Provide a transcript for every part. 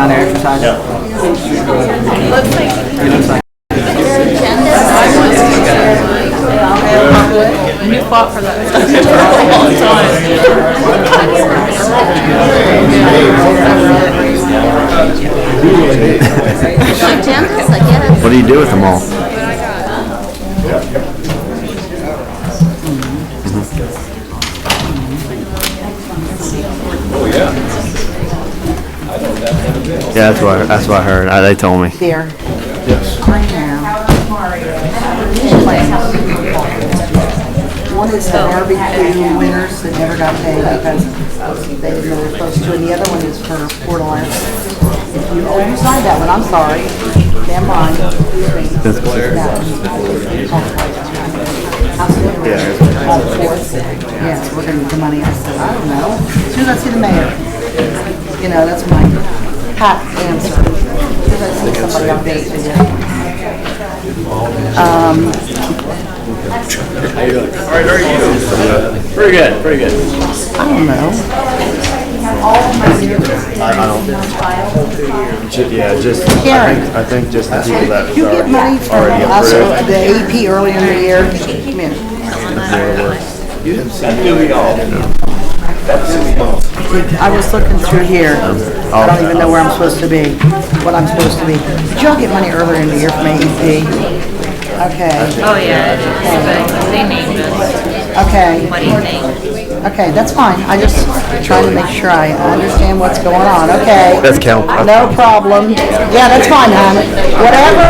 down there exercising? And you fought for that for a long time. What do you do with them all? Yeah, that's what I heard. They told me. There. Yes. I am. One is the barbecue winners that never got paid because they didn't know they were supposed to, and the other one is for Port Alliance. You signed that one, I'm sorry. Damn right. Yes, we're gonna get the money. I said, I don't know. As soon as I see the mayor, you know, that's my pat answer. As soon as I see somebody on base, How you doing? All right, how are you? Pretty good, pretty good. I don't know. Yeah, just Karen. I think just the people that You get money from already us, approved. the AP earlier in the year. Come here. I was looking through here. I don't even know where I'm supposed to be, what I'm supposed to be. Did y'all get money earlier in the year from AEP? Okay. Oh, yeah. They named us. Okay. What do you think? Okay, that's fine. I just trying to make sure I understand what's going on. Okay. That's count. No problem. Yeah, that's fine, hon. Whatever.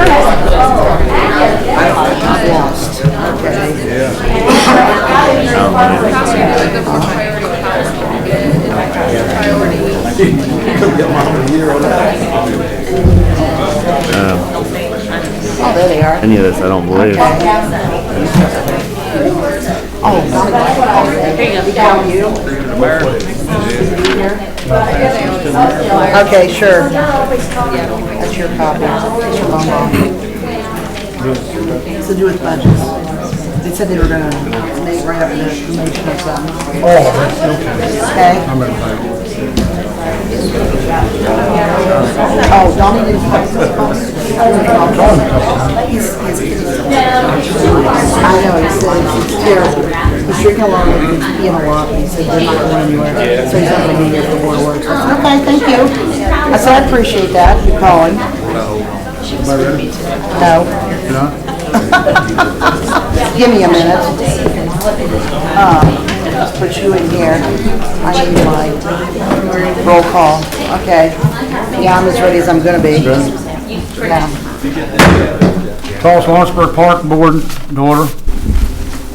I'm lost. Oh, there they are. Any of this, I don't believe. Oh, okay, sure. That's your copy. That's your phone. It's to do with budgets. They said they were gonna make right up an information or something. Okay. Oh, Donnie didn't post this post? I know, he said it's terrible. He's drinking a lot, he's peeing a lot, and he said they're not going anywhere. So he's not going to be here for Board of Works. I said, okay, thank you. I said, I appreciate that, you calling. No. Give me a minute. Let's put you in here. I need my roll call. Okay. Yeah, I'm as ready as I'm gonna be. Yeah. Call Lawrenceburg Park Board to order.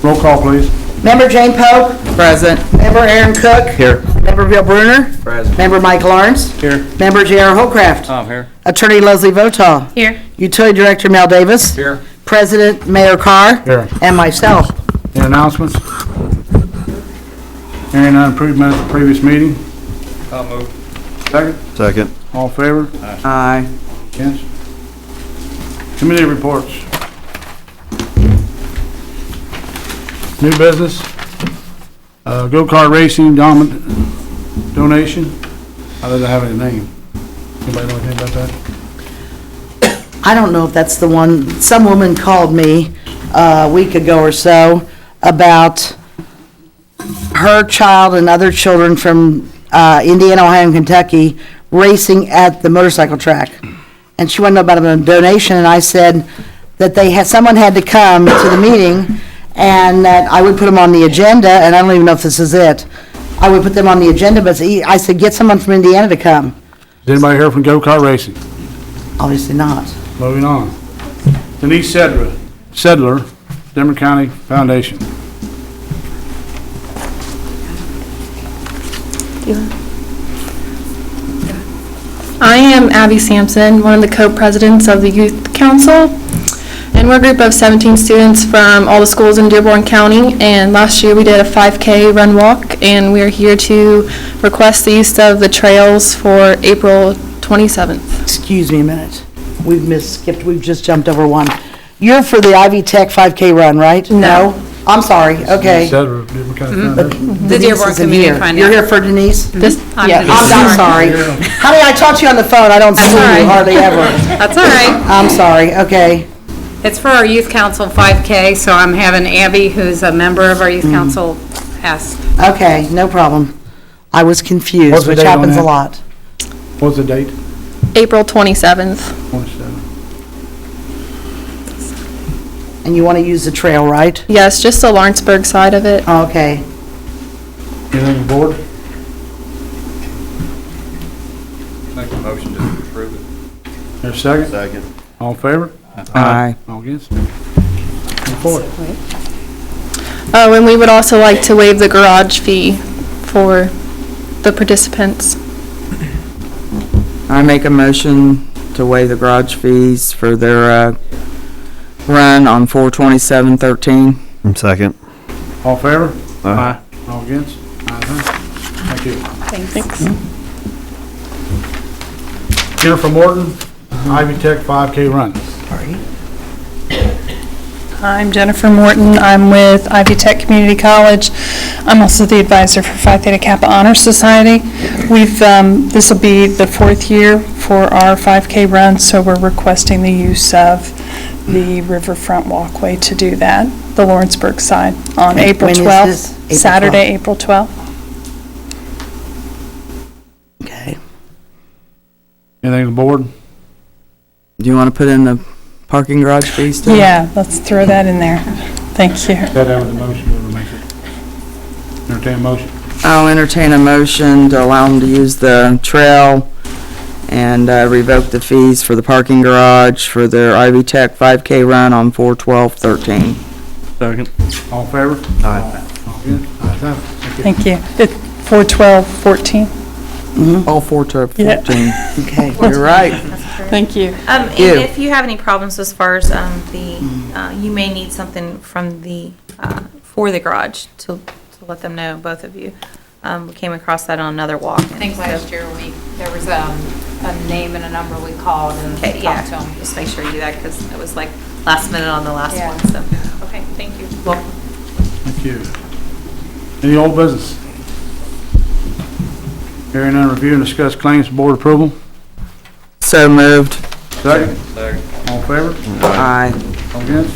Roll call, please. Member Jane Pope. Present. Member Aaron Cook. Here. Member Bill Bruner. Present. Member Mike Lawrence. Here. Member J.R. Holcraft. I'm here. Attorney Leslie Votaw. Here. Utility Director Mel Davis. Here. President Mayor Carr. Here. And myself. Any announcements? Hearing none, approved minutes of previous meeting. I'll move. Second. Second. All in favor? Aye. Against? Committee reports. New business. Go-kart racing donation. How does it have a name? Anybody know anything about that? I don't know if that's the one, some woman called me a week ago or so about her child and other children from Indiana, Ohio, and Kentucky racing at the motorcycle track. And she wanted to know about a donation, and I said that someone had to come to the meeting, and that I would put them on the agenda, and I don't even know if this is it. I would put them on the agenda, but I said, get someone from Indiana to come. Is anybody here from go-kart racing? Obviously not. Moving on. Denise Sedler, Denver County Foundation. I am Abby Sampson, one of the co-presidents of the Youth Council, and we're a group of 17 students from all the schools in Dearborn County, and last year we did a 5K run walk, and we're here to request the use of the trails for April 27th. Excuse me a minute. We've just jumped over one. You're for the Ivy Tech 5K run, right? No. I'm sorry, okay. Said we're kind of trying to- The Denise Dearborn isn't Community here. Fund. You're here for Denise? This, I'm yeah. Denise. I'm sorry. Honey, I talked to you on the phone, I don't see all right. you hardly ever. That's all right. I'm sorry, okay. It's for our youth council 5K, so I'm having Abby, who's a member of our youth council, ask. Okay, no problem. I was What's confused, the which date on happens a that? lot. What's the date? April 27th. 27. And you want to use the trail, right? Yes, just the Lawrenceburg side of it. Okay. Anything on board? Make a motion to approve it. There's a second? Second. All in favor? Aye. All against? Move forward. Oh, and we would also like to waive the garage fee for the participants. I make a motion to waive the garage fees for their run on 4/27/13. Second. All in favor? Aye. All against? Ayes have it. Thank you. Thanks. Jennifer Morton, Ivy Tech 5K run. I'm Jennifer Morton. I'm with Ivy Tech Community College. I'm also the advisor for Phi Theta Kappa Honor Society. This will be the 4th year for our 5K run, so we're requesting the use of the riverfront walkway to do that, the Lawrenceburg side, on April When is 12th. this? April Saturday, April 12th. Okay. Anything on board? Do you want to put in the parking garage fees too? Yeah, let's throw that in there. Thank you. That was the motion, whoever makes it. Entertain a motion. I'll entertain a motion to allow them to use the trail and revoke the fees for the parking garage for their Ivy Tech 5K run on 4/12/13. Second. All in favor? Aye. All against? Ayes have it. Thank you. 4/12/14. All 4 to Yeah. 14. Okay. You're right. Thank you. And You. if you have any problems as far as you may need something from for the garage to let them know, both of you. We came across that on another walk. I think last year there was a name and a number we called and Okay, yeah, talked to them. just make sure you do that because it was like last minute on the last Yeah. one, so, okay, thank you. Welcome. Thank you. Any old business? Hearing none, review and discuss claims for board approval. So moved. Second? Second. All in favor? Aye. All against?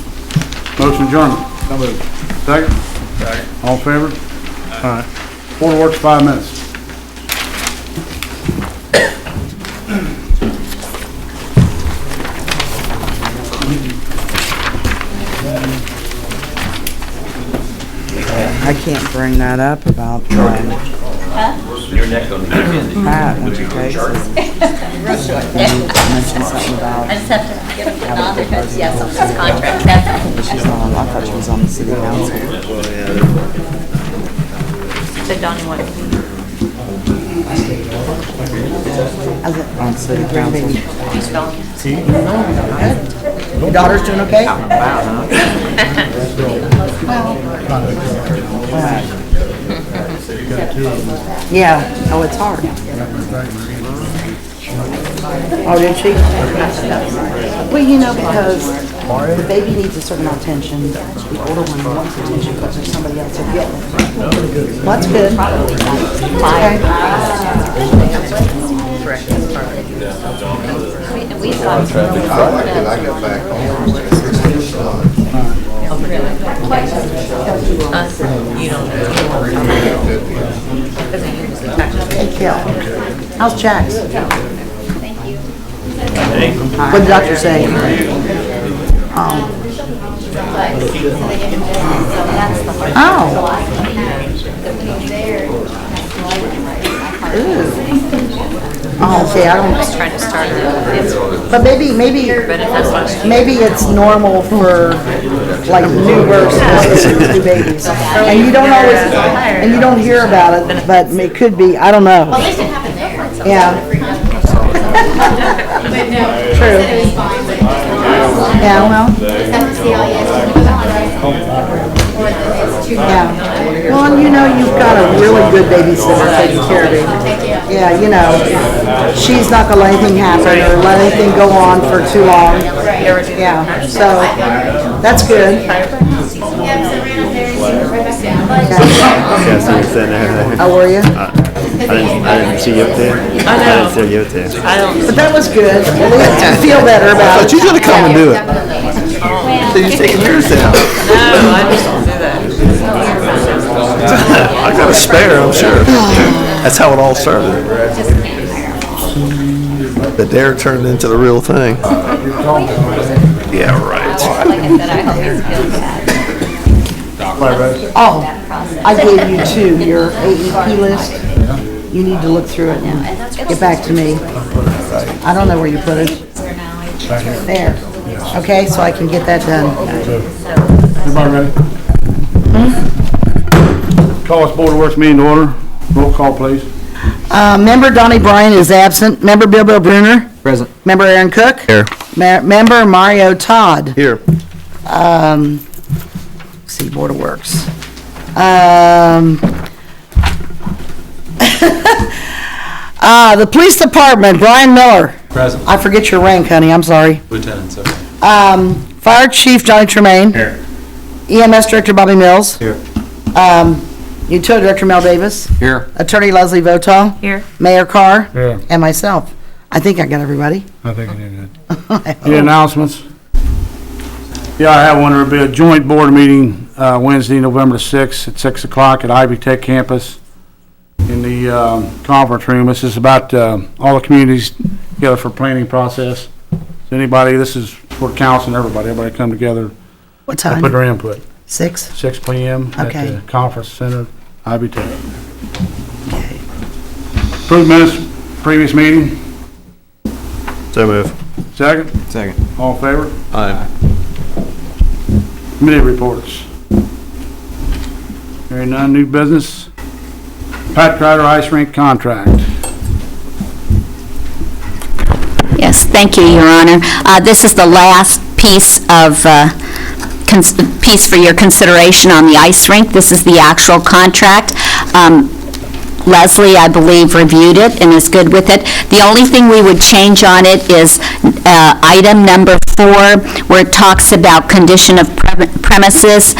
Motion adjourned. Second? Second. All in favor? Aye. Board works 5 minutes. I can't bring that up about Your neck on the Pat, that's okay. Mention something about, I just have to get them put on there because, yes, on this contract, that's all. she's on, I thought she was on the city council. So Donnie wanted to be. On city council. Your daughter's doing okay? Yeah, oh, it's hard. Oh, did she? Well, you know, because the baby needs a certain amount of attention, the older one wants attention because there's somebody else who's getting it. Well, that's good. And we thought. You don't know. Hey, Kel, how's Jax? Thank you. What did the doctor say? Oh. Oh. Oh, okay, I don't, Trying to start her. but maybe it's normal for like new births, new babies. And you don't always, and you don't hear about it, but it could be, I don't know. At least it happened there. Yeah. True. Yeah, well, yeah. Well, and you know, you've got a really good babysitter taking care of you. Yeah, you know, she's not gonna let anything happen or let anything go on for too long. Yeah, so, that's good. Yeah, so you're sitting there. How were you? I didn't see you up there. I didn't see you up there. But that was good. At least I feel better about it. But you gotta come and do it. So you're taking yours down. I got a spare, I'm sure. That's how it all started. The dare turned into the real thing. Yeah, right. Like I said, I hope he feels bad. Oh, I gave you two, your AEP list. You need to look through it and get back to me. I don't know where you put it. There. Okay, so I can get that done. Everybody ready? Call this Board of Works meeting to order. Roll call, please. Member Donnie Bryan is absent. Member Bill Bruner? Present. Member Aaron Cook? Here. Member Mario Todd? Here. Let's see, Board of Works. The Police Department, Brian Miller. Present. I forget your rank, honey, I'm sorry. Lieutenant, okay. Fire Chief Johnny Tremaine. Here. EMS Director Bobby Mills. Here. Utility Director Mel Davis. Here. Attorney Leslie Votaw. Here. Mayor Carr. Yeah, And myself. I think I got everybody. I think you did good. Any announcements? Yeah, I have one. There'll be a joint board meeting Wednesday, November 6th at 6 o'clock at Ivy Tech campus in the conference room. This is about all the communities together for planning process. So anybody, this is for council and everybody come together What and put time? their input. 6? 6 p.m. at Okay. the conference center, Ivy Tech. Approved minutes, previous meeting. So move. Second? Second. All in favor? Aye. Committee reports. Hearing none, new business. Pat Crider Ice Rink contract. Yes, thank you, Your Honor. This is the last piece of, piece for your consideration on the ice rink. This is the actual contract. Leslie, I believe, reviewed it and is good with it. The only thing we would change on it is item number 4, where it talks about condition of premises,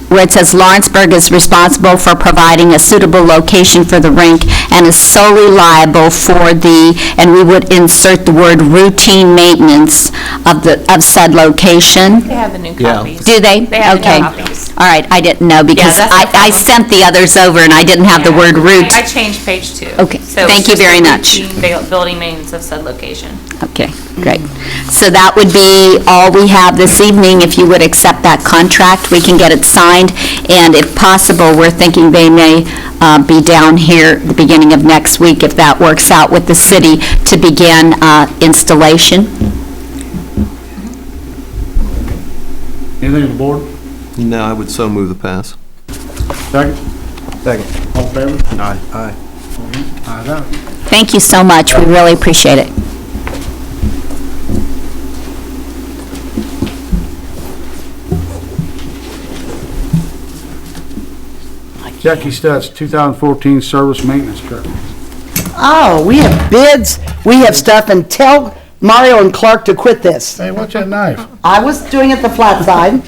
where it says Lawrenceburg is responsible for providing a suitable location for the rink and is solely liable for the, and we would insert the word routine maintenance of said location. They have the new Yeah. copies. Do they? They have the Okay. new copies. All right, I didn't know because that's no I problem. sent the others over and I didn't have the word root. I changed page 2. Okay, So thank it's you just very the much. routine building maintenance of said location. Okay, great. So that would be all we have this evening. If you would accept that contract, we can get it signed. And if possible, we're thinking they may be down here at the beginning of next week, if that works out with the city, to begin installation. Anything on the board? No, I would so move the pass. Second? Second. All in favor? Aye. Aye. Ayes have it. Thank you so much. We really appreciate it. Jackie Stutz, 2014 service maintenance truck. Oh, we have bids, we have stuff, and tell Mario and Clark to quit this. Hey, what's that knife? I was doing it the flat side.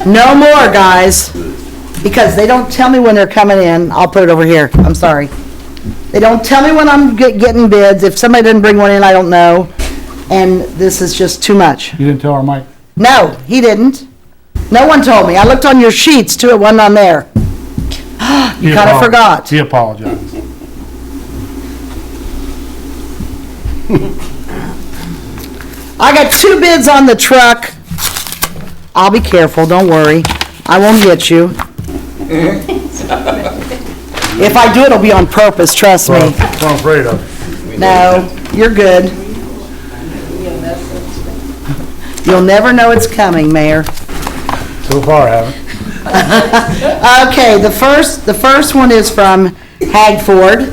No more, guys, because they don't tell me when they're coming in. I'll put it over here, I'm sorry. They don't tell me when I'm getting bids. If somebody didn't bring one in, I don't know. And this is just too much. You didn't tell her, Mike? No, he didn't. No one told me. I looked on your sheets too, it wasn't on there. You kind of forgot. He apologized. I got 2 bids on the truck. I'll be careful, don't worry. I won't get you. If I do, it'll be on purpose, trust me. That's what I'm afraid of. No, you're good. You'll never know it's coming, Mayor. So far, I haven't. Okay, the first one is from Hagford.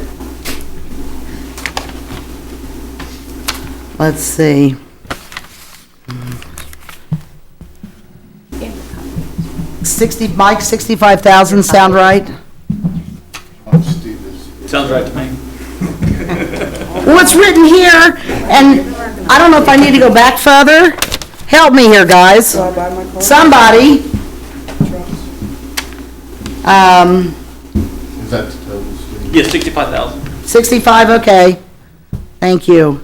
Let's see. Mike, 65,000 sound right? Sounds right to me. Well, it's written here, and I don't know if I need to go back further. Help me here, guys. Somebody. Is that the total, Steve? Yeah, 65,000. 65, okay. Thank you.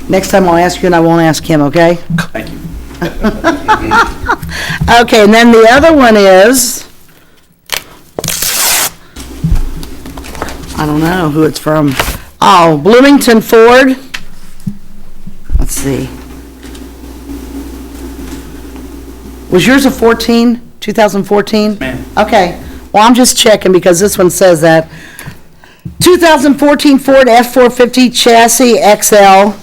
Next time I'll ask you and I won't ask him, okay? Thank you. Okay, and then the other one is, I don't know who it's from. Oh, Bloomington Ford. Let's see. Was yours a 2014? Ma'am. Okay, well, I'm just checking because this one says that. 2014 Ford F-450 chassis XL.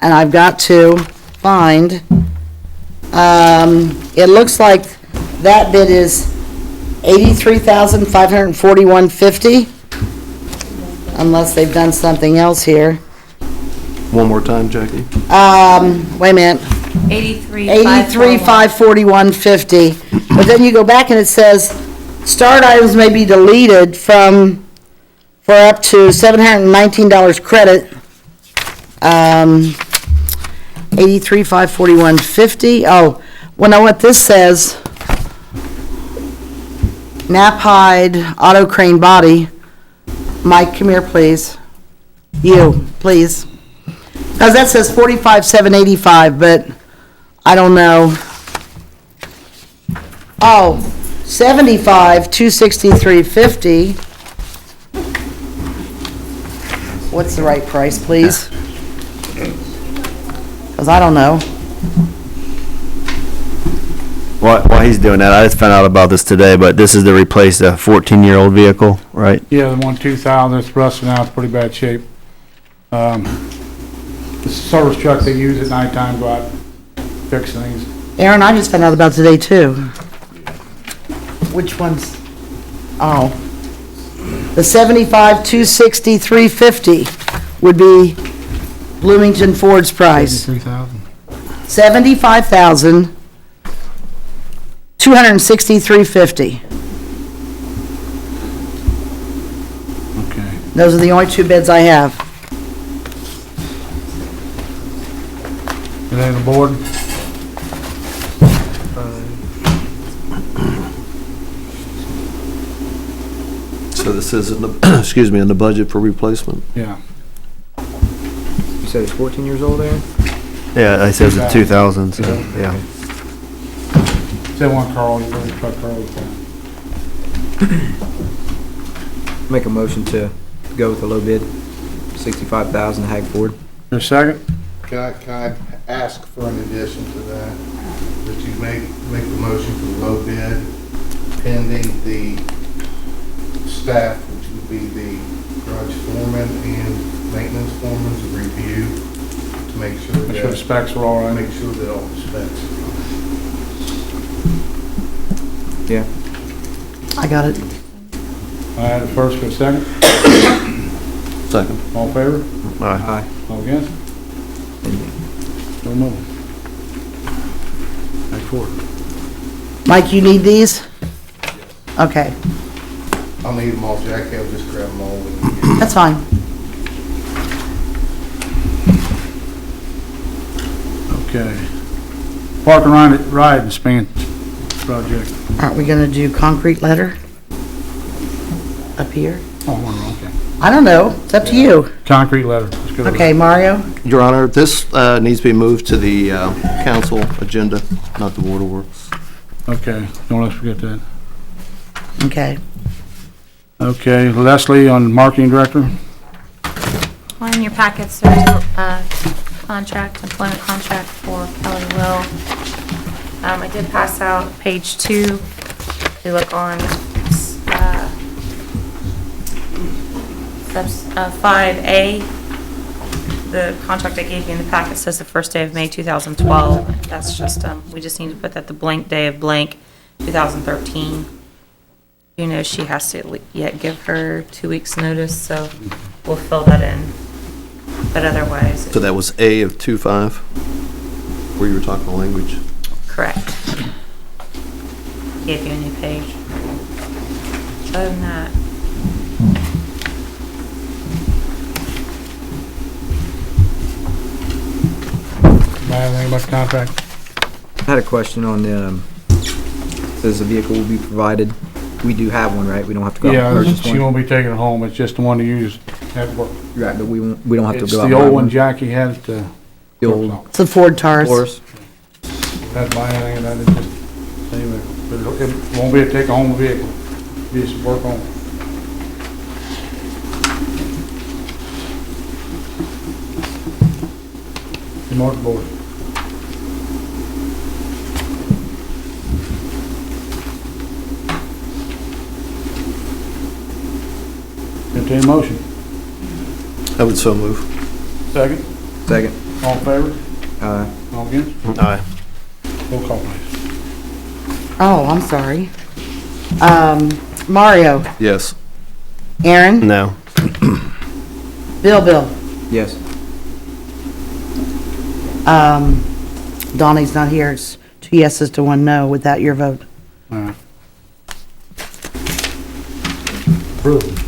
And I've got to find, it looks like that bid is $83,541.50, unless they've done something else here. One more time, Jackie. Wait a minute. 83,541.50. But then you go back and it says, start items may be deleted for up to $719 credit. 83,541.50. Oh, well, now what this says, Knapheide Auto Crane Body. Mike, come here, please. You, please. Because that says 45,785, but I don't know. Oh, 75,263.50. What's the right price, please? Because I don't know. While he's doing that, I just found out about this today, but this is to replace a 14-year-old vehicle, right? Yeah, the one 2000, it's rusting out, it's pretty bad shape. It's a service truck they use at nighttime, go out, fix things. Aaron, I just found out about today, too. Which one's? Oh. The 75,263.50 would be Bloomington Ford's price. 3,000. 75,263.50. Okay. Those are the only two bids I have. Is that the board? So this is in the, excuse me, in the budget for replacement? Yeah. You said it's 14 years old, Aaron? Yeah, I said it was a 2000, so, yeah. Is that one Carl, you really truck Carl? Make a motion to go with the low bid, 65,000 Hag Ford. Your second? Can I ask for an addition to that? That you make the motion for the low bid pending the staff, which would be the garage foreman and maintenance foreman's review to make sure that. Make sure the specs are all right. Make sure that all the specs are Yeah. I got it. I had a first, for a second. Second. All in favor? Aye. All against? No more. Hag Ford. Mike, you need these? Okay, I'll need them all, Jackie. I'll just grab them all when we get. that's fine. Okay. Park and ride expansion project. Aren't we gonna do concrete letter? Up here? Oh, okay. I don't know, it's up to you. Concrete letter. Let's go to Okay, Mario? Your Honor, this needs to be moved to the council agenda, not the Board of Works. that. Okay, don't let us forget that. Okay. Okay, Leslie on marketing director. Well, in your packets, there's a employment contract for Kelly Will. I did pass out page 2. If you look on 5A, the contract I gave you in the packet says the first day of May 2012. That's just, we just need to put that the blank day of blank 2013. You know, she has to yet give her 2 weeks' notice, so we'll fill that in. But otherwise. So that was A of 2.5, where you were talking language. Correct. Gave you a new page. Other than that. Anything about the contract? I had a question on the Says the vehicle will be provided. We do have one, right? We don't have to go out Yeah, and purchase she one. won't be taking it home, it's just the one to use at work. Right, but we don't have to It's go out the and buy old one. one Jackie had at the. The old It's a Ford Taurus. Taurus. Had to buy anything, and that is just, anyway, but it won't be a take-home vehicle, be just work on. The motorboard. Entertain a motion. I would so move. Second, Second. all in favor, Uh, all against, Aye. roll call please. Oh, I'm sorry. Mario, Yes. Aaron, No. Bill, yes. Donnie's not here. It's 2 yeses to 1 no without your vote. All right. Approved.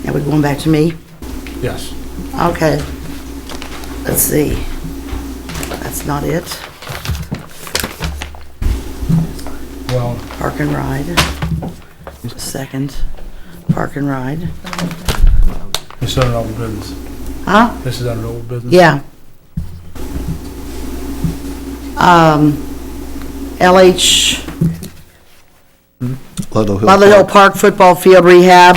Now we're going back to me? Yes. Okay. Let's see. That's not it. Well, Park and ride. Just a second. Park and ride. this is under old business. Huh? This is under old business. Yeah. LH, Ludlow Hill Ludlow Hill Park. Park Football Field Rehab.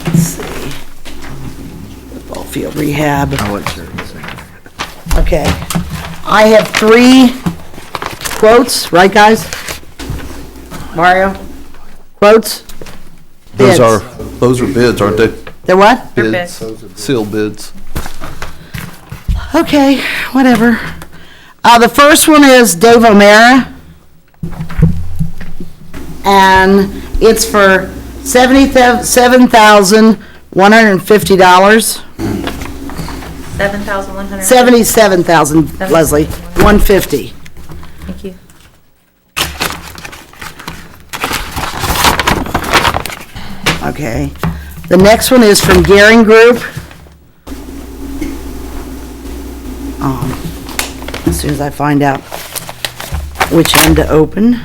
Let's see. Football field rehab. I wasn't sure. Okay. I have 3 quotes, right, guys? Mario? Quotes? Bids. Those are bids, aren't they? They're what? They're Bids, sealed bids. Okay, whatever. The first one is Dave O'Mara. And it's for $77,150. $7,100. 77,000, Leslie, 150. Thank you. Okay. The next one is from Gearing Group. As soon as I find out which end to open.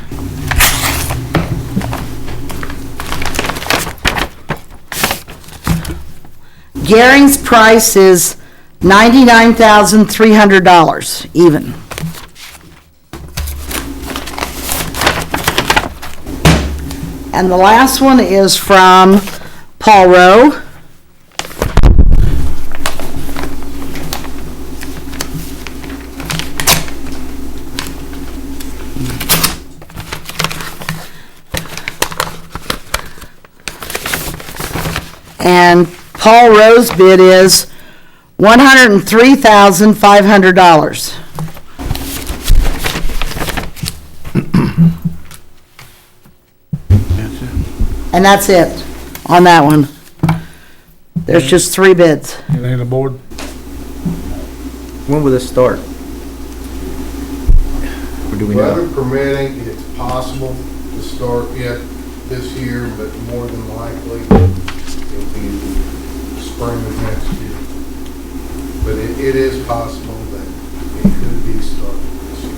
Gearing's price is $99,300 even. And the last one is from Paul Rowe. And Paul Rowe's bid is $103,500. And that's it on that one. There's just 3 bids. Anything on the board? When will this start? Or do we know? Weather permitting, it's possible to start yet this year, but more than likely it'll be the spring of next year. But it is possible that it could be started this year.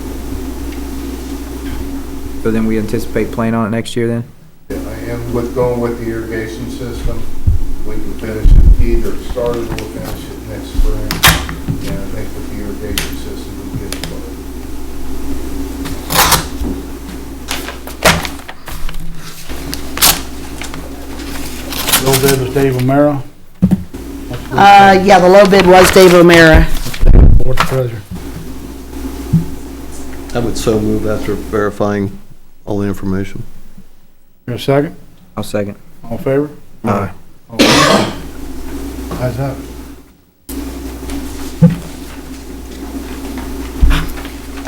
So then we anticipate playing on it next year then? And with going with the irrigation system, we can finish it, either start it or finish it next spring. Yeah, I think with the irrigation system, we get it started. Low bid was Dave O'Mara. Yeah, the low bid was Dave O'Mara. Board treasurer. I would so move after verifying all the information. Your second? I'll second. All in favor? Aye. Ayes have it.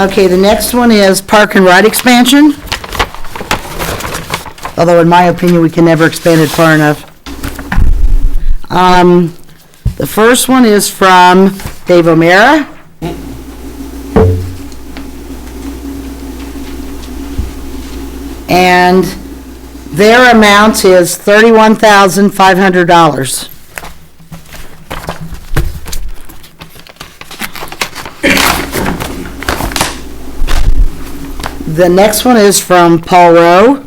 Okay, the next one is Park and Ride expansion. Although in my opinion, we can never expand it far enough. The The first one is from Dave O'Meara. And their amount is $31,500. The next one is from Paul Rowe.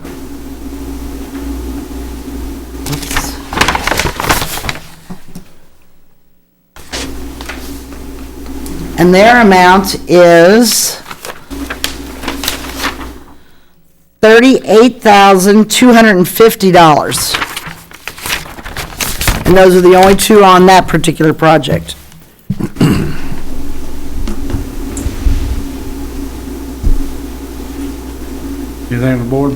And their amount is $38,250. And those are the only two on that particular project. Anything on the board?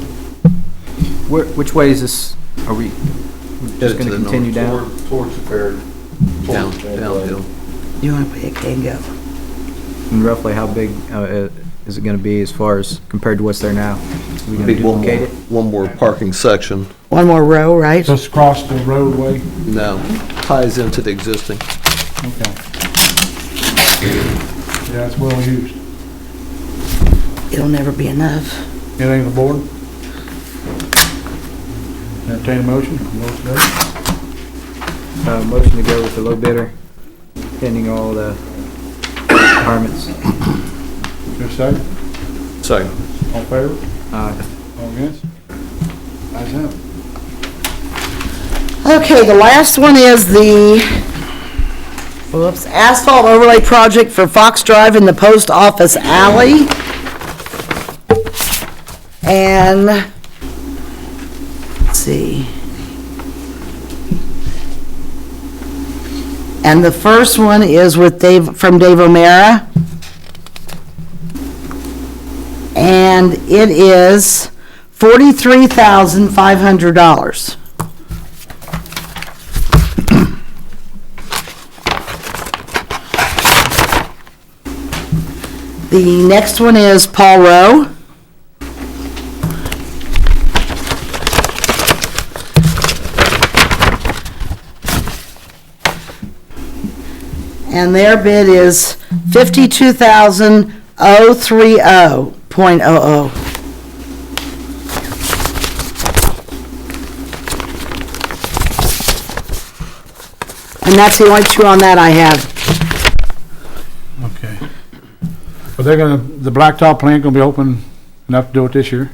Which way is this, are we just gonna continue down? Towards the fair. Downhill. You want to pay a K and go? And roughly how big is it gonna be as far as compared to what's there now? Are we gonna Big duplicate it? one more parking section. One more row, right? Just across the roadway? No, ties into the existing. Okay. Yeah, it's well used. It'll never be enough. Anything on the board? Entertain a motion? Motion to go with the low bidder, pending all the requirements. Is there a second? Second. All in favor? Aye. All against? Ayes have it. Okay, the last one is the, asphalt overlay project for Fox Drive in the post office alley. And, let's see. And the first one is with from Dave O'Meara. And it is $43,500. The next one is Paul Rowe. And their bid is $52,030.00. And that's the only two on that I have. Okay. Are they gonna, the blacktop plant gonna be open enough to do it this year?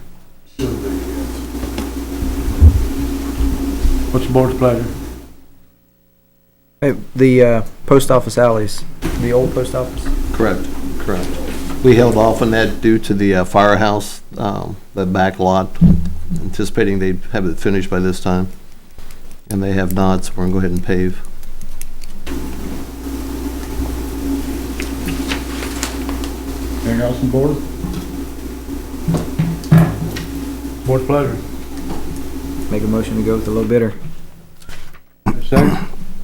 What's the board's pleasure? Hey, the post office alleys, the old post office? Correct. We held off on that due to the firehouse, the back lot, anticipating they'd have it finished by this time. And they have not, so we're gonna go ahead and pave. Anything else on board? Board's pleasure. Make a motion to go with the low bidder, Second?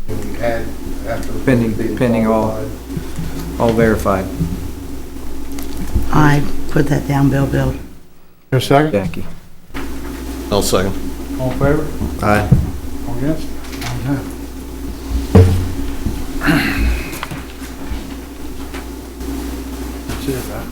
Can we add after? the pending being all verified. I put that down, Bill. Your second? Jackie. I'll second. All in favor? Aye. All against? Ayes have it. That's it, right?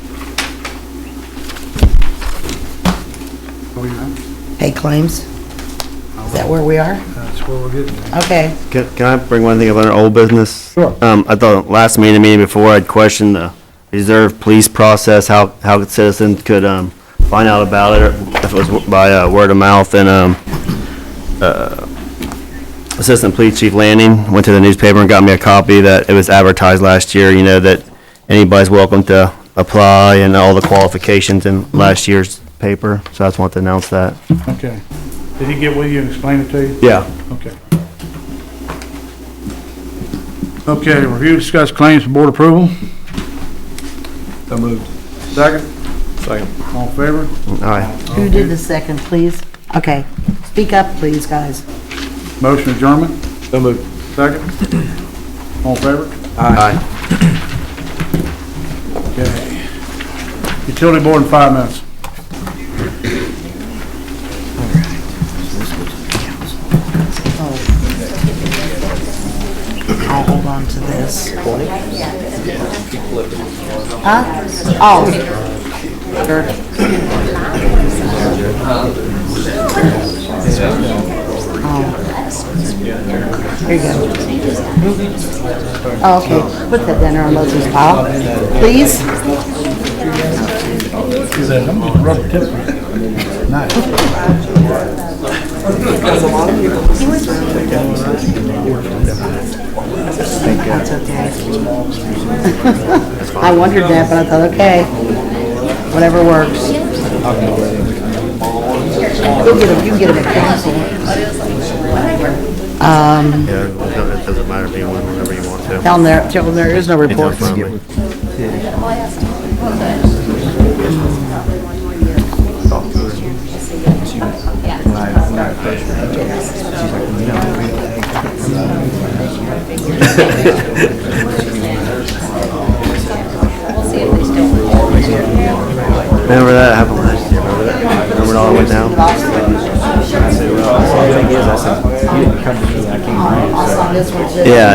Oh, yeah? Pay claims. Is that where we are? That's where we're getting at. Okay. Can I bring one thing up under old business? Sure. I thought last meeting before, I'd questioned the reserve police process, how citizens could, find out about it, or if it was by, word of mouth, and, Assistant Police Chief Lanning went to the newspaper and got me a copy that it was advertised last year, that anybody's welcome to apply and all the qualifications in last year's paper, so I just wanted to announce that. Okay. Did he get with you and explain it to you? Yeah. Okay. Okay, review, discuss claims for board approval. So moved. Second? Second. All in favor? Aye. Who did the second, please? Okay. Speak up, please, guys. Motion adjournment? So moved. Second? All in favor? Aye. Okay. Utility board in 5 minutes. I'll hold on to this. Huh? Oh. Sure. Here you go. Oh, okay. Put that down there on Leslie's pile, please. That's okay. I wondered that, but I thought, okay, whatever works. Go get him, you can get him at council. Yeah, it doesn't matter being one whenever you want to. Down there is no report. Remember that happened last year, remember that? Remember when all went down? Yeah.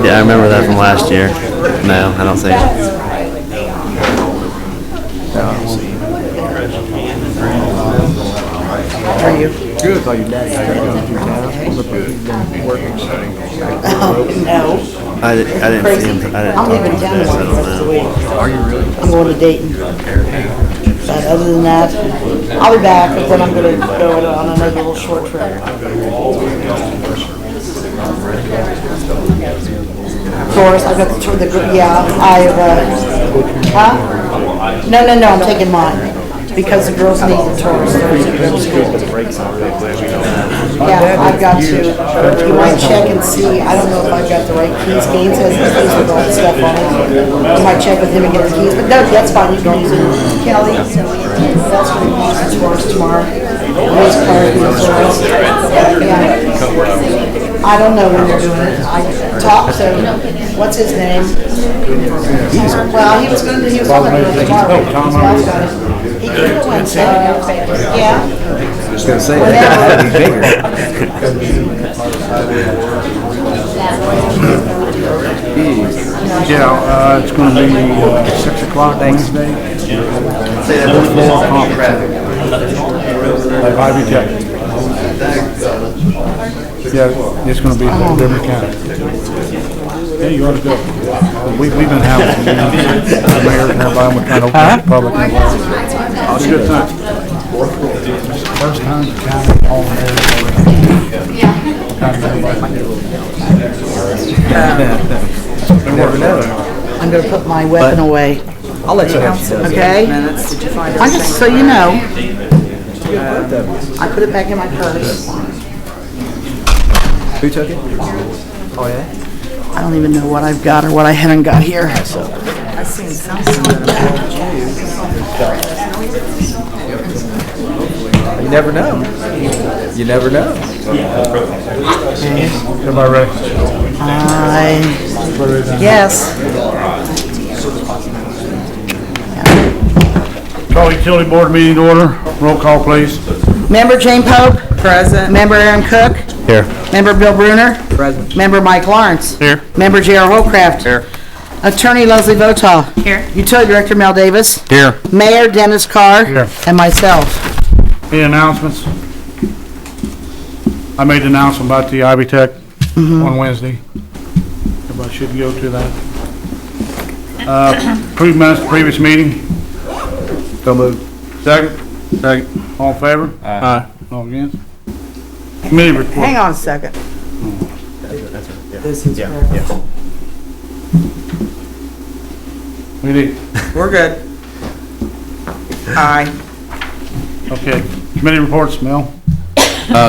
Yeah, I remember that from last year. No, I don't think. How are you? Good, thought your dad had to go through town. Working, No. I didn't see him. I'm leaving town the rest of the week. Are you really? I'm going to Dayton. But other than that, I'll be back, but then I'm gonna go on another little short trip. Taurus, I've got yeah, huh? No, I'm taking mine, because the girls need the Taurus. Yeah, I've got to. You might check and see, I don't know if I've got the right keys. Gaines has the keys with all the stuff on it. You might check with him and get his keys, but no, that's fine, you can use it. Kelly, that's what he wants the Taurus tomorrow. His car is the Taurus. Yeah. I don't know when they're doing it. I talked to, what's his name? Well, he was going to, he was going to do it tomorrow. His wife's got it. He could have went, yeah. I was going to say, that would be bigger. Yeah, it's going to be 6 o'clock Wednesday. Fourth floor conference. Like Ivy Tech. Yeah, it's going to be in Liberty County. Yeah, you ought to go. We've been having some meetings, the mayor and everybody, we're trying to open the public. It's a good time. First time the county all I'm gonna put my weapon away. I'll let you have Okay? Minutes, did you find I just, so you know, it. I put it back in my purse. Who took it? Oh, yeah? I don't even know what I've got or what I haven't got here, so. I seen something about You never know. You never know. Everybody ready? Yes. Call utility board meeting to order. Roll call, please. Member Jane Pope? Present. Member Aaron Cook? Here. Member Bill Bruner? Present. Member Mike Lawrence? Here. Member J.R. Holcraft? Here. Attorney Leslie Votaw? Here. Utility Director Mel Davis? Here. Mayor Dennis Carr? Here. And myself. Any announcements? I made the announcement about the Ivy Tech on Wednesday. Everybody should go to that. Approved minutes of the previous meeting. So moved. Second? Second. All in favor? Aye. All against? Committee report. Hang on a second. This is perfect. We need, We're good. Aye. okay. Committee reports, Mel.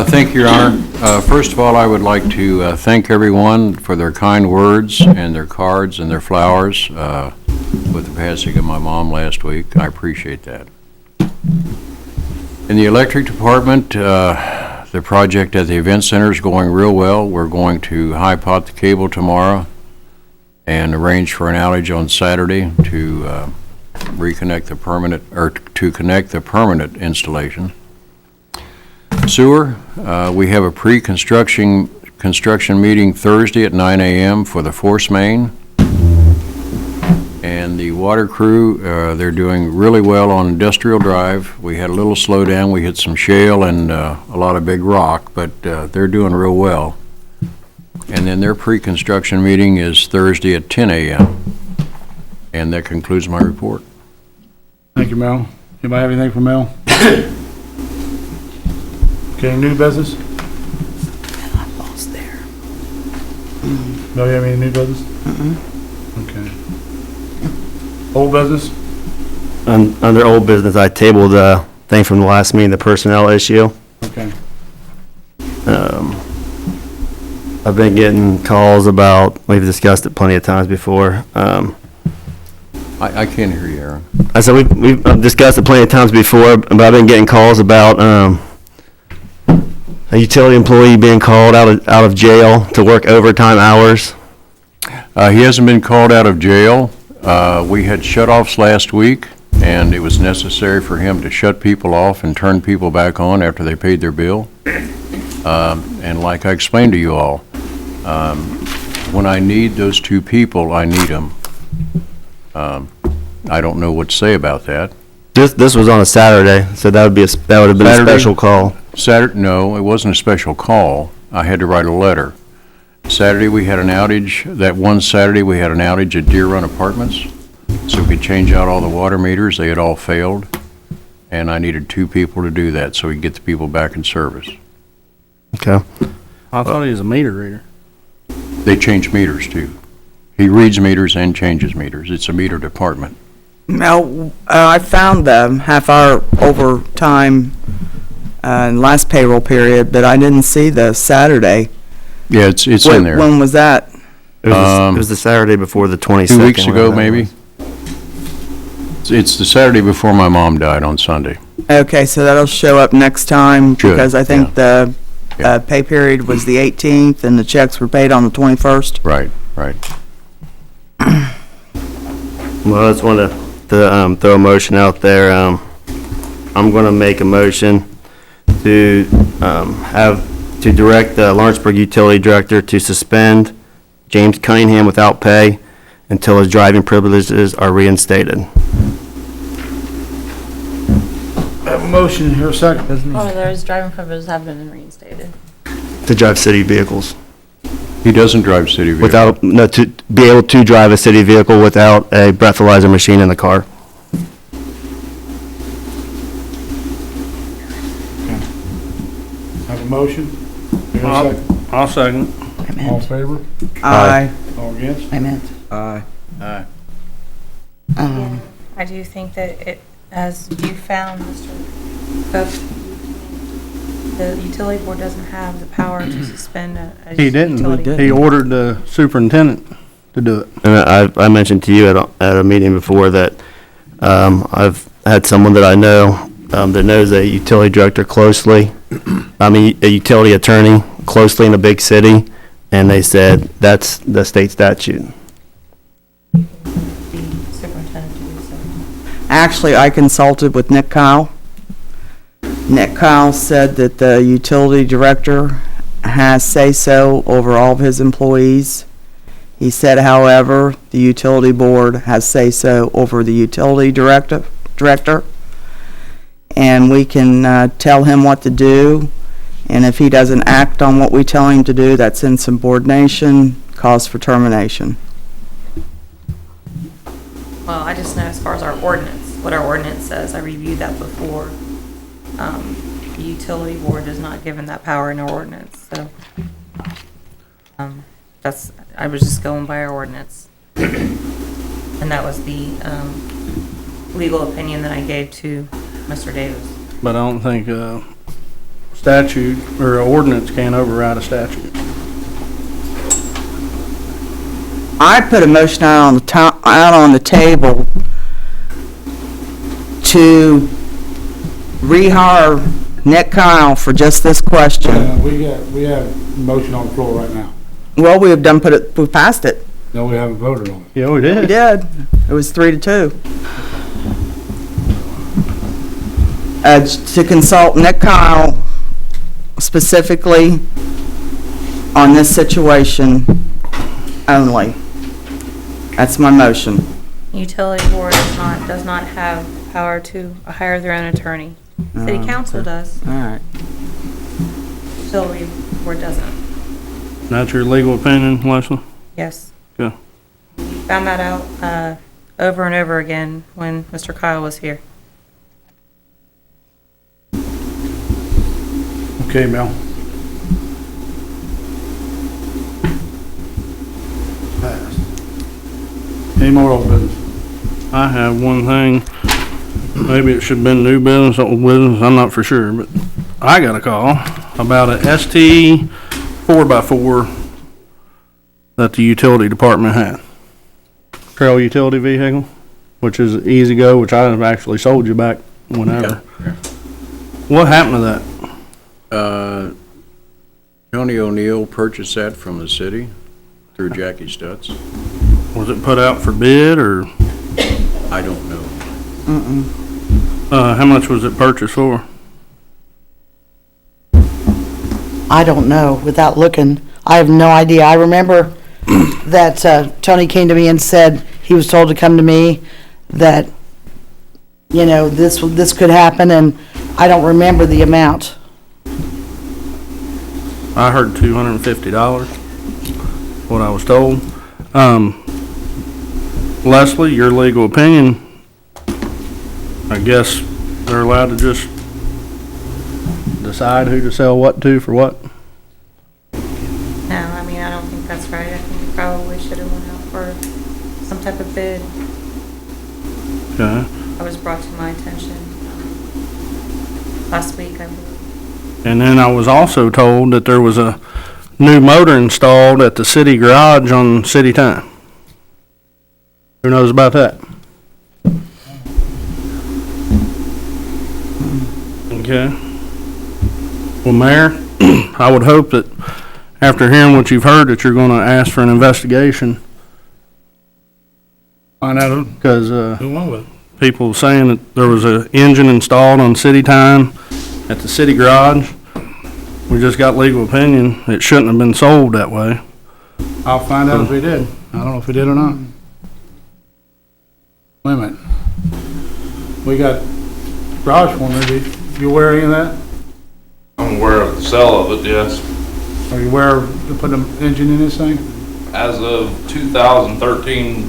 Thank you, Your Honor. First of all, I would like to thank everyone for their kind words and their cards and their flowers with the passing of my mom last week. I appreciate that. In the electric department, the project at the event center is going real well. We're going to high pot the cable tomorrow and arrange for an outage on Saturday to reconnect the permanent, or to connect the permanent installation. Sewer, we have a pre-construction construction meeting Thursday at 9 a.m. for the force main. And the water crew, they're doing really well on Industrial Drive. We had a little slowdown. We hit some shale and a lot of big rock, but they're doing real well. And then their pre-construction meeting is Thursday at 10 a.m. And that concludes my report. Thank you, Mel. Anybody have anything for Mel? Okay, new business? I'm lost there. No, you have any new business? Okay. Old business? Under old business, I tabled the thing from the last meeting, the personnel issue. Okay. I've been getting calls about, we've discussed it plenty of times before. I can't hear you, Aaron. I said we've discussed it plenty of times before, but I've been getting calls about a utility employee being called out of jail to work overtime hours. He hasn't been called out of jail. We had shut-offs last week, and it was necessary for him to shut people off and turn people back on after they paid their bill. And like I explained to you all, when I need those two people, I need them. I don't know what to say about that. This was on a Saturday, so that would have been Saturday? a special call. Saturday, no, it wasn't a special call. I had to write a letter. Saturday, we had an outage. That one Saturday, we had an outage at Deer Run Apartments, so we could change out all the water meters. They had all failed, and I needed two people to do that, so we could get the people back in service. Okay. I thought he was a meter reader. They change meters, too. He reads meters and changes meters. It's a meter department. Mel, I found the half-hour overtime last payroll period, but I didn't see the Saturday. Yeah, it's in there. When was that? It was the Saturday before the 22nd. 2 weeks ago, whatever that maybe. was. It's the Saturday before my mom died on Sunday. Okay, so that'll show up next time, Should, because I think the Yeah. pay period was the 18th, and the checks were paid on the 21st. Right, right. Well, I just want to throw a motion out there. I'm going to make a motion to direct the Lawrenceburg Utility Director to suspend James Cunningham without pay until his driving privileges are reinstated. I have a motion here, a second. Oh, those driving privileges have been reinstated. To drive city vehicles. He doesn't drive city vehicles. To be able to drive a city vehicle without a breathalyzer machine in the car. Have a motion? Here, a second. I'll second. All in favor? Aye. All against? I meant, Aye. Aye. I do think that it, as you found, Mr. Cook, the utility board doesn't have the power to suspend a He utility. didn't. He ordered the superintendent to do it. And I mentioned to you at a meeting before that I've had someone that I know that knows a utility director closely, a utility attorney closely in a big city, and they said that's the state statute. The superintendent to do so. Actually, I consulted with Nick Kyle. Nick Kyle said that the utility director has say-so over all of his employees. He said, however, the utility board has say-so over the utility director, and we can tell him what to do, and if he doesn't act on what we tell him to do, that's insubordination, cause for termination. Well, I just know as far as our ordinance, what our ordinance says, I reviewed that before. The utility board is not given that power in our ordinance, so, I was just going by our ordinance. And that was the, legal opinion that I gave to Mr. Davis. But I don't think statute or ordinance can override a statute. I put a motion out on the table to rehire Nick Kyle for just this question. We have a motion on the floor right now. Well, we passed it. No, we haven't voted on it. Yeah, we did. We did. It was 3-2. To consult Nick Kyle specifically on this situation only. That's my motion. Utility board does not have power to hire their own attorney. City council does. All right. Utility board doesn't. That's your legal opinion, Leslie? Yes. Yeah. Found that out over and over again when Mr. Kyle was here. Okay, Mel. Passed. Any more old business? I have one thing, maybe it should have been new business, old business, I'm not for sure, but I got a call about a ST 4x4 that the utility department had. Trail utility vehicle, which is Easy Go, which I've actually sold you back whenever. Yeah. What happened to that? Tony O'Neill purchased that from the city through Jackie Stutz. Was it put out for bid, or I don't know. how much was it purchased for? I don't know, without looking. I have no idea. I remember that Tony came to me and said he was told to come to me, that, you know, this could happen, and I don't remember the amount. I heard $250, what I was told. Leslie, your legal opinion, I guess they're allowed to just decide who to sell what to for what? No, I mean, I don't think that's right. I think we probably should have went out for some type of bid. Okay. That was brought to my attention last week, I believe. And then I was also told that there was a new motor installed at the city garage on city time. Who knows about that? Okay. Well, Mayor, I would hope that after hearing what you've heard, that you're gonna ask for an investigation. Find out Because, who won with it. people saying that there was a engine installed on city time at the city garage. We just got legal opinion. It shouldn't have been sold that way. I'll find out if we did. I don't know if we did or not. Wait a minute. We got garage former. You aware of any of that? I'm aware of the sale of it, yes. Are you aware of putting an engine in this thing? As of 2013,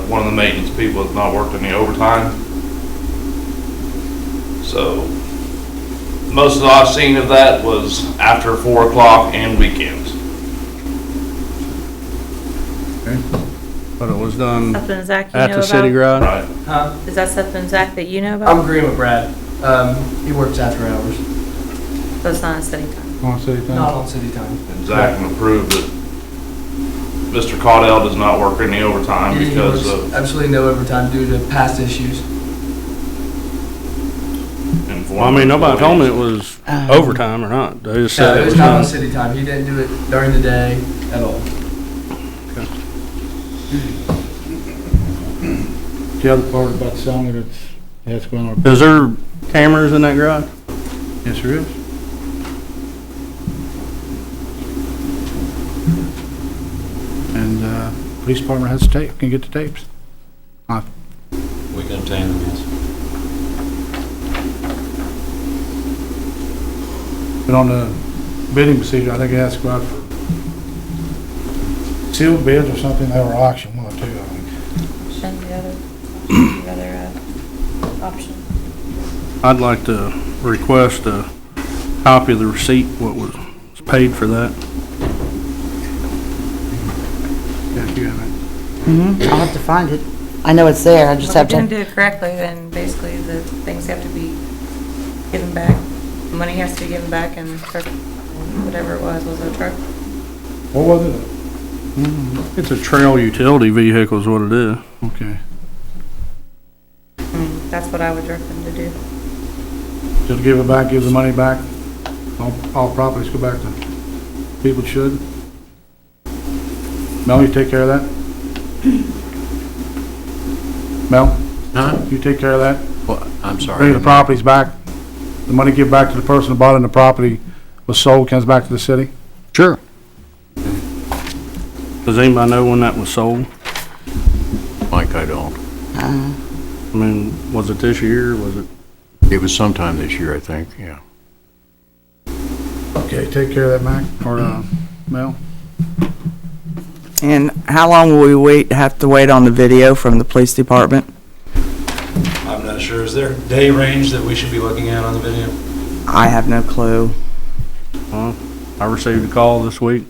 one of the maintenance people has not worked any overtime. So, most of the I've seen of that was after 4 o'clock and weekends. Okay. But it was done Something Zach you at know the city about? garage? Right. Huh? Is that something, Zach, that you know about? I'm agreeing with Brad. He works after hours, So it's not a city time. On city time? not on city time. And Zach can approve that Mr. Caudell does not work any overtime He because works of absolutely no overtime due to past issues. Well, I mean, nobody told me it was overtime or not. They just said No, it it's was not on done. city time. He didn't do it during the day at all. The other part about selling it, it's going on. Is there cameras in that garage? Yes, there is. And, police department has tape, can get the tapes. We can obtain them, yes. But on the bidding procedure, I think it has to go out for sealed bids or something, or auction, one or two, I think. Send the other option. I'd like to request a copy of the receipt, what was paid for that. Yeah, you have it. I'll have to find it. I know it's there, I just Well, have if you didn't to. do it correctly, then basically the things have to be given back. The money has to be given back and truck, whatever it was a truck. What was it? It's a trail utility vehicle is what it is. Okay. That's what I would direct them to do. Just give it back, give the money back. All properties go back to people that should. Mel, you take care of that? Mel? Huh? You take care of that? Well, I'm sorry. Bring the properties back. The money give back to the person who bought it and the property was sold, comes back to the city? Sure. Does anybody know when that was sold? Mike, I don't. I mean, was it this year, was it? It was sometime this year, I think, yeah. Okay, take care of that, Mac, or, Mel? And how long will we have to wait on the video from the police department? I'm not sure. Is there a day range that we should be looking at on the video? I have no clue. I received a call this week,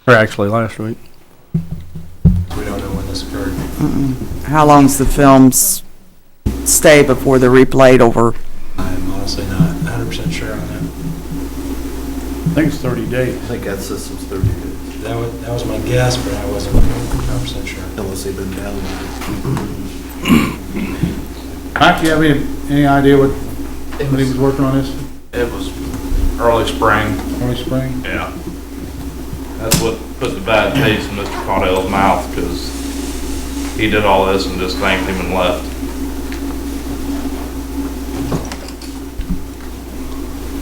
or actually last week. We don't know when this occurred. How long's the films stay before they're replayed over? I'm honestly not 100% sure on that. I think it's 30 days. I think that system's 30 days. That was my guess, but I wasn't 100% sure. Unless they've been downloaded. Mike, do you have any idea what, when he was working on this? It was early spring. Early spring? Yeah. That's what put the bad taste in Mr. Caudell's mouth, because he did all this and just thanked him and left.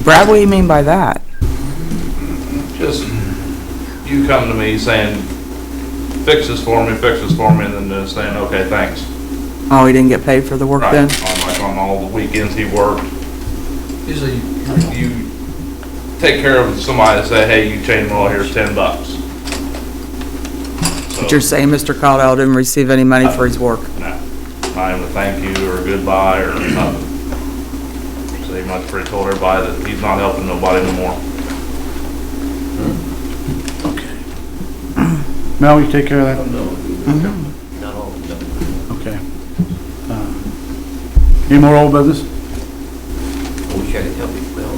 Brad, what do you mean by that? Just, you come to me saying, fix this for me, and then just saying, okay, thanks. Oh, he didn't get paid for the work then? On all the weekends he worked. Usually you take care of somebody and say, hey, you change my oil, here's $10. But you're saying Mr. Caudell didn't receive any money for his work? No, not even a thank you or a goodbye or nothing. So he much pretty told everybody that he's not helping nobody anymore. Mel, you take care of that? Not all of them. Okay. Any more old business? We can't help you, Mel.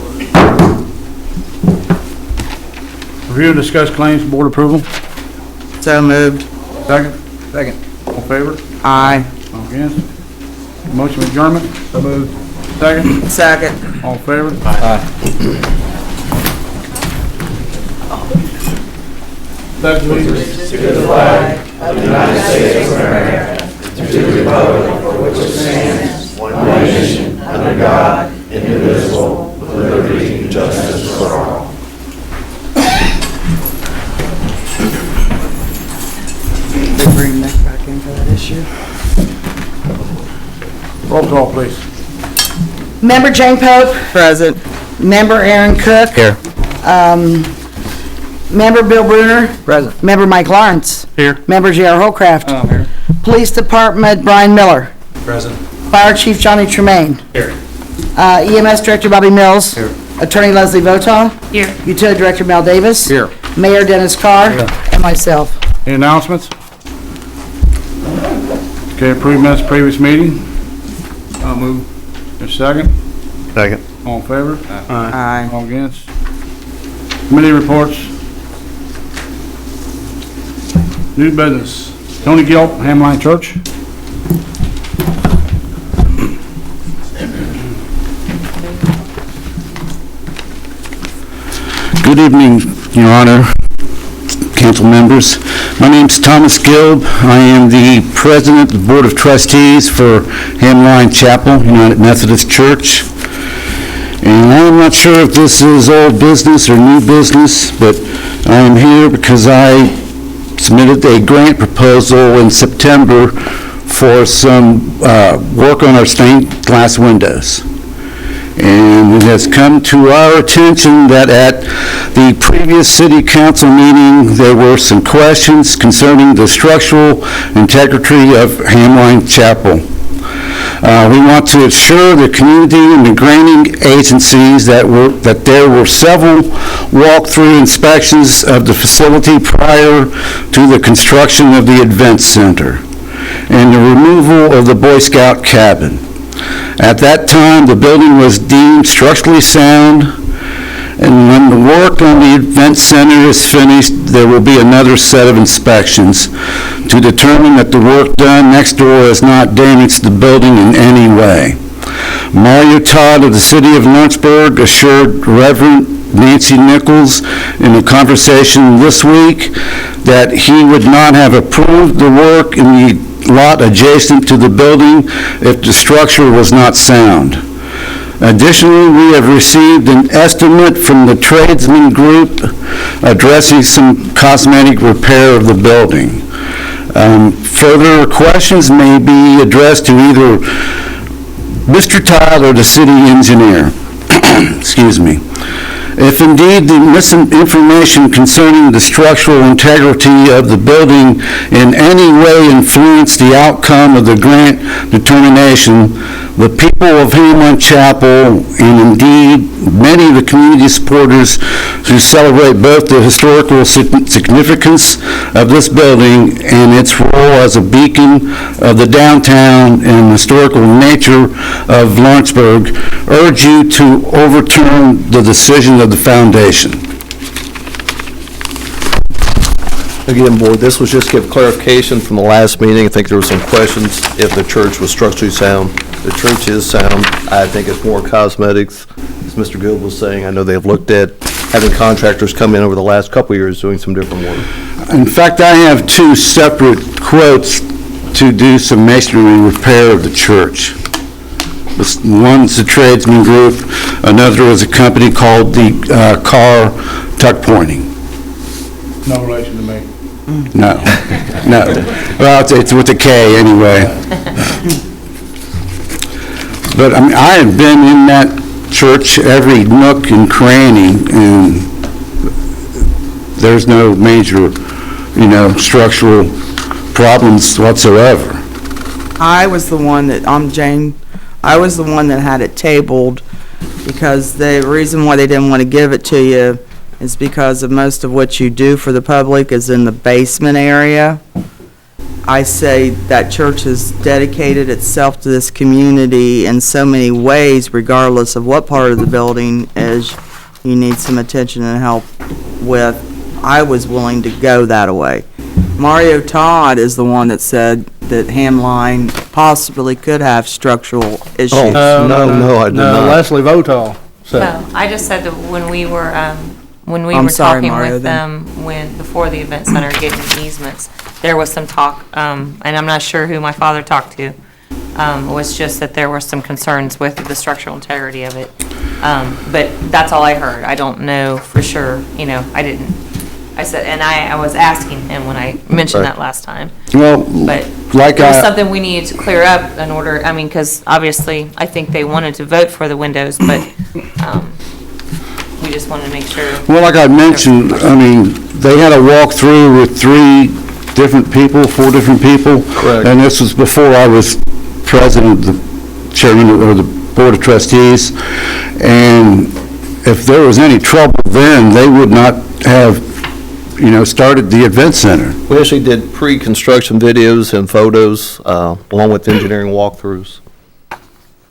Review and discuss claims, board approval? So moved. Second? Second. All in favor? Aye. All against? Motion of adjournment? So moved. Second? Second. All in favor? Aye. Pledge allegiance To the flag of the United States of America, to the republic for which it stands, one nation, under God, indivisible, with liberty and justice for all. They bring Nick back in for that issue? Roll call, please. Member Jane Pope, Present. member Aaron Cook. Here. Member Bill Bruner, Present. member Mike Lawrence. Here. Member J.R. Holcraft. Here. Police Department Brian Miller. Present. Fire Chief Johnny Tremaine. Here. EMS Director Bobby Mills. Here. Attorney Leslie Votaw. Here. Utility Director Mel Davis. Here. Mayor Dennis Carr. And myself. Any announcements? Okay, approve minutes of previous meeting. I'll move. Your second? Second. All in favor? Aye. All against? Committee reports. New business. Tony Gilt, Hamline Church. Good evening, Your Honor, council members. My name's Thomas Gilb. I am the president of the Board of Trustees for Hamline Chapel, United Methodist Church. And I'm not sure if this is old business or new business, but I am here because I submitted a grant proposal in September for some work on our stained glass windows. And it has come to our attention that at the previous city council meeting, there were some questions concerning the structural integrity of Hamline Chapel. We want to assure the community and the granting agencies that there were several walk-through inspections of the facility prior to the construction of the event center and the removal of the Boy Scout cabin. At that time, the building was deemed structurally sound, and when the work on the event center is finished, there will be another set of inspections to determine that the work done next door has not damaged the building in any way. Mario Todd of the City of Lawrenceburg assured Reverend Nancy Nichols in a conversation this week that he would not have approved the work in the lot adjacent to the building if the structure was not sound. Additionally, we have received an estimate from the tradesman group addressing some cosmetic repair of the building. Further questions may be addressed to either Mr. Todd or the city engineer. Excuse me. If indeed the misinformation concerning the structural integrity of the building in any way influenced the outcome of the grant determination, the people of Hamline Chapel, and indeed many of the community supporters who celebrate both the historical significance of this building and its role as a beacon of the downtown and historical nature of Lawrenceburg, urge you to overturn the decision of the foundation. Again, board, this was just to give clarification from the last meeting. I think there were some questions if the church was structurally sound. The church is sound. I think it's more cosmetics. As Mr. Gill was saying, I know they've looked at having contractors come in over the last couple of years doing some different work. In fact, I have two separate quotes to do some masonry repair of the church. One's the tradesman group, another is a company called the Car Tuck Pointing. No relation to me. No, no. Well, it's with a K anyway. But I mean, I have been in that church, every nook and cranny, and there's no major, structural problems whatsoever. I was the one that, I'm Jane, I was the one that had it tabled because the reason why they didn't want to give it to you is because of most of what you do for the public is in the basement area. I say that church has dedicated itself to this community in so many ways, regardless of what part of the building is you need some attention and help with. I was willing to go that way. Mario Todd is the one that said that Hamline possibly could have structural issues. Oh, no, I did not. Leslie Votal said. No, I just said that when we were I'm sorry, talking Mario, with then. them, before the event center gave me easements, there was some talk, and I'm not sure who my father talked to, was just that there were some concerns with the structural integrity of it. But that's all I heard. I don't know for sure, I said, and I was asking him when I mentioned that last time. Well, But like it was I, something we needed to clear up in order, because obviously, I think they wanted to vote for the windows, but we just wanted to make sure. well, like I mentioned, I mean, they had a walkthrough with 4 different people. Correct. And this was before I was president, the chairman of the board of trustees. And if there was any trouble then, they would not have, started the event center. We actually did pre-construction videos and photos, along with engineering walkthroughs.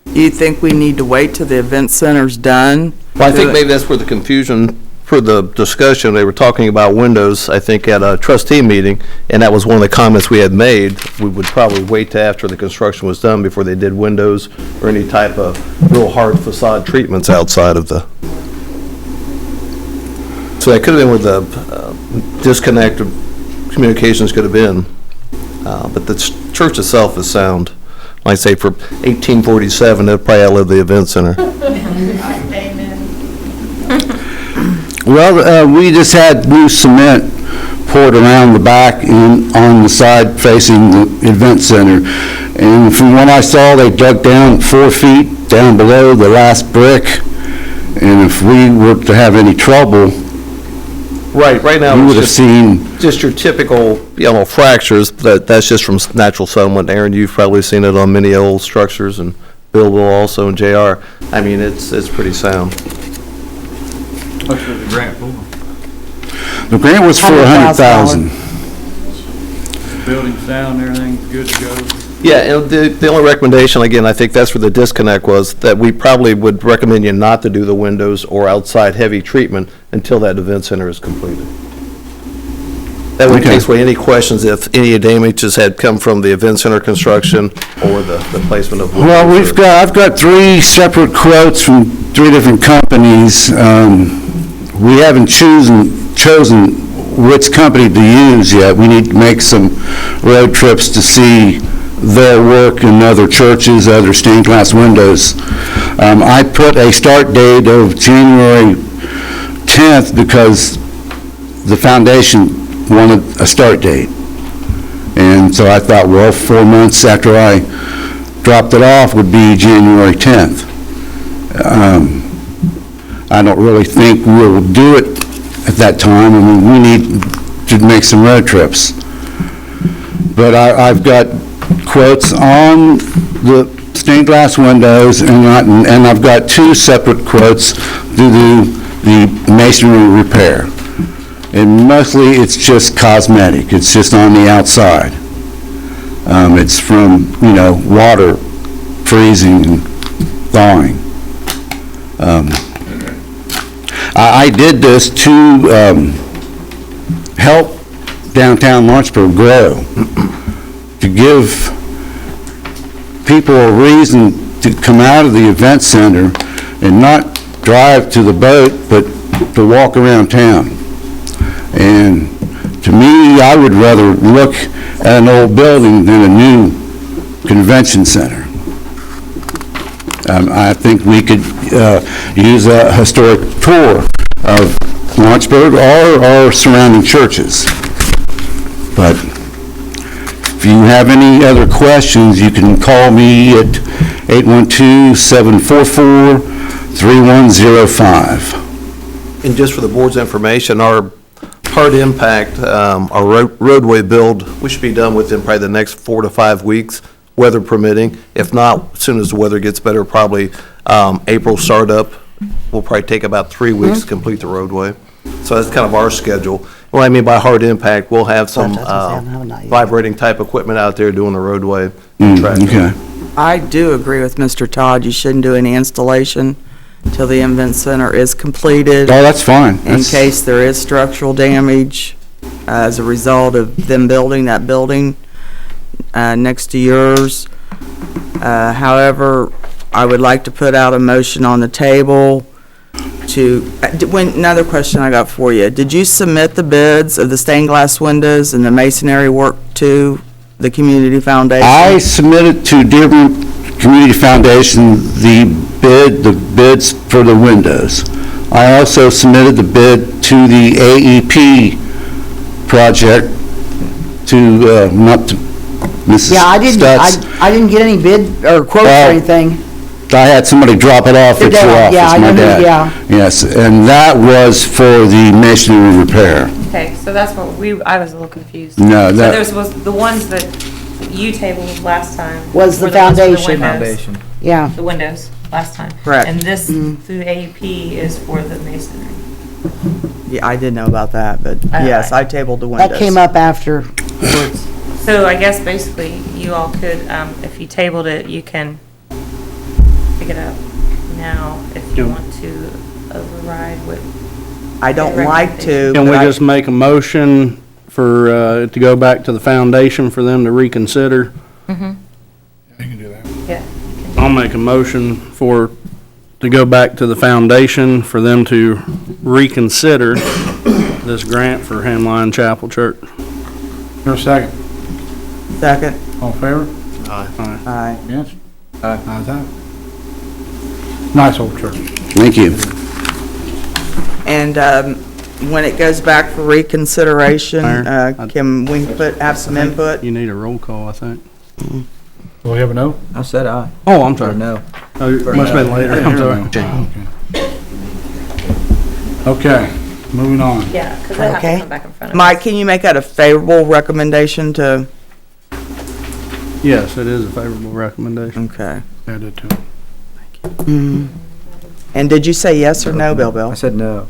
You think we need to wait till the event center's done? Well, I think maybe that's where the confusion for the discussion, they were talking about windows, I think, at a trustee meeting, and that was one of the comments we had made. We would probably wait till after the construction was done before they did windows or any type of real hard facade treatments outside of the... So that could have been where the disconnect of communications could have been. But the church itself is sound. Like I say, for 1847, it probably outlived the event center. Well, we just had new cement poured around the back and on the side facing the event center. And from what I saw, they dug down 4 feet down below the last brick. And if we were to have any trouble, Right now, we would have it's seen, just your typical, fractures. That's just from natural settlement. Aaron, you've probably seen it on many old structures, and Bill will also, and JR. I mean, it's pretty sound. What's the grant for? the grant was for $100,000. Building sound, everything's good to go? Yeah, and the only recommendation, again, I think that's where the disconnect was, that we probably would recommend you not to do the windows or outside heavy treatment until that event center is completed. That would take away any questions if any damages had come from the event center construction or the placement of windows. Well, I've got 3 separate quotes from 3 different companies. We haven't chosen which company to use yet. We need to make some road trips to see their work in other churches, other stained glass windows. I put a start date of January 10th because the foundation wanted a start date. And so I thought, well, 4 months after I dropped it off would be January 10th. I don't really think we'll do it at that time. I mean, we need to make some road trips. But I've got quotes on the stained glass windows, and I've got 2 separate quotes to do the masonry repair. And mostly it's just cosmetic. It's just on the outside. It's from, water freezing and thawing. I did this to help downtown Lawrenceburg grow, to give people a reason to come out of the event center and not drive to the boat, but to walk around town. And to me, I would rather look at an old building than a new convention center. I think we could use a historic tour of Lawrenceburg or our surrounding churches. But if you have any other questions, you can call me at 812-744-3105. And just for the board's information, our hard impact, our roadway build, we should be done within probably the next 4 to 5 weeks, weather permitting. If not, as soon as the weather gets better, probably April startup. We'll probably take about 3 weeks to complete the roadway. So that's kind of our schedule. What I mean by hard impact, we'll have some vibrating type equipment out there doing the roadway. Okay. I do agree with Mr. Todd. You shouldn't do any installation till the event center is completed. Oh, that's fine. In case there is structural damage as a result of them building that building next to yours. However, I would like to put out a motion on the table to, another question I got for you. Did you submit the bids of the stained glass windows and the masonry work to the community foundation? I submitted to Dearborn Community Foundation the bids for the windows. I also submitted the bid to the AEP project to, not to Mrs. Yeah, Stutz. I didn't get any bid or quotes or anything. I had somebody drop it off at your office, Yeah, I my know, dad. yeah. Yes, and that was for the masonry repair. Okay, so that's what I was a little confused. No, So that- was the ones that you tabled last time. Was the were ones for the foundation. windows. Yeah. The windows, last time. Correct. And this, through AEP, is for the masonry. Yeah, I did know about that, but yes, I tabled the windows. That came up after. So I guess basically you all could, if you tabled it, you can pick it up now if you want to override what. I don't like to. Can we but I- just make a motion for, to go back to the foundation for them to reconsider? Mm-hmm. You can do that. Yeah. I'll make a motion to go back to the foundation for them to reconsider this grant for Hemline Chapel Church. Your second. Second. All in favor? Aye. Aye. Against? Aye. Ayes have it. Nice old church. Thank you. And when it goes back for reconsideration, Mayor, can we have some input? You need a roll call, I think. Do we have a no? I said aye. Oh, I'm sorry. Or no. Oh, it must have been later, I'm sorry. Okay, moving on. Yeah, because they have to Okay. come back in front of us. Mike, can you make that a favorable recommendation to? Yes, it is a favorable recommendation. Okay. I did too. And did you say yes or no, Bill? I said no.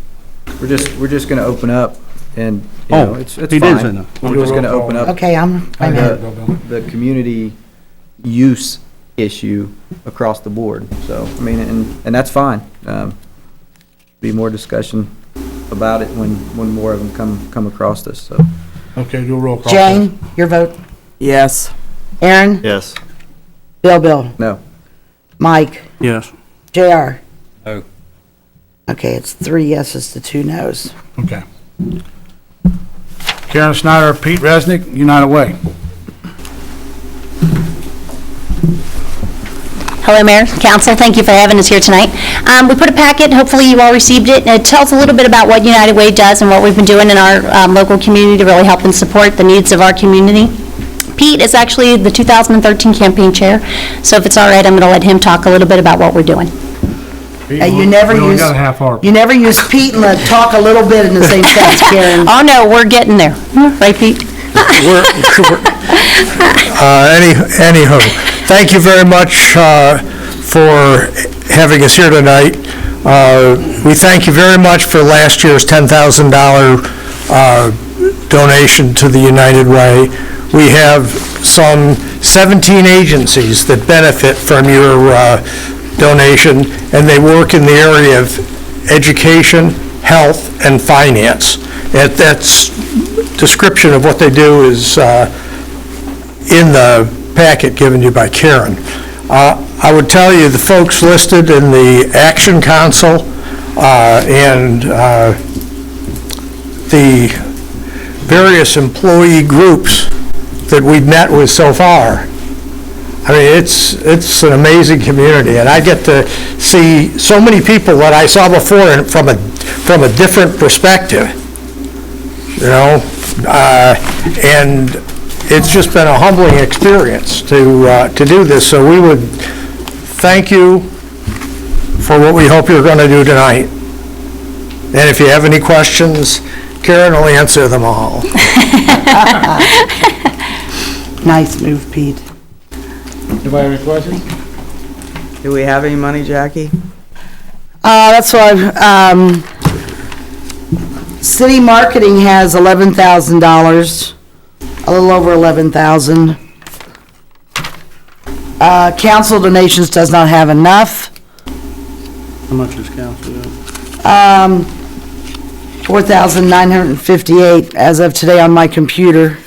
We're just gonna open up and, you Oh, know, it's fine. he did say no. We're just gonna open up Okay, I'm in. the community use issue across the board. So, I mean, and that's fine. Be more discussion about it when more of them come across us, so. Okay, do a roll call. Jane, your vote? Yes. Aaron? Yes. Bill? No. Mike? Yes. JR? No. Okay, it's 3 yeses to 2 nos. Okay. Karen Snyder, Pete Resnick, United Way. Hello, Mayor, Council, thank you for having us here tonight. We put a packet, hopefully you all received it, and it tells a little bit about what United Way does and what we've been doing in our local community to really help and support the needs of our community. Pete is actually the 2013 campaign chair, so if it's all right, I'm going to let him talk a little bit about what we're doing. You never use Pete and talk a little bit in the same sentence, Karen. Oh, no, we're getting there. Right, Pete? Anywho, thank you very much for having us here tonight. We thank you very much for last year's $10,000 donation to the United Way. We have some 17 agencies that benefit from your donation, and they work in the area of education, health, and finance. That's description of what they do is in the packet given you by Karen. I would tell you the folks listed in the Action Council and the various employee groups that we've met with so far. I mean, it's an amazing community, and I get to see so many people that I saw before from a different perspective, you know, and it's just been a humbling experience to do this. So we would thank you for what we hope you're going to do tonight. And if you have any questions, Karen will answer them all. Nice move, Pete. Anybody have any questions? Do we have any money, Jackie? That's why, city marketing has $11,000, a little over 11,000. Council donations does not have enough. How much is council? 4,958 as of today on my computer.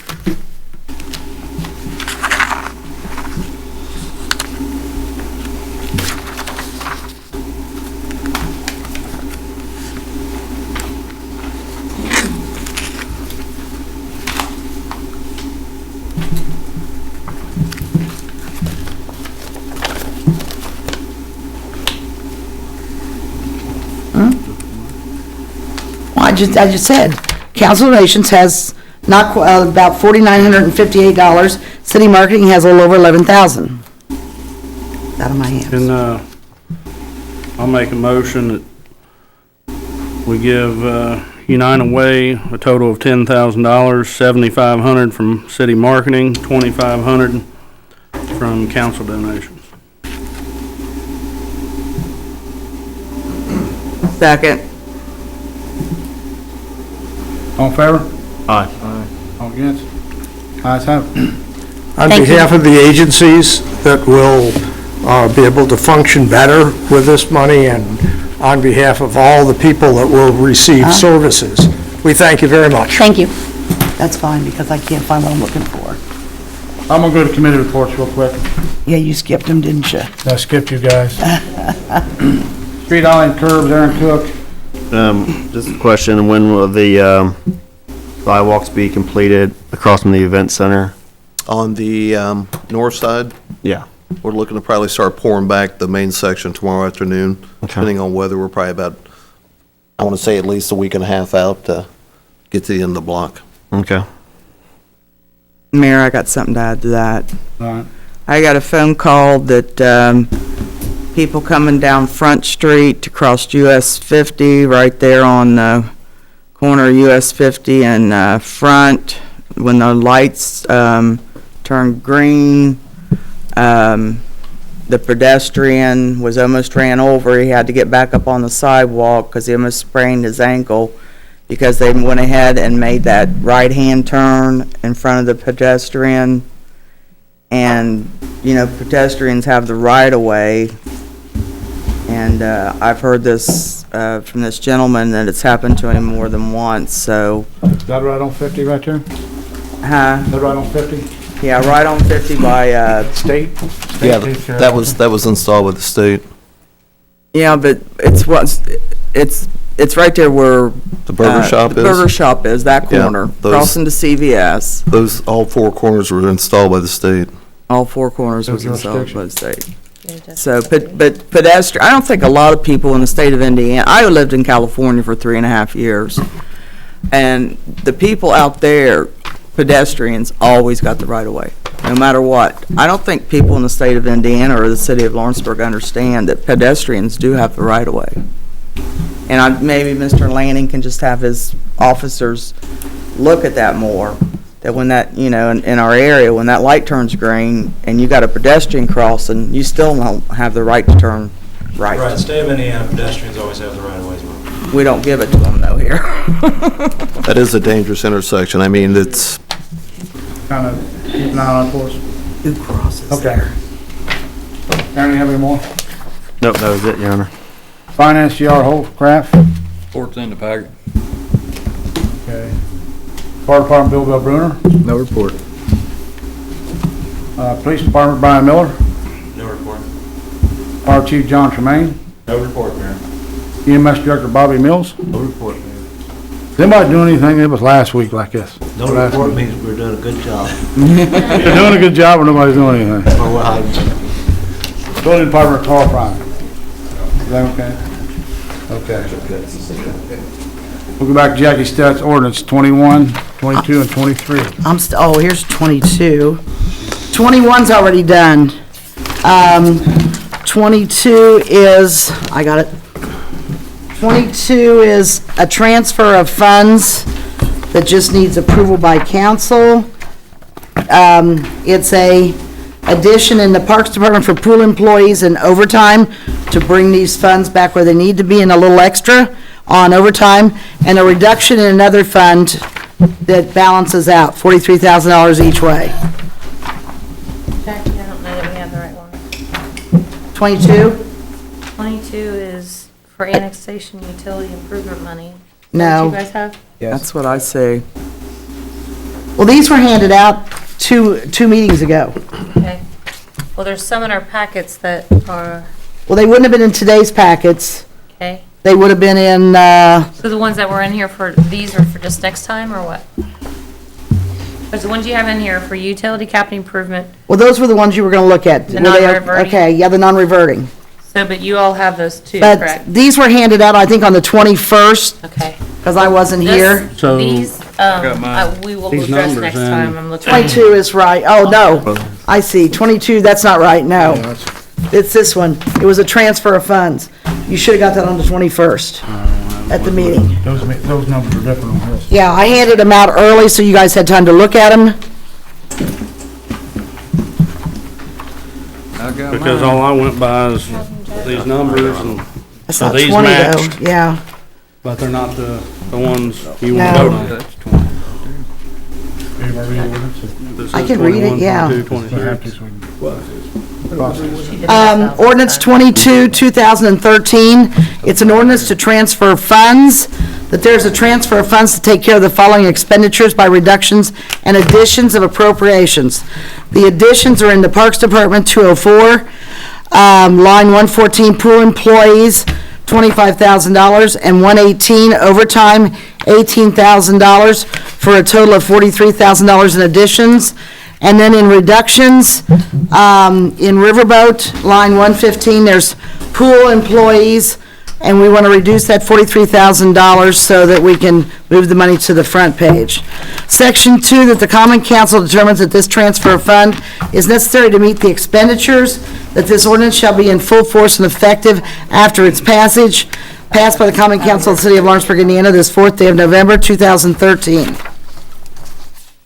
I just said, council donations has not, about $4,958. City marketing has a little over 11,000. Out of my hands. And, I'll make a motion that we give, United Way a total of $10,000, $7,500 from city marketing, $2,500 from council donations. Second. All in favor? Aye. All against? Ayes have it. On behalf of the agencies that will be able to function better with this money, and on behalf of all the people that will receive services, we thank you very much. Thank you. That's fine, because I can't find what I'm looking for. I'm gonna go to committee reports real quick. Yeah, you skipped them, didn't you? I skipped you guys. Street island curbs, Aaron Cook. Just a question, when will the sidewalks be completed across from the event center? On the north side, Yeah. we're looking to probably start pouring back the main section tomorrow afternoon. Depending on weather, we're probably about, I want to say at least a week and a half out to get to the end of the block. Okay. Mayor, I got something to add to that. All right. I got a phone call that people coming down Front Street to cross US 50, right there on the corner of US 50 and Front, when the lights turned green, the pedestrian was almost ran over. He had to get back up on the sidewalk because he almost sprained his ankle because they went ahead and made that right-hand turn in front of the pedestrian. And, you know, pedestrians have the right-of-way. And I've heard this from this gentleman that it's happened to him more than once, so. Is that right on 50 right there? Huh? Is that right on 50? Yeah, right on 50 by, State? Yeah, that was installed with the state. yeah, but it's right there where. The burger shop The is? burger shop is, that Yeah, corner, those- crossing to CVS. Those, all four corners were installed by the state. All four corners was Their in South jurisdiction. Dakota State. So, but pedestrian, I don't think a lot of people in the state of Indiana, I lived in California for 3.5 years, and the people out there, pedestrians, always got the right of way, no matter what. I don't think people in the state of Indiana or the city of Lawrenceburg understand that pedestrians do have the right of way. And maybe Mr. Lanning can just have his officers look at that more, that when that, you know, in our area, when that light turns green and you got a pedestrian crossing, you still don't have the right to turn right. Right, state of Indiana pedestrians always have the right of way as well. We don't give it to them though here. That is a dangerous intersection. I mean, it's, Kind of keep an eye on it for us. Who crosses Okay. there? Aaron, you have any more? Nope, that was it, Your Honor. Finance, GR Holdcraft. Report's in the packet. Okay. Fire Department, Bill Bell Bruner. No report. Police Department, Brian Miller. No report. Fire Chief, John Tremaine. No report, Mayor. EMS Director, Bobby Mills. No report, Mayor. Is anybody doing anything? It was last week like this. No Last report week. means we're doing a good job. You're doing a good job or nobody's doing anything? Or we're hiding. Building Department, Carl Prime. Is that okay? Okay. We'll go back to Jackie Stats, ordinance 21, 22, and 23. Here's 22. 21's already done. 22 is, I got it. 22 is a transfer of funds that just needs approval by council. It's a addition in the Parks Department for pool employees and overtime to bring these funds back where they need to be, and a little extra on overtime, and a reduction in another fund that balances out $43,000 each way. Jackie, I don't know that we have the right one. 22? 22 is for annexation utility improvement money. Is that No. what you guys have? That's what I say. Well, these were handed out two meetings ago. Okay. Well, there's some in our packets that are, Well, they wouldn't have been in today's packets. okay. They would have been in, So the ones that were in here for, these are for just next time, or what? Because the ones you have in here for utility capital improvement, well, those were the ones you were gonna look at. The Were they- non-reverting? Okay, yeah, the non-reverting. so, but you all have those too, But correct? these were handed out, I think, on the 21st, Okay. because I wasn't This- here. So, These, got mine. we will These address numbers next in. time, I'm looking. 22 is right. Oh, no. I see. 22, that's not right, no. It's this one. It was a transfer of funds. You should have got that on the 21st at the meeting. those numbers are different on this. Yeah, I handed them out early, so you guys had time to look at them. I got Because mine. all I went by is these numbers and, That's so not these 20, though. matched, Yeah. but they're not the ones you No. want to vote on. That's 20. Anybody read the ordinance? This I is can read it, 21, yeah. 22, We 23. have to, so we can- Ordinance 22, 2013, it's an ordinance to transfer funds, that there's a transfer of funds to take care of the following expenditures by reductions and additions of appropriations. The additions are in the Parks Department, 204, line 114, pool employees, $25,000, and 118, overtime, $18,000, for a total of $43,000 in additions. And then in reductions, in Riverboat, line 115, there's pool employees, and we want to reduce that $43,000 so that we can move the money to the front page. Section 2, that the Common Council determines that this transfer of fund is necessary to meet the expenditures, that this ordinance shall be in full force and effective after its passage, passed by the Common Council of the City of Lawrenceburg, Indiana, this 4th day of November, 2013.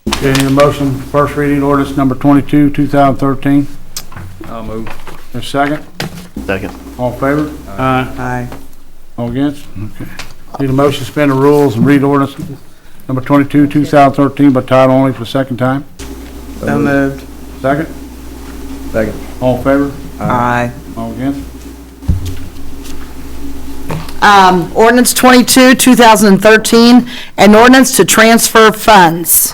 Okay, need a motion, first reading ordinance number 22, 2013. I'll move. A second? Second. All in favor? Aye. All against? Okay. Need a motion to suspend the rules and read ordinance number 22, 2013 by title only for the second time. So moved. Second? Second. All in favor? Aye. All against? Ordinance 22, 2013, an ordinance to transfer funds.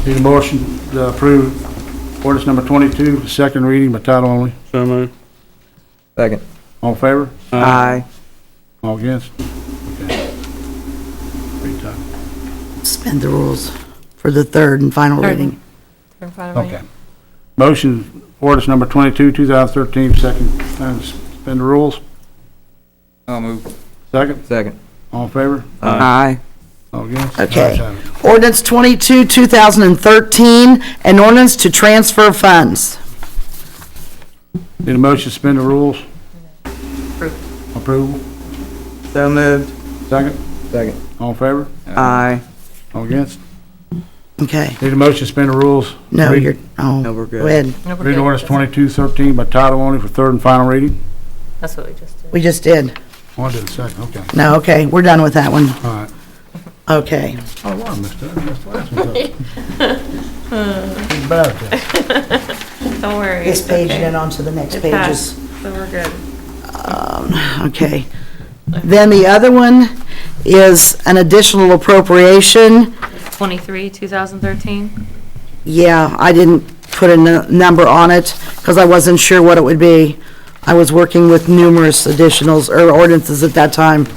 Need a motion to approve ordinance number 22, second reading by title only. So moved. Second. All in favor? Aye. All against? Okay. Read title. Suspend the rules for the third and final Third. reading. Okay. Motion, ordinance number 22, 2013, second time to suspend the rules. I'll move. Second? Second. All in favor? Aye. All against? Okay. Ayes have it. Ordinance 22, 2013, an ordinance to transfer funds. Need a motion to suspend the rules? Approval? So moved. Second? Second. All in favor? Aye. All against? Okay. Need a motion to suspend the rules? No, Read- you're, oh, No, we're go good. ahead. Read ordinance 2213 by title only for third and final reading? That's what we just did. We just did. Oh, I did a second, okay. No, okay, we're done with that one. All right. Okay. Oh, wow, I missed that. I missed the last one. Who's bad at that? Don't worry. This it's page okay. and on to the next It pages. passed, so we're good. Okay. Then the other one is an additional appropriation. 23, 2013? Yeah, I didn't put a number on it because I wasn't sure what it would be. I was working with numerous additionals or ordinances at that time.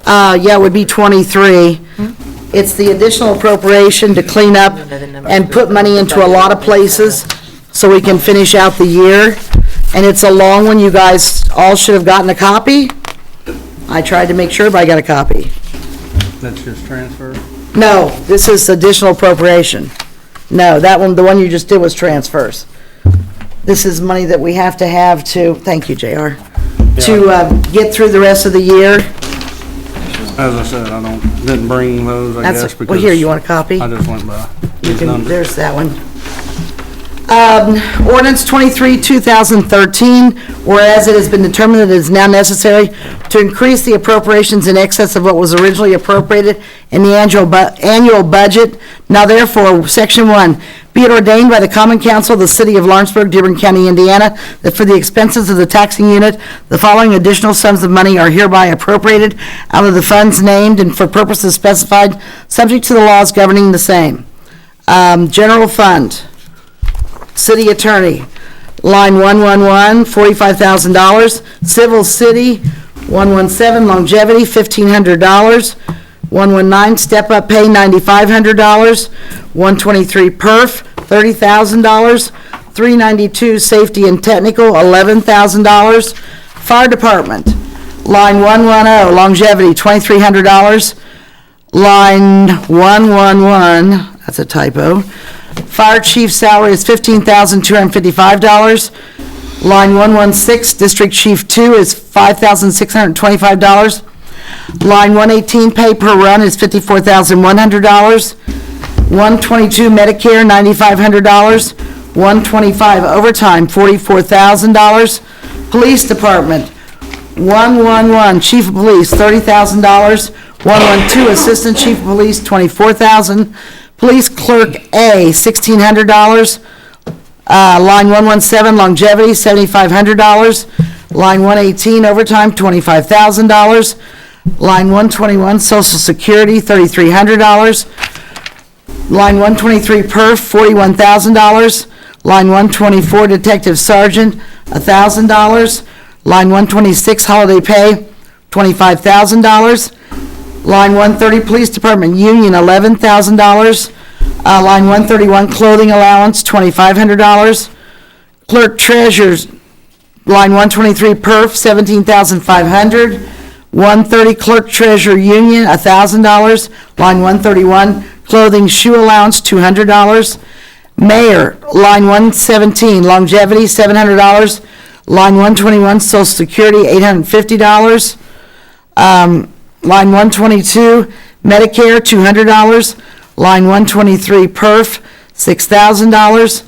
Yeah, it would be 23. It's the additional appropriation to clean up and put money into a lot of places so we can finish out the year. And it's a long one. You guys all should have gotten a copy. I tried to make sure everybody got a copy. That's just transfer? No, this is additional appropriation. No, that one, the one you just did was transfers. This is money that we have to, thank you, JR, to get through the rest of the year. As I said, didn't bring those, I guess, That's, because. well, here, you want a copy? I just went by. You these can, numbers. there's that one. Ordinance 23, 2013, whereas it has been determined that it is now necessary to increase the appropriations in excess of what was originally appropriated in the annual budget. Now therefore, Section 1, be it ordained by the Common Council of the City of Lawrenceburg, Dearborn County, Indiana, that for the expenses of the taxing unit, the following additional sums of money are hereby appropriated out of the funds named and for purposes specified, subject to the laws governing the same. General Fund. City Attorney, line 111, $45,000. Civil City, 117, Longevity, $1,500. 119, Step Up Pay, $9,500. 123, Perf, $30,000. 392, Safety and Technical, $11,000. Fire Department, line 110, Longevity, $2,300. Line 111, that's a typo. Fire chief salary is $15,255. Line 116, District Chief 2 is $5,625. Line 118, pay per run is $54,100. 122, Medicare, $9,500. 125, overtime, $44,000. Police Department, 111, Chief of Police, $30,000. 112, Assistant Chief of Police, $24,000. Police Clerk A, $1,600. Line 117, Longevity, $7,500. Line 118, overtime, $25,000. Line 121, Social Security, $3,300. Line 123, Perf, $41,000. Line 124, Detective Sergeant, $1,000. Line 126, Holiday Pay, $25,000. Line 130, Police Department Union, $11,000. Line 131, Clothing Allowance, $2,500. Clerk Treasurer's, line 123, Perf, $17,500. 130, Clerk Treasurer Union, $1,000. Line 131, Clothing Shoe Allowance, $200. Mayor, line 117, Longevity, $700. Line 121, Social Security, $850. Line 122, Medicare, $200. Line 123, Perf, $6,000.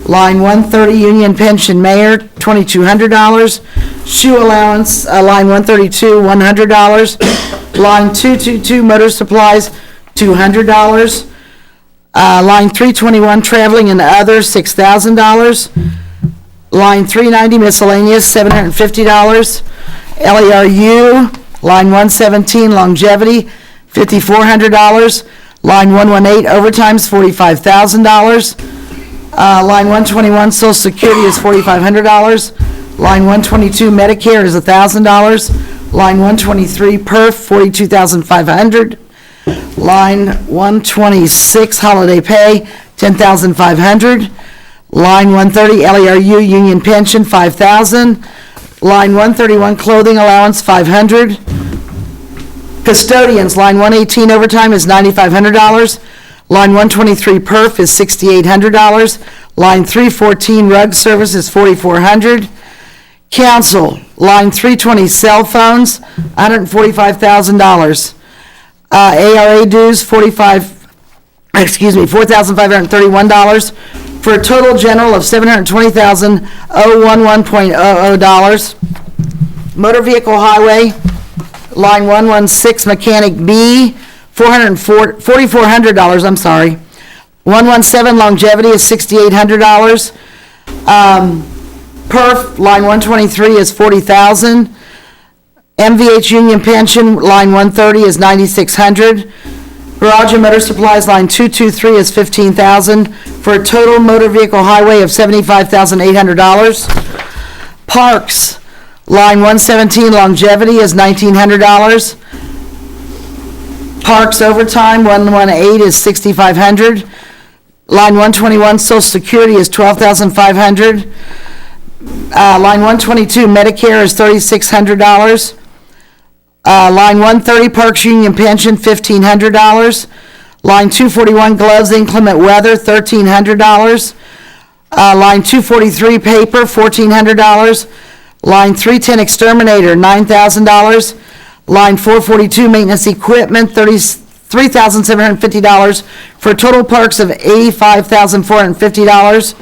Line 130, Union Pension Mayor, $2,200. Shoe Allowance, line 132, $100. Line 222, Motor Supplies, $200. Line 321, Traveling and Other, $6,000. Line 390, Miscellaneous, $750. LERU, line 117, Longevity, $5,400. Line 118, Overtime's $45,000. Line 121, Social Security is $4,500. Line 122, Medicare is $1,000. Line 123, Perf, $42,500. Line 126, Holiday Pay, $10,500. Line 130, LERU union pension, 5,000. Line 131, clothing allowance, 500. Custodians, line 118, overtime is $9,500. Line 123, perf is $6,800. Line 314, rug service is $4,400. Council, line 320, cell phones, $145,000. ARA dues, $4,531, for a total general of $720,011.00. Motor vehicle highway, line 116, mechanic B, $4,400, I'm sorry. 117, longevity is $6,800. Perf, line 123 is $40,000. MVH union pension, line 130 is $9,600. Garage and motor supplies, line 223 is $15,000, for a total motor vehicle highway of $75,800. Parks, line 117, longevity is $1,900. Parks overtime, 118 is $6,500. Line 121, social security is $12,500. Line 122, Medicare is $3,600. Line 130, Parks Union pension, $1,500. Line 241, gloves, inclement weather, $1,300. Line 243, paper, $1,400. Line 310, exterminator, $9,000. Line 442, maintenance equipment, $3,750, for a total parks of $85,450.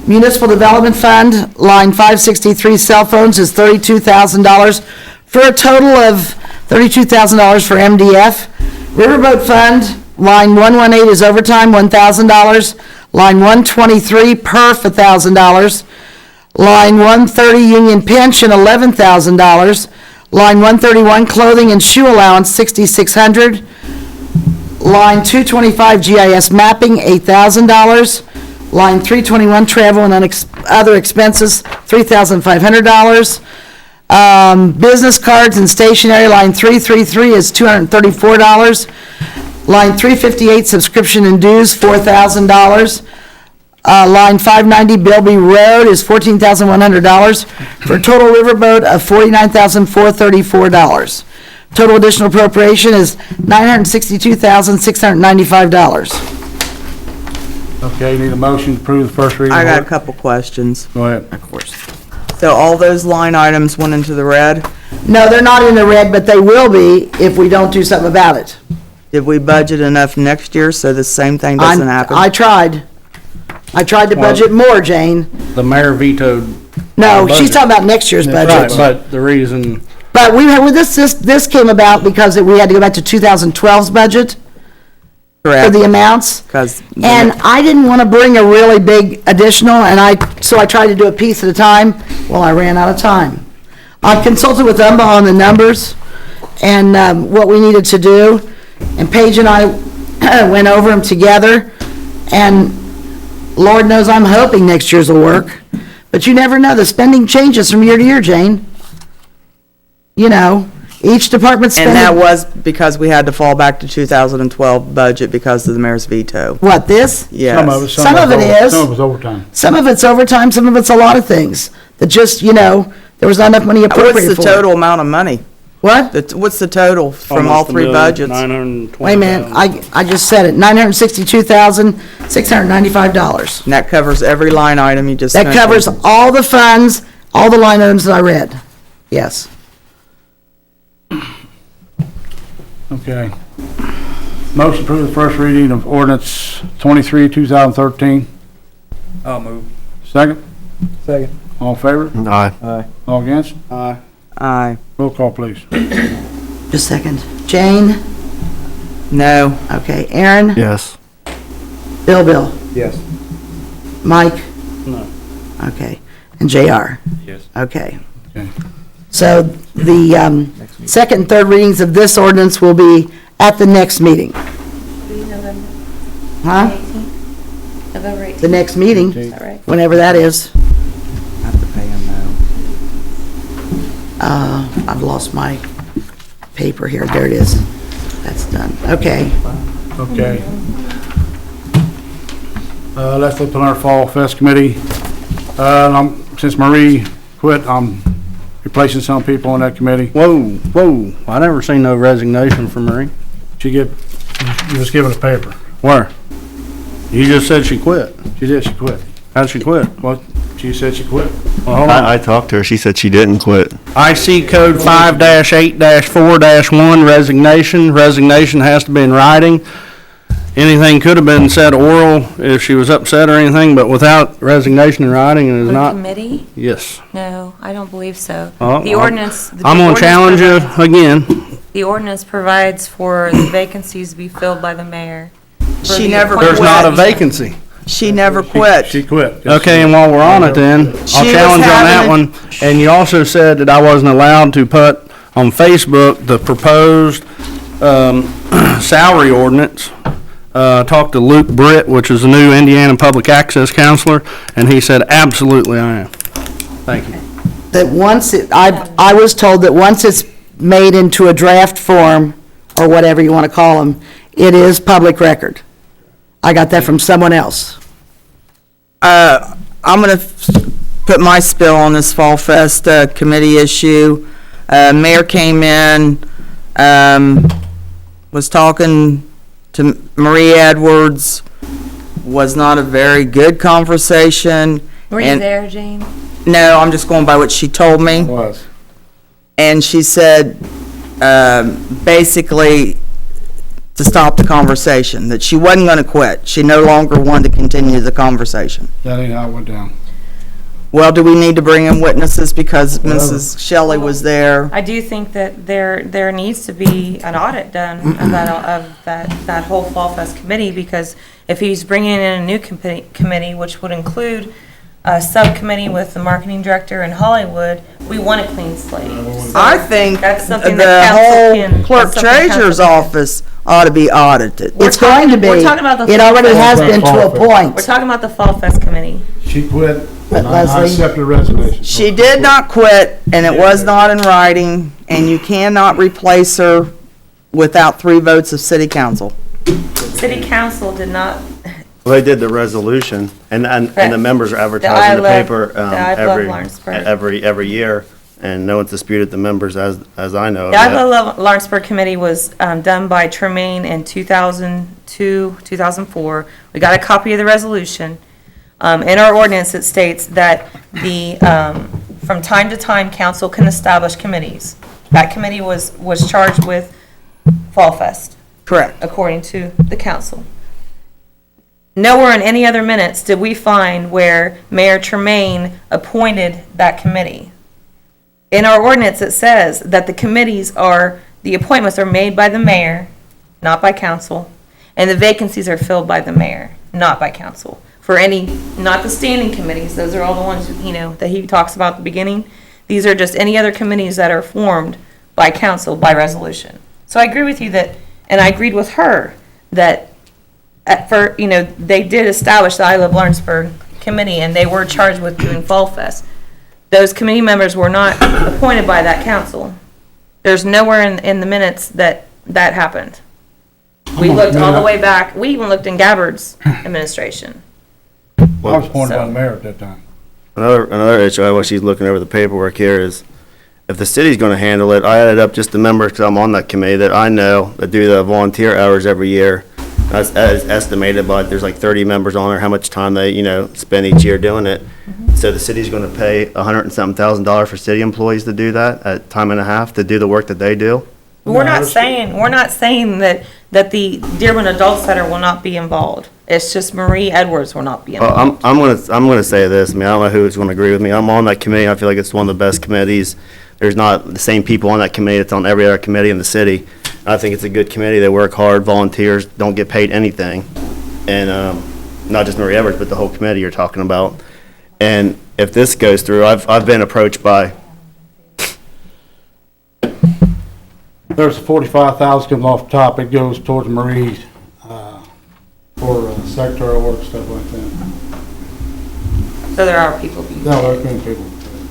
Municipal Development Fund, line 563, cell phones is $32,000, for a total of $32,000 for MDF. Riverboat Fund, line 118 is overtime, $1,000. Line 123, perf, $1,000. Line 130, union pension, $11,000. Line 131, clothing and shoe allowance, $6,600. Line 225, GIS mapping, $8,000. Line 321, travel and other expenses, $3,500. Business cards and stationery, line 333 is $234. Line 358, subscription and dues, $4,000. Line 590, Bilby Road is $14,100, for a total riverboat of $49,434. Total additional appropriation is $962,695. Okay, need a motion to approve the first reading? I got a couple questions. Go ahead. Of course. So all those line items went into the red? No, they're not in the red, but they will be if we don't do something about it. Did we budget enough next year so the same thing doesn't happen? I tried to budget more, Jane. The mayor vetoed. No, our she's budget. talking about next year's Right, budget. but the reason, But this came about because we had to go back to 2012's budget for Correct. the amounts. And I didn't want to bring a really big additional, so I tried to do a piece at a time. Well, I ran out of time. I consulted with Umba on the numbers and what we needed to do, and Paige and I went over them together, and Lord knows I'm hoping next year's will work. But you never know, the spending changes from year to year, Jane. You know, each department's spending. And that was because we had to fall back to 2012 budget because of the mayor's veto. What, this? Yes. Some of it is. Some of it's overtime. Some of it's overtime, some of it's a lot of things that just, there was not enough money appropriated What's for. the total amount of money? What? What's the total from all almost three budgets? Wait a minute, I just said it, $962,695. And that covers every line item you just That mentioned. covers all the funds, all the line items that I read. Yes. Okay. Motion to approve the first reading of ordinance 23, 2013. I'll move. Second? Second. All in favor? Aye. Aye. All against? Aye. Aye. Roll call, please. Just a second. Jane? No. Okay. Aaron? Yes. Bill? Yes. Mike? No. Okay. And JR? Yes. Okay. Okay. So the second and third readings of this ordinance will be at the next meeting. Huh? November 18th. The next meeting, Is that right? whenever that is. I have to pay him now. I've lost my paper here. There it is. That's done. Okay. Okay. Let's look on our Fall Fest Committee. Since Marie quit, I'm replacing some people on that committee. Whoa, I never seen no resignation from Marie. You was given a paper. Where? You just said she quit. She quit. How'd she quit? Well, she said she quit. Well, hold on. I talked to her, she said she didn't quit. IC code 5-8-4-1, resignation. Resignation has to be in writing. Anything could have been said oral if she was upset or anything, but without resignation in writing, it is For not. committee? Yes. No, I don't believe so. Oh, The ordinance. I'm gonna challenge you again. The ordinance provides for the vacancies to be filled by the mayor. For She the never appointment- There's not a vacancy. She never quit. She quit. Okay, and while we're on it then, I'll She was challenge you on that having one. And you also said that I wasn't allowed to put on Facebook the proposed salary ordinance. Talked to Luke Britt, which is the new Indiana Public Access Counselor, and he said, absolutely I am. Thank you. That once I was told that once it's made into a draft form, or whatever you want to call them, it is public record. I got that from someone else. I'm going to put my spill on this Fall Fest committee issue. Mayor came in, was talking to Marie Edwards, was not a very good conversation. Were you there, Jane? No, I'm just going by what she told me. Was. And she said, basically, to stop the conversation, that she wasn't going to quit. She no longer wanted to continue the conversation. That ain't how it went down. Well, do we need to bring in witnesses because Mrs. Shelley was there? I do think that there needs to be an audit done of that whole Fall Fest committee, because if he's bringing in a new committee, which would include a subcommittee with the marketing director in Hollywood, we want a clean slate. So I think that's something the that council whole can- clerk that's something treasurer's council can- office ought to be audited. It's going to be. We're talking about the. It already has been to a point. We're talking about the Fall Fest committee. She quit, But and I Leslie- accept her resignation. She did not quit, and it was not in writing, and you cannot replace her without 3 votes of city council. City council did not, Well, they did the resolution, and the Correct. members are I advertising the love- paper I love Lawrenceburg. every year, and no one's disputed the members as I know of the yet. I Love Lawrenceburg committee was done by Tremaine in 2002, 2004. We got a copy of the resolution. In our ordinance, it states that from time to time, council can establish committees. That committee was charged with Fall Fest. Correct. According to the council. Nowhere in any other minutes did we find where Mayor Tremaine appointed that committee. In our ordinance, it says that the appointments are made by the mayor, not by council, and the vacancies are filled by the mayor, not by council. Not the standing committees, those are all the ones, that he talks about at the beginning. These are just any other committees that are formed by council by resolution. So I agree with you and I agreed with her that they did establish the I Love Lawrenceburg committee, and they were charged with doing Fall Fest. Those committee members were not appointed by that council. There's nowhere in the minutes that happened. We looked all the way back, we even looked in Gabbard's administration. I was appointed by the mayor at that time. Another issue, while she's looking over the paperwork here, is if the city's gonna handle it, I added up just the members, because I'm on that committee, that I know that do the volunteer hours every year. That's estimated, but there's like 30 members on there, how much time they, spend each year doing it. So the city's gonna pay $100 and something thousand for city employees to do that at time and a half, to do the work that they do? We're not saying that the Dearborn Adult Center will not be involved. It's just Marie Edwards will not be Well, involved. I'm gonna say this, I don't know who's gonna agree with me, I'm on that committee, I feel like it's one of the best committees. There's not the same people on that committee that's on every other committee in the city. I think it's a good committee, they work hard, volunteers, don't get paid anything. And, not just Marie Edwards, but the whole committee you're talking about. And if this goes through, I've been approached by, There's 45,000 comes off the top, it goes towards Marie's, for secretarial work, stuff like that. So there are people being. No, there's been people.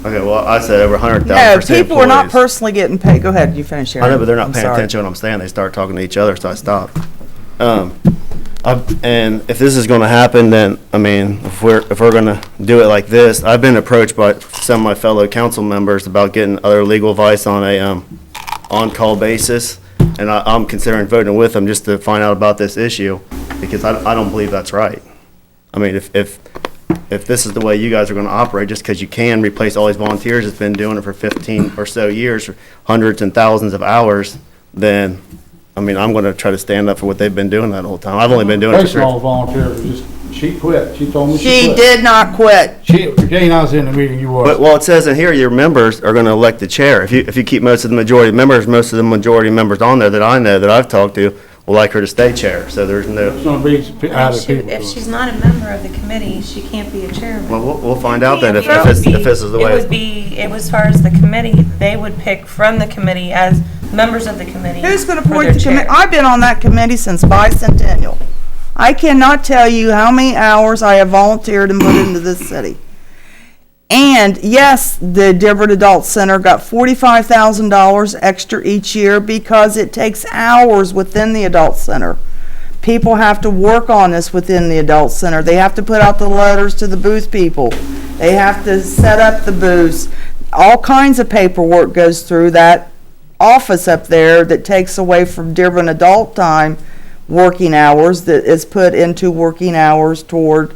okay, well, I said over 100,000 No, for city people are not employees. personally getting paid. Go ahead, you finish, Aaron. I know, but they're not I'm paying sorry. attention to what I'm saying. They start talking to each other, so I stopped. And if this is gonna happen, then, I mean, if we're gonna do it like this, I've been approached by some of my fellow council members about getting other legal advice on a, on-call basis, and I'm considering voting with them just to find out about this issue, because I don't believe that's right. I mean, if this is the way you guys are gonna operate, just because you can replace all these volunteers that's been doing it for 15 or so years, hundreds and thousands of hours, then, I mean, I'm gonna try to stand up for what they've been doing that whole time. I've only been doing it Based for on volunteers, she quit. She told me she She quit. did not quit. Jane, I was in the meeting, you was. But, well, it says in here, your members are gonna elect the chair. If you keep most of the majority members, most of the majority members on there that I know, that I've talked to, will like her to stay chair, so there's no. It's gonna be out of people. If she's not a member of the committee, she can't be a chairman. Well, we'll find out then if this is the way. It would be, as far as the committee, they would pick from the committee as members of the committee. Who's going to for appoint their the committee? chair. I've been on that committee since bicentennial. I cannot tell you how many hours I have volunteered and put into this city. And yes, the Dearborn Adult Center got $45,000 extra each year because it takes hours within the adult center. People have to work on this within the adult center. They have to put out the letters to the booth people. They have to set up the booths. All kinds of paperwork goes through that office up there that takes away from Dearborn adult time, working hours, that is put into working hours toward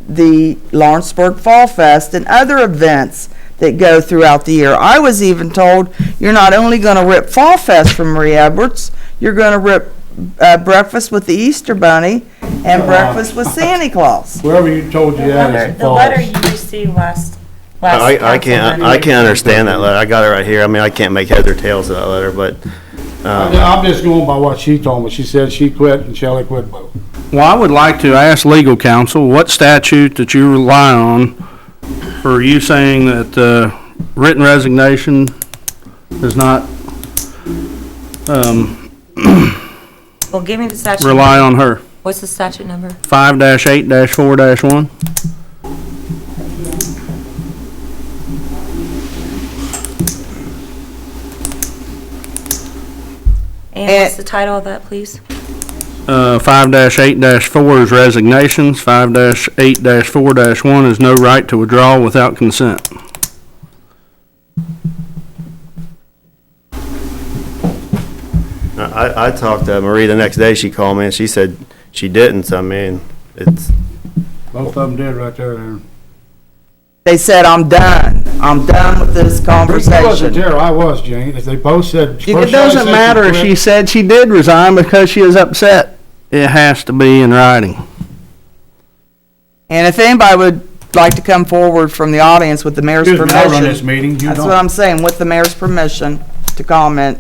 the Lawrenceburg Fall Fest and other events that go throughout the year. I was even told, you're not only going to rip Fall Fest from Marie Edwards, you're going to rip breakfast with the Easter Bunny and breakfast with Santa Claus. Whoever you told you that is The letter you received last I council can't Monday. understand that letter. I got it right here. I mean, I can't make heads or tails of that letter, but, I'm just going by what she told me. She said she quit and Shelley quit both. Well, I would like to ask legal counsel, what statute that you rely on for you saying that written resignation is not Well, give me the statute. rely on her? What's the statute number? 5-8-4-1. And what's the title of that, please? 5-8-4 is resignations, 5-8-4-1 is no right to withdraw without consent. I talked to Marie the next day. She called me and she said she didn't, so I mean, it's. Both of them did right there. They said, I'm done. I'm done with this You wasn't conversation. there, I was, Jane. If they both said. It doesn't matter if she said she did resign because she is upset. It has to be in writing. And if anybody would like to come forward from the audience with the mayor's Excuse me, I permission. run this meeting, you That's don't. what I'm saying, with the mayor's permission to comment.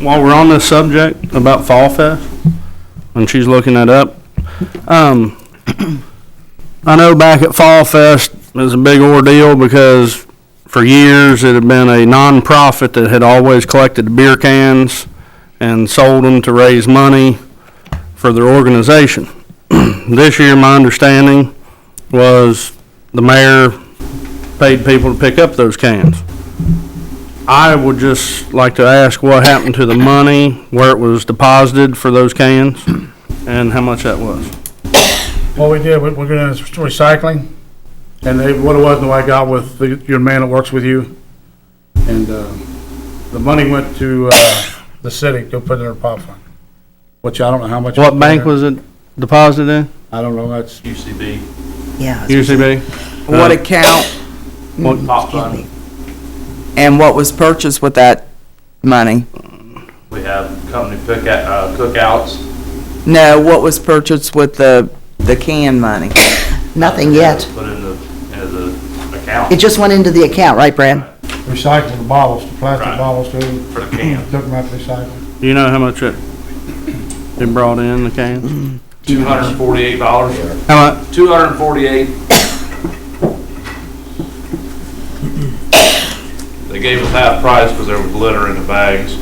While we're on this subject about Fall Fest, and she's looking that up, I know back at Fall Fest, it was a big ordeal because for years it had been a nonprofit that had always collected the beer cans and sold them to raise money for their organization. This year, my understanding was the mayor paid people to pick up those cans. I would just like to ask what happened to the money, where it was deposited for those cans, and how much that was. What we did, we're gonna recycling, and what it was, I got with your man that works with you, and, the money went to, the city to put in their pop fund, which I don't know how much. What bank was it deposited in? I don't know, that's. UCB. Yeah. UCB? What account What, Pop fund. and what was purchased with that money? We have company cookouts. No, what was purchased with the can money? Nothing yet. Put into the account. It just went into the account, right, Brad? Recycling the bottles, the plastic Right. bottles too. For the can. Took them out to recycle. do you know how much it brought in, the cans? $248. How much? $248. They gave us half price because there was glitter in the bags.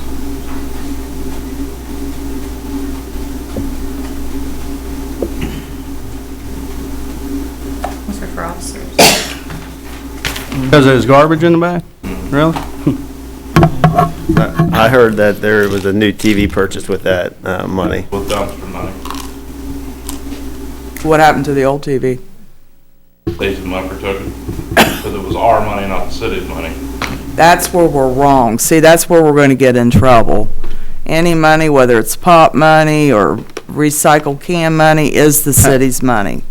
Those are for officers. Because there's garbage in the bag? Really? I heard that there was a new TV purchased with that money. With dumpster money. What happened to the old TV? Station Lumber took it, because it was our money, not the city's money. That's where we're wrong. See, that's where we're going to get in trouble. Any money, whether it's pop money or recycled can money, is the city's money.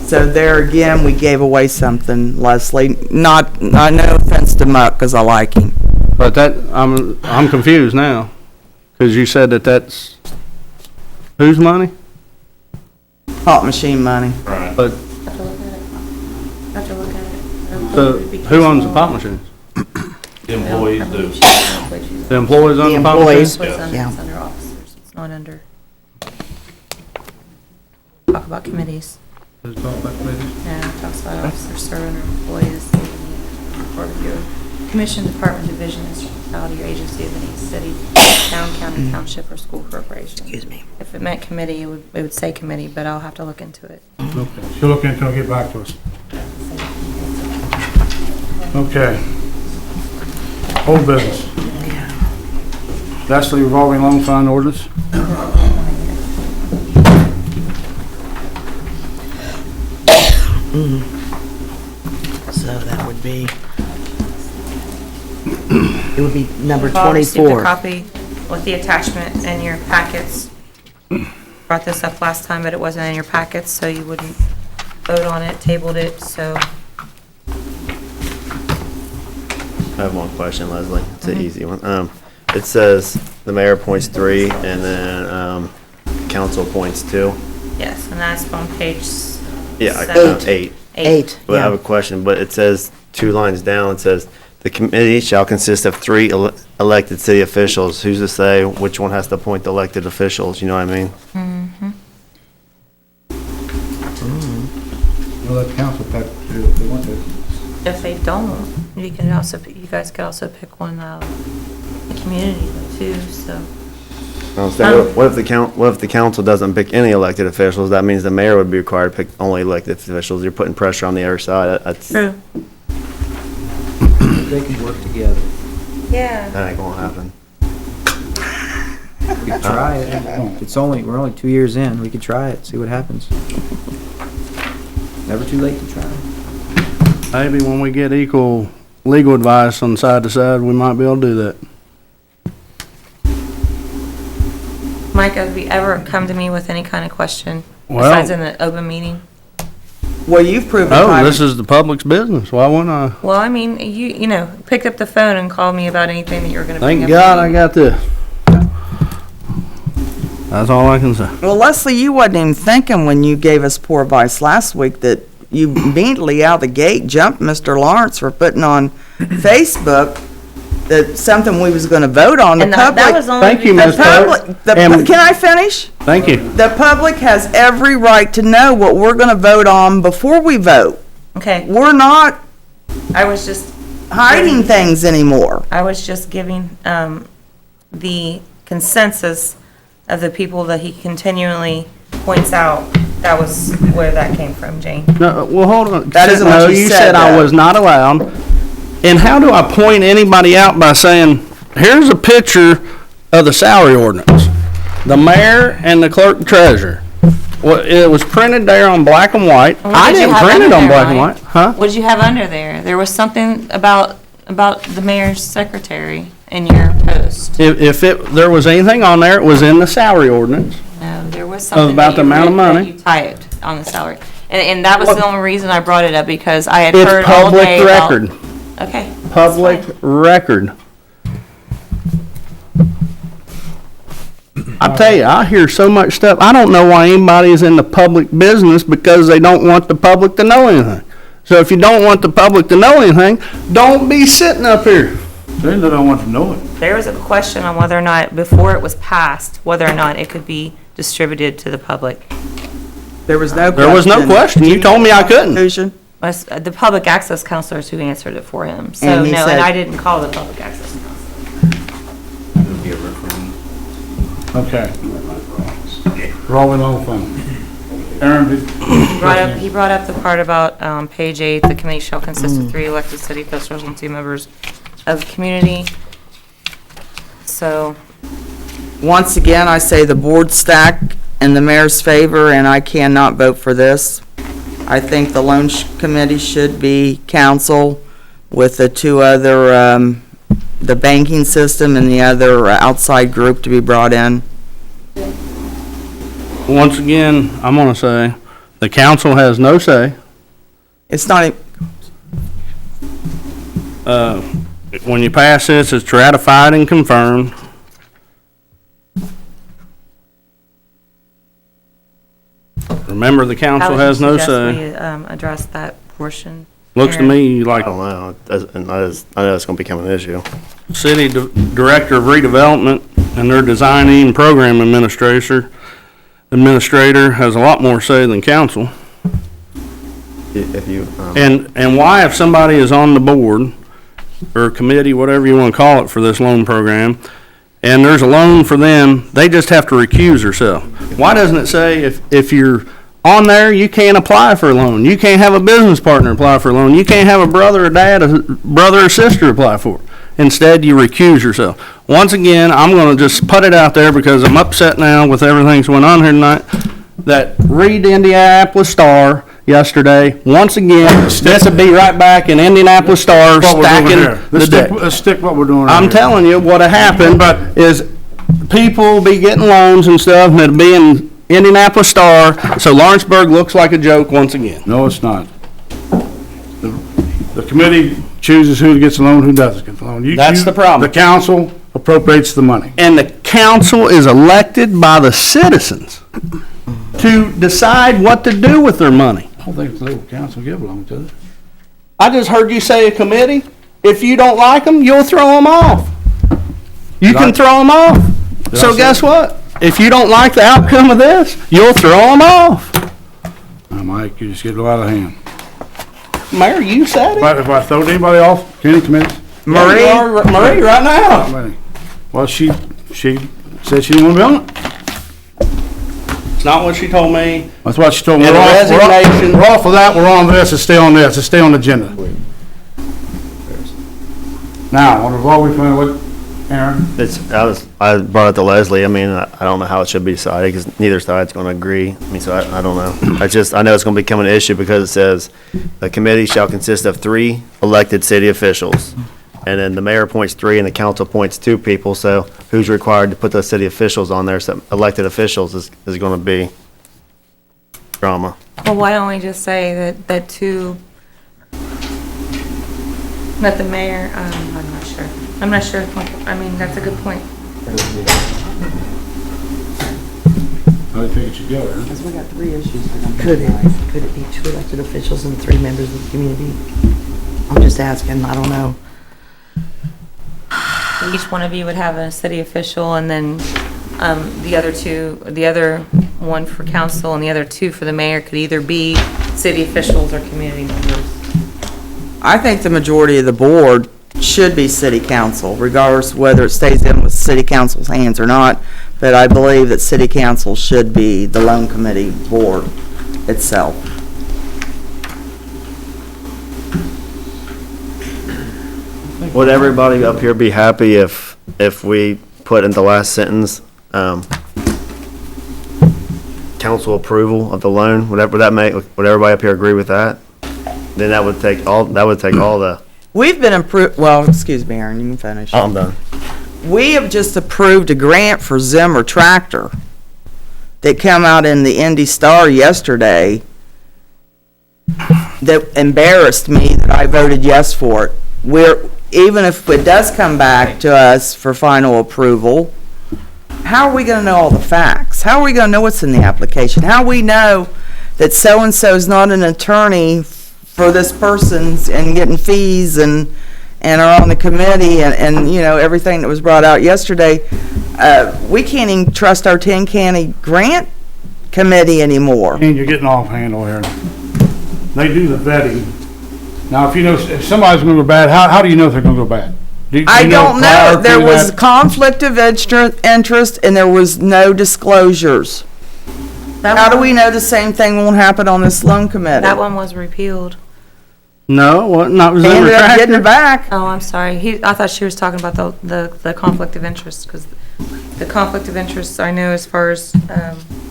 So there again, we gave away something, Leslie. Not no offense to Muck, because I like him. But that, I'm confused now, because you said that that's whose money? Pop machine money. Right. But, Have to look at it. so, who owns the pop machines? The employees do. The employees own the pop employees. machines? It's under officers, it's not under. Talk about committees. Who's talking about committees? Yeah, it talks about officers serving or employees, or your commission, department, division, instrumentality, or agency of any city, town, county, township, or school corporation. Excuse me. If it meant committee, it would say committee, but I'll have to look into it. Okay, she'll look into it and get back to us. Okay. Old business. That's the revolving loan fund ordinance. So that would be, it would be number Bob received a 24. copy with the attachment in your packets. Brought this up last time, but it wasn't in your packets, so you wouldn't vote on it, tabled it, so. I have one question, Leslie. It's an easy one. It says the mayor appoints 3 and then council appoints 2. Yes, and that's on page Yeah, 7. 8. But I have a question, but it says 2 lines down, it says, "The committee shall consist of 3 elected city officials." Who's to say which one has to appoint the elected officials, you know what I mean? We'll let the council pick if they want to. If they don't, you guys could also pick one out of the community too, so. What if the council doesn't pick any elected officials? That means the mayor would be required to pick only elected officials. You're putting pressure on the other side. That's, True. They can work together. Yeah. that ain't gonna happen. We could try it. We're only 2 years in. We could try it, see what happens. Never too late to try. Maybe when we get equal legal advice on side to side, we might be able to do that. Mike, have you ever come to me with any kind of question Well- besides in the open meeting? Well, you've proven. Oh, this is the public's business. Why wouldn't I? Well, I mean, you know, picked up the phone and called me about anything that you were gonna bring up. Thank God I got this. That's all I can say. Well, Leslie, you wasn't even thinking when you gave us poor advice last week that you immediately out the gate jumped Mr. Lawrence for putting on Facebook that something we was gonna vote on. The And that public, was only Thank you, because- Ms. Pope. can I finish? Thank you. The public has every right to know what we're gonna vote on before we vote. Okay, We're not I was just, hiding things anymore. I was just giving, the consensus of the people that he continually points out. That was where that came from, Jane. No, well, hold on. That isn't what No, you you said, said I though. was not allowed. And how do I point anybody out by saying, here's a picture of the salary ordinance? The mayor and the clerk treasurer. Well, it was printed there on black and white. What I did you didn't have print it under on there, black and Mike? white. Huh? What did you have under there? There was something about the mayor's secretary in your post. If there was anything on there, it was in the salary ordinance. No, there was something About that the you amount of writ- that money. you typed on the salary. And that was the only reason I brought it up, because I had It's heard all public day about. record. Okay. Public record. I tell you, I hear so much stuff. I don't know why anybody is in the public business, because they don't want the public to know anything. So if you don't want the public to know anything, don't be sitting up here. They don't want to know it. There was a question on whether or not, before it was passed, whether or not it could be distributed to the public. There was no question. There was no question. You told me I couldn't. Conclusion? Was the public access counselors who answered it for him. So, And he no, said- and I didn't call the public access counselor. Okay. Rolling loan fund. Aaron, did? He brought up the part about, page 8, the committee shall consist of 3 elected city officials and 2 members of the community. So, Once again, I say the board stack in the mayor's favor, and I cannot vote for this. I think the loan committee should be council with the two other, the banking system and the other outside group to be brought in. Once again, I'm gonna say, the council has no say. It's not, When you pass this, it's ratified and confirmed. Remember, the council has no How would you say. suggest we address that portion? Looks to Aaron? me like I don't know. I know it's gonna become an issue. City Director of Redevelopment and their designing and program administrator has a lot more say than council. If you, And why, if somebody is on the board, or committee, whatever you want to call it, for this loan program, and there's a loan for them, they just have to recuse themselves. Why doesn't it say if you're on there, you can't apply for a loan? You can't have a business partner apply for a loan. You can't have a brother or dad, a brother or sister apply for it. Instead, you recuse yourself. Once again, I'm going to just put it out there because I'm upset now with everything that's went on here tonight, that read the Indianapolis Star yesterday. Once again, this would be right back in Indianapolis Star What we're doing stacking here. the deck. Let's stick what we're doing right I'm here. telling you, what'll happen is people will be getting loans and stuff, and it'll be in Indianapolis Star, so Lawrenceburg looks like a joke once again. No, it's not. The committee chooses who gets the loan, who doesn't get the loan. That's the problem. The council appropriates the money. And the council is elected by the citizens to decide what to do with their money. I don't think the local council give a loan to it. I just heard you say a committee. If you don't like them, you'll throw them off. You can throw them off. So guess what? If you don't like the outcome of this, you'll throw them off. Mike, you just get a lot of hand. Mayor, you said it. If I throwed anybody off, any committee? Marie right now. Well, she said she didn't want to be on it. It's not what she told me. That's what she told me. And We're a resignation. off of that, we're on this, let's stay on this, let's stay on the agenda. Now, what we find, what, Aaron? I brought it to Leslie. I mean, I don't know how it should be decided because neither side's gonna agree. I mean, so I don't know. I know it's gonna become an issue because it says the committee shall consist of 3 elected city officials. And then the mayor appoints 3 and the council appoints 2 people, so who's required to put those city officials on there? So elected officials is gonna be drama. Well, why don't we just say that two, not the mayor, I'm not sure. I'm not sure, I mean, that's a good point. How do you think it should go, Aaron? Because we got 3 issues. Could it be 2 elected officials and 3 members of the community? I'm just asking, I don't know. Each one of you would have a city official, and then the other one for council and the other 2 for the mayor could either be city officials or community members. I think the majority of the board should be city council, regardless whether it stays in with city council's hands or not. But I believe that city council should be the loan committee board itself. Would everybody up here be happy if we put in the last sentence, council approval of the loan? Would everybody up here agree with that? Then that would take all the. We've been well, excuse me, Aaron, you can finish. I'm done. We have just approved a grant for Zimmer Tractor that came out in the Indy Star yesterday that embarrassed me that I voted yes for it. Even if it does come back to us for final approval, how are we going to know all the facts? How are we going to know what's in the application? How do we know that so-and-so is not an attorney for this person's and getting fees and are on the committee and you know, everything that was brought out yesterday? We can't even trust our 10 county grant committee anymore. And you're getting off handle here. They do the vetting. Now, if somebody's gonna go bad, how do you know if they're gonna go bad? I don't know. There was conflict of interest and there was no disclosures. How do we know the same thing won't happen on this loan committee? That one was repealed. No, what, not, was He it ended up getting it retracted? back. Oh, I'm sorry. I thought she was talking about the conflict of interest, because the conflict of interest, I know as far as,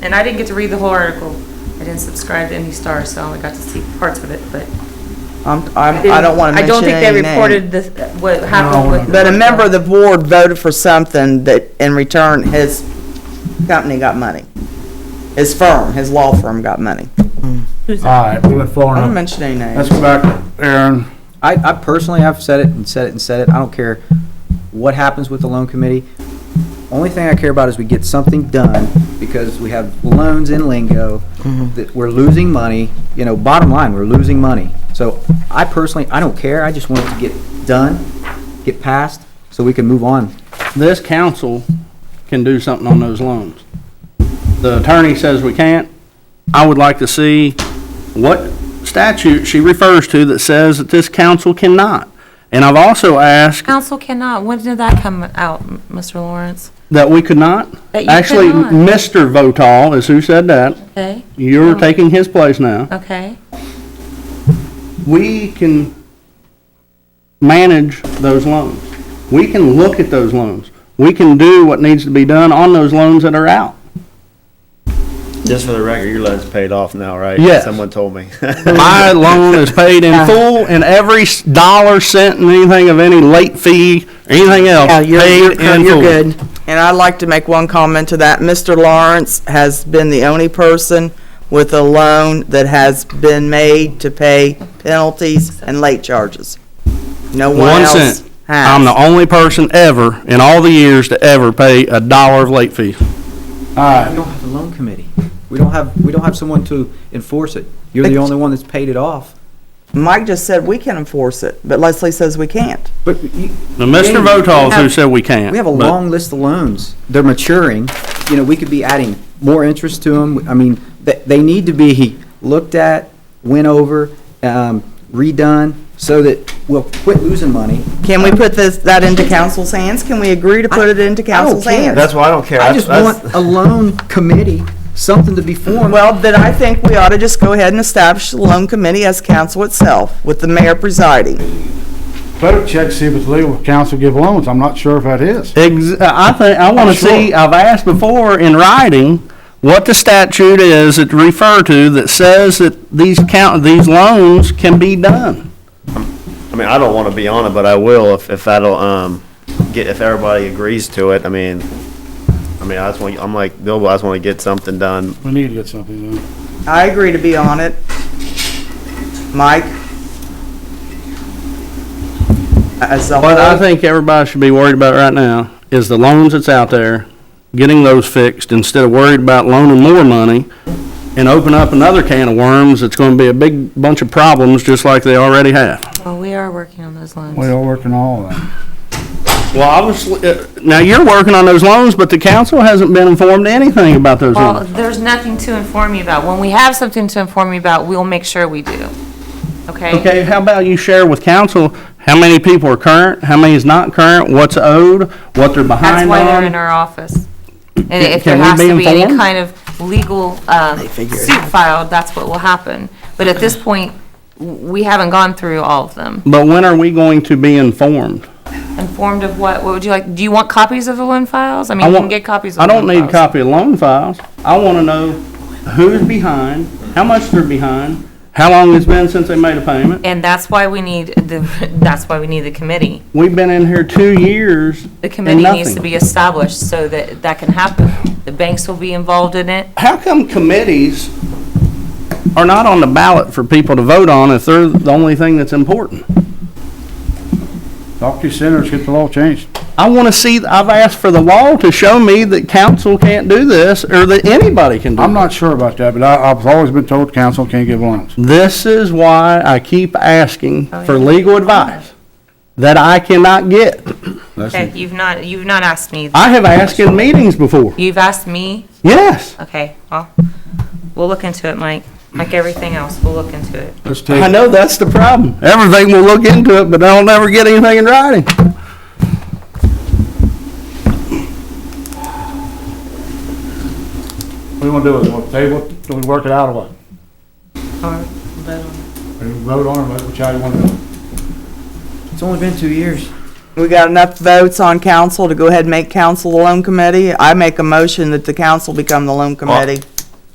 and I didn't get to read the whole article. I didn't subscribe to any Star, so I only got to see parts of it, but. I don't want to I don't mention think they any names. reported this, what happened with. But a member of the board voted for something that in return his company got money. His firm, his law firm got money. All right, we went far I don't enough. mention any names. Let's go back to Aaron. I personally have said it and said it and said it. I don't care what happens with the loan committee. Only thing I care about is we get something done, because we have loans in lingo, that we're losing money. You know, bottom line, we're losing money. So I personally, I don't care. I just want it to get done, get passed, so we can move on. This council can do something on those loans. The attorney says we can't. I would like to see what statute she refers to that says that this council cannot. And I've also asked Council cannot. When did that come out, Mr. Lawrence? that we could not. That you Actually, could not. Mr. Votal is who said that. Okay. You're taking his place now. Okay. We can manage those loans. We can look at those loans. We can do what needs to be done on those loans that are out. Just for the record, your loan's paid off now, right? Yes. Someone told me. My loan is paid in full, and every dollar, cent, and anything of any late fee, or anything else, Yeah, paid in full. you're good. And I'd like to make one comment to that. Mr. Lawrence has been the only person with a loan that has been made to pay penalties and late charges. No one 1 else cent. has. I'm the only person ever, in all the years, to ever pay a dollar of late fees. All right. We don't have a loan committee. We don't have someone to enforce it. You're the only one that's paid it off. Mike just said we can enforce it, but Leslie says we can't. But Now, Mr. Votal is who said we can't. we have a but- long list of loans. They're maturing. You know, we could be adding more interest to them. I mean, they need to be looked at, went over, redone, so that we'll quit losing money. Can we put that into council's hands? Can we agree to put it into council's care. hands? That's why I don't care. I just want a loan committee, something to be formed. Well, then I think we ought to just go ahead and establish the loan committee as council itself, with the mayor presiding. Better check, see if it's legal for council to give loans. I'm not sure if that is. I want to see, I've asked before in writing what the statute is that refer to that says that these loans can be done. I mean, I don't want to be on it, but I will if that'll, if everybody agrees to it. I mean, I just want, I'm like Bill, I just want to get something done. We need to get something done. I agree to be on it. Mike? As a What I whole, think everybody should be worried about right now is the loans that's out there, getting those fixed instead of worried about loaning more money and open up another can of worms that's going to be a big bunch of problems just like they already have. Well, we are working on those loans. We are working on all of that. Well, obviously, now you're working on those loans, but the council hasn't been informed anything about those Well, loans. there's nothing to inform you about. When we have something to inform you about, we'll make sure we do. Okay? Okay, how about you share with council how many people are current, how many is not current, what's owed, what they're That's behind why they're in on? our office. And if Can there we has be to be any informed? kind of legal suit filed, that's what will happen. But at this point, we haven't gone through all of them. But when are we going to be informed? Informed of what? What would you like? Do you want copies of the loan files? I mean, I you can want- get copies of I the don't loan need a files. copy of loan files. I want to know who's behind, how much they're behind, how long it's been since they made a payment. And that's why we need the committee. We've been in here 2 years The and committee needs to nothing. be established so that that can happen. The banks will be involved in it. How come committees are not on the ballot for people to vote on if they're the only thing that's important? Talk to your senators, get the law changed. I want to see, I've asked for the law to show me that council can't do this or that anybody can do I'm this. not sure about that, but I've always been told council can't give loans. This is why I keep asking Oh, for legal advice that I cannot get. Okay, you've not asked me. I have asked in meetings before. You've asked me? Yes. Okay, well, we'll look into it, Mike. Like everything else, we'll look into it. I know that's the problem. Everything will look into it, but I'll never get anything in writing. What do you want to do with it? Want to table it? Do we work it out or what? Or vote on it. Are We vote on it, which how you want to do. It's only been 2 years. We got enough votes on council to go ahead and make council the loan committee? I make a motion that the council become the loan committee.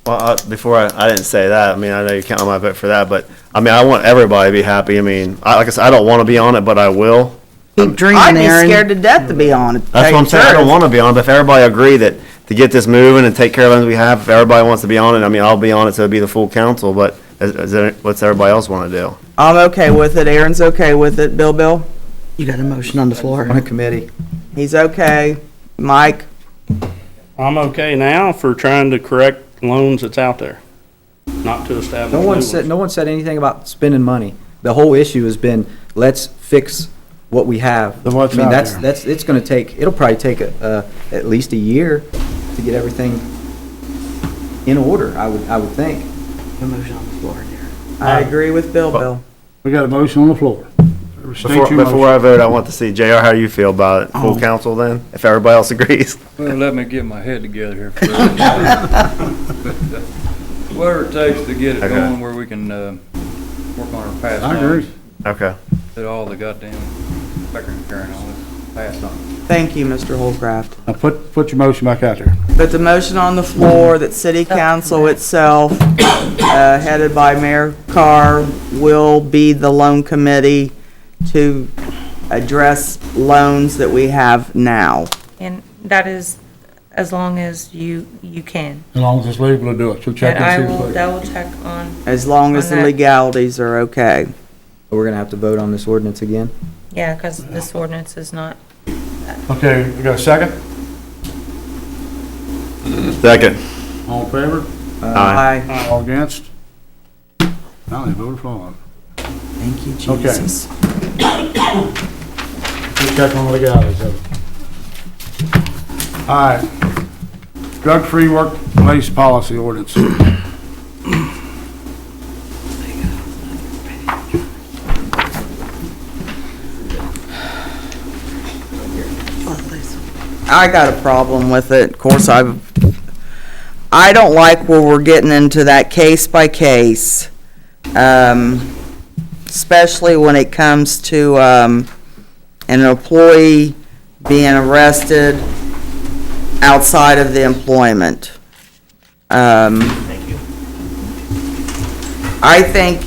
Well, before I didn't say that, I mean, I know you count on my vote for that, but, I mean, I want everybody to be happy. I mean, like I said, I don't want to be on it, but I will. Keep dreaming, I'd be Aaron. scared to death to be on it. to That's tell what I'm you saying, I the don't truth. want to be on it, but if everybody agree that, to get this moving and take care of things we have, if everybody wants to be on it, I mean, I'll be on it, so it'd be the full council, but what's everybody else want to do? I'm okay with it. Aaron's okay with it. Bill? You got a motion on the floor. On a committee. He's okay. Mike? I'm okay now for trying to correct loans that's out there, not to establish No new one ones. said anything about spending money. The whole issue has been, let's fix what we have. The what's I mean, out that's, there. it's gonna take, it'll probably take at least a year to get everything in order, I would think. A motion on the floor there. I agree with Bill. We got a motion on the floor. State your Before motion. I vote, I want to see, JR, how do you feel about it? Full council then, if everybody else agrees? Well, let me get my head together here first. Whatever it takes to get it Okay. going where we can, work on our past I agree. loans. Okay. That all the goddamn Becker and Karen on it, passed on. Thank you, Mr. Holcraft. Now put your motion back out there. But the motion on the floor that city council itself, headed by Mayor Carr, will be the loan committee to address loans that we have now. And that is as long as you can. As long as it's legal to do it. So check And I and see. will if it's double check on. As long as On the that. legalities are okay. We're gonna have to vote on this ordinance again. Yeah, because this ordinance is not. legal. Okay, we got a second? Second. All in favor? Aye. All against? Now they voted for it. Thank you, Okay. Jesus. Just check on the legalities of it. All right. Drug-free workplace policy ordinance. I got a problem with it. Of course, I don't like where we're getting into that case by case, especially when it comes to, an employee being arrested outside of the employment. I think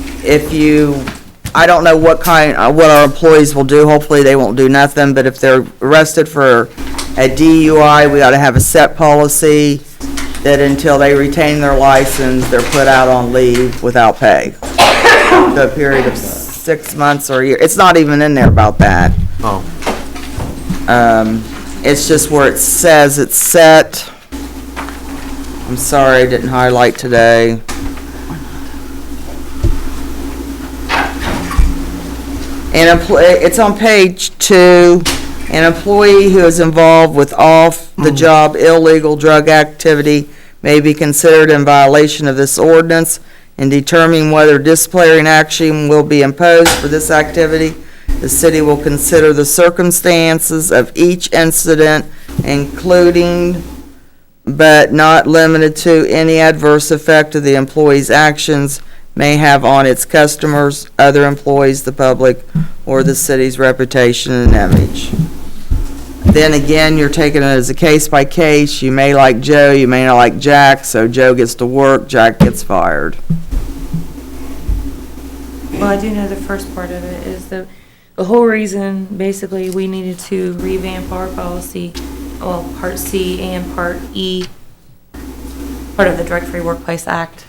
I don't know what our employees will do. Hopefully, they won't do nothing, but if they're arrested for a DUI, we ought to have a set policy that until they retain their license, they're put out on leave without pay. The period of 6 months or a year. It's not even in there about that. Oh. It's just where it says it's set. I'm sorry, I didn't highlight today. It's on page 2. An employee who is involved with off-the-job illegal drug activity may be considered in violation of this ordinance. In determining whether disciplinary action will be imposed for this activity, the city will consider the circumstances of each incident, including but not limited to any adverse effect of the employee's actions may have on its customers, other employees, the public, or the city's reputation and image. Then again, you're taking it as a case by case. You may like Joe, you may not like Jack, so Joe gets to work, Jack gets fired. Well, I do know the first part of it is the whole reason, basically, we needed to revamp our policy, well, Part C and Part E, part of the Drug-Free Workplace Act.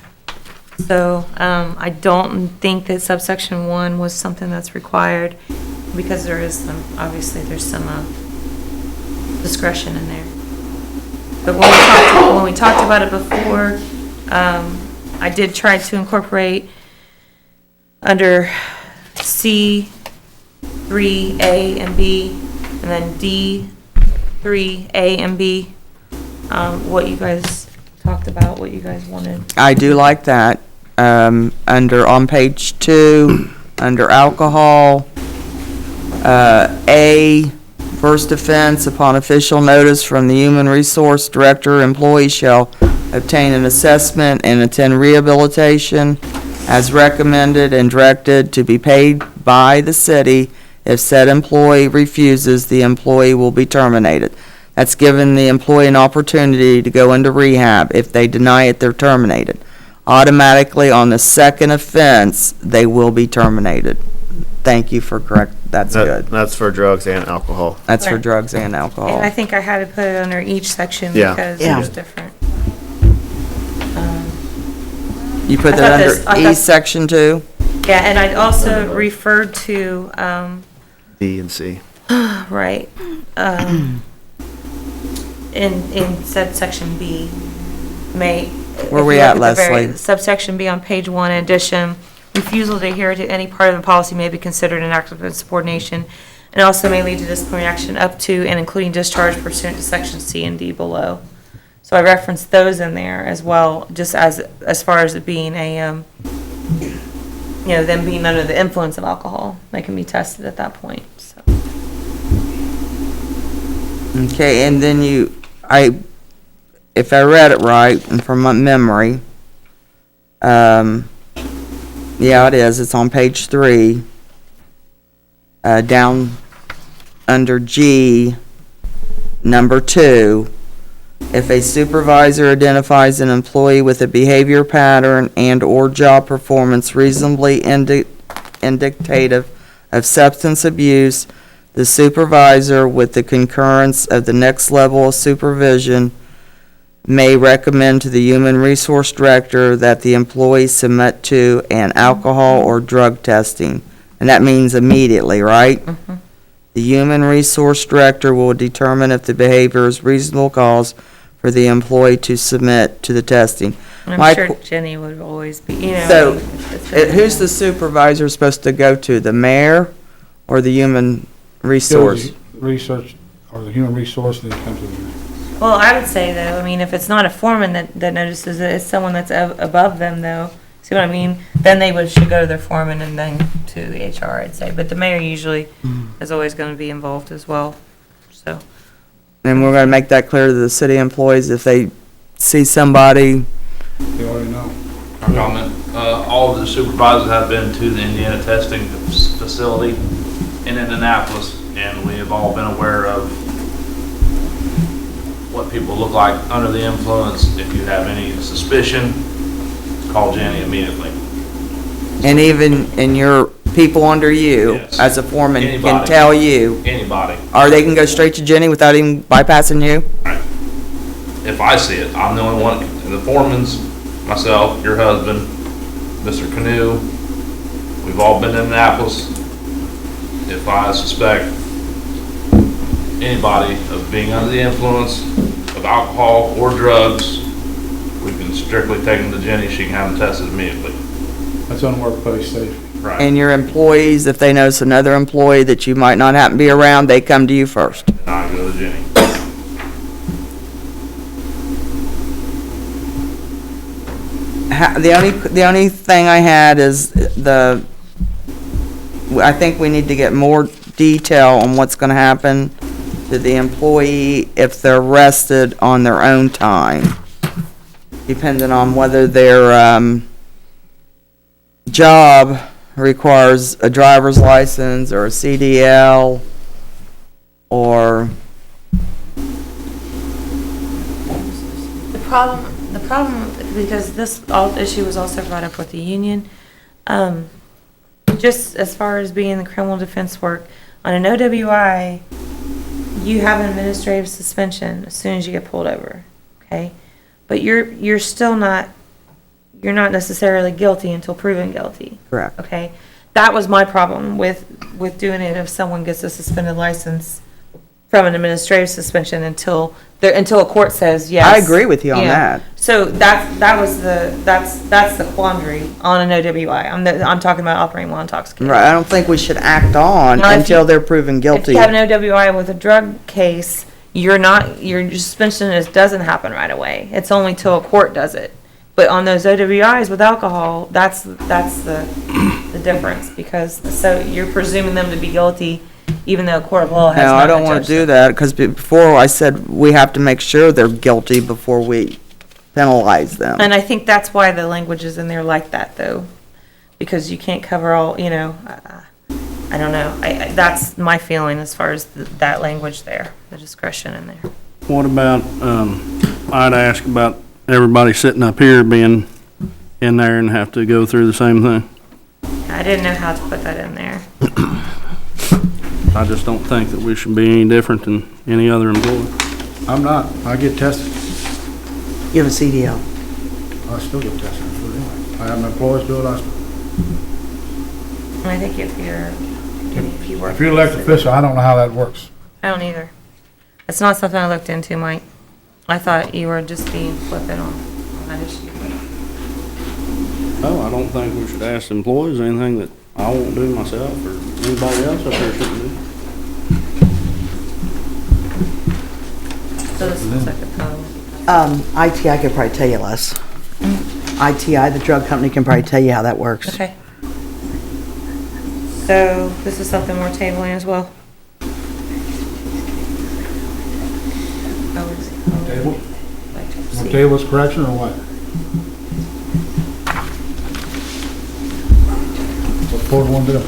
So, I don't think that subsection 1 was something that's required, because there is some, obviously, there's some, discretion in there. But when we talked about it before, I did try to incorporate under C, 3A and B, and then D, 3A and B, what you guys talked about, what you guys wanted. I do like that. On page 2, under alcohol, A, first offense, upon official notice from the Human Resource Director, employee shall obtain an assessment and attend rehabilitation. as recommended and directed to be paid by the city. If said employee refuses, the employee will be terminated. That's giving the employee an opportunity to go into rehab. If they deny it, they're terminated. Automatically, on the second offense, they will be terminated. Thank you for that's good. That's for drugs and alcohol. That's for Right. drugs and alcohol. And I think I had to put it under each section Yeah. because Yeah. there's different. You put I that thought this- I under E thought- section too? Yeah, and I also referred to, D and C. right, in said section B, may. Where if we you at, look the very- Leslie? Subsection B on page 1, in addition, refusal to adhere to any part of the policy may be considered an act of insubordination, and also may lead to disciplinary action up to and including discharge pursuant to section C and D below. So I referenced those in there as well, just as far as it being a, them being under the influence of alcohol. They can be tested at that point, so. Okay, and then if I read it right, and from my memory, yeah, it is, it's on page 3, down under G, number 2, if a supervisor identifies an employee with a behavior pattern and/or job performance reasonably indicative of substance abuse, the supervisor, with the concurrence of the next level of supervision, may recommend to the Human Resource Director that the employee submit to an alcohol or drug testing. And that means immediately, right? Mm-hmm. The Human Resource Director will determine if the behavior is reasonable cause for the employee to submit to the testing. I'm My sure qu- Jenny would always be, So, it's been- who's the supervisor supposed to go to, the mayor or the human resource? Research, or the human resource, and then it comes to the. Well, I would say though, I mean, if it's not a foreman that notices it, it's someone that's above them though. See what I mean? Then should go to their foreman and then to the HR, I'd say. But the mayor usually is always going to be involved as well, so. And we're gonna make that clear to the city employees if they see somebody. They already know. Comment. All of the supervisors have been to the Indiana testing facility in Indianapolis, and we have all been aware of what people look like under the influence. If you have any suspicion, call Jenny immediately. And even, and your people under you, Yes. as a foreman, can Anybody. tell you, Anybody. or they can go straight to Jenny without even bypassing you? If I see it, I'm the only one, the foreman's, myself, your husband, Mr. Canoe, we've all been in Indianapolis. If I suspect anybody of being under the influence of alcohol or drugs, we can strictly take them to Jenny, she can have them tested immediately. That's on workplace safety. Right. And your employees, if they notice another employee that you might not happen to be around, they come to you first. And I go to Jenny. The only thing I had is I think we need to get more detail on what's gonna happen to the employee if they're arrested on their own time, depending on whether their, job requires a driver's license or a CDL or, The problem, because this issue was also brought up with the union, just as far as being the criminal defense work, on an OWI, you have an administrative suspension as soon as you get pulled over, okay? But you're still not, you're not necessarily guilty until proven guilty. correct. Okay, that was my problem with doing it if someone gets a suspended license from an administrative suspension until a court says yes. I agree with you on Yeah. that. So that's the quandary on an OWI. I'm talking about operating while intoxicated. Right, I don't think we should act on Now, if until you- they're proven If guilty. you have an OWI with a drug case, your suspension doesn't happen right away. It's only till a court does it. But on those OWIs with alcohol, that's the difference, because, so you're presuming them to be guilty even though a court of law has No, not I don't want judged to do them. that, because before I said we have to make sure they're guilty before we penalize them. And I think that's why the language is in there like that, though. because you can't cover all, I don't know. That's my feeling as far as that language there, the discretion in there. What about, I'd ask about everybody sitting up here being in there and have to go through the same thing. I didn't know how to put that in there. I just don't think that we should be any different than any other employee. I'm not. I get tested. You have a CDL. I still get tested. I have my employees do it. I think if you work. If you're elected official, I don't know how that works. I don't either. It's not something I looked into, Mike. I thought you were just being flippant on that issue. Oh, I don't think we should ask employees anything that I won't do myself or anybody else up there shouldn't do. So this looks like a problem. ITI could probably tell you less. ITI, the drug company, can probably tell you how that works. Okay. So this is something we're tabling as well? Table? Want table's correction or what? What the board want to do?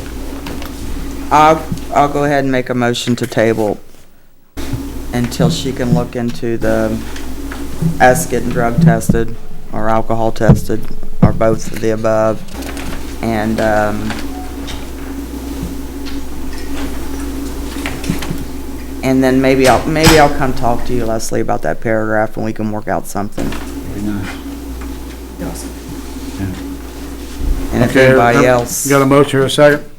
I'll go ahead and make a motion to table until she can look into us getting drug tested or alcohol tested or both of the above. And then maybe I'll come talk to you, Leslie, about that paragraph and we can work out something. Very nice. Awesome. And if Okay, anybody else. You got a motion or a second?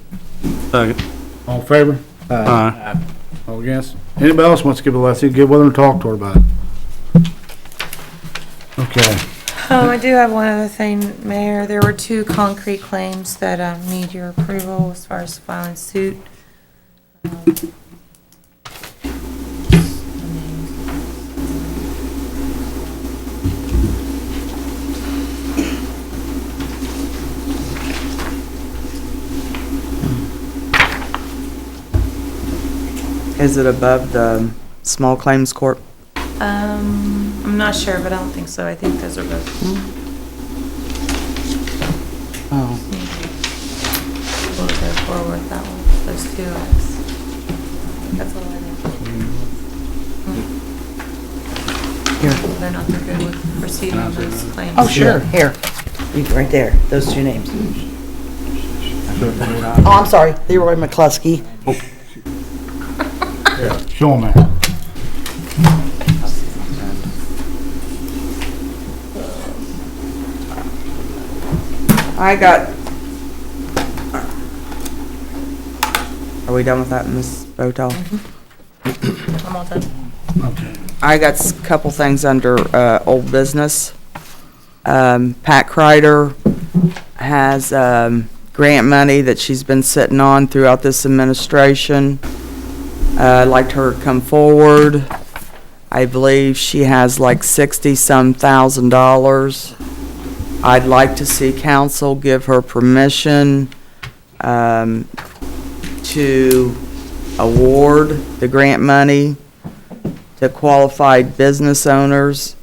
Second. All in favor? Aye. All against? Anybody else wants to give a Leslie, get with her and talk to her about it. Okay. I do have one other thing, Mayor. There were 2 concrete claims that need your approval as far as filing suit. Is it above the small claims court? I'm not sure, but I don't think so. I think those are both. Oh. We'll go forward with that one, those 2 That's all I know. Here. They're not good with proceeding on those claims. Oh, sure, here. Right there, those 2 names. Oh, I'm sorry, Leroy McCluskey. Yeah, show them that. I got. Are we done with that, Ms. Botel? I'm all done. Okay. I got a couple things under old business. Pat Kreider has grant money that she's been sitting on throughout this administration. I'd like her to come forward. I believe she has like $60-some thousand. I'd like to see council give her permission to award the grant money to qualified business owners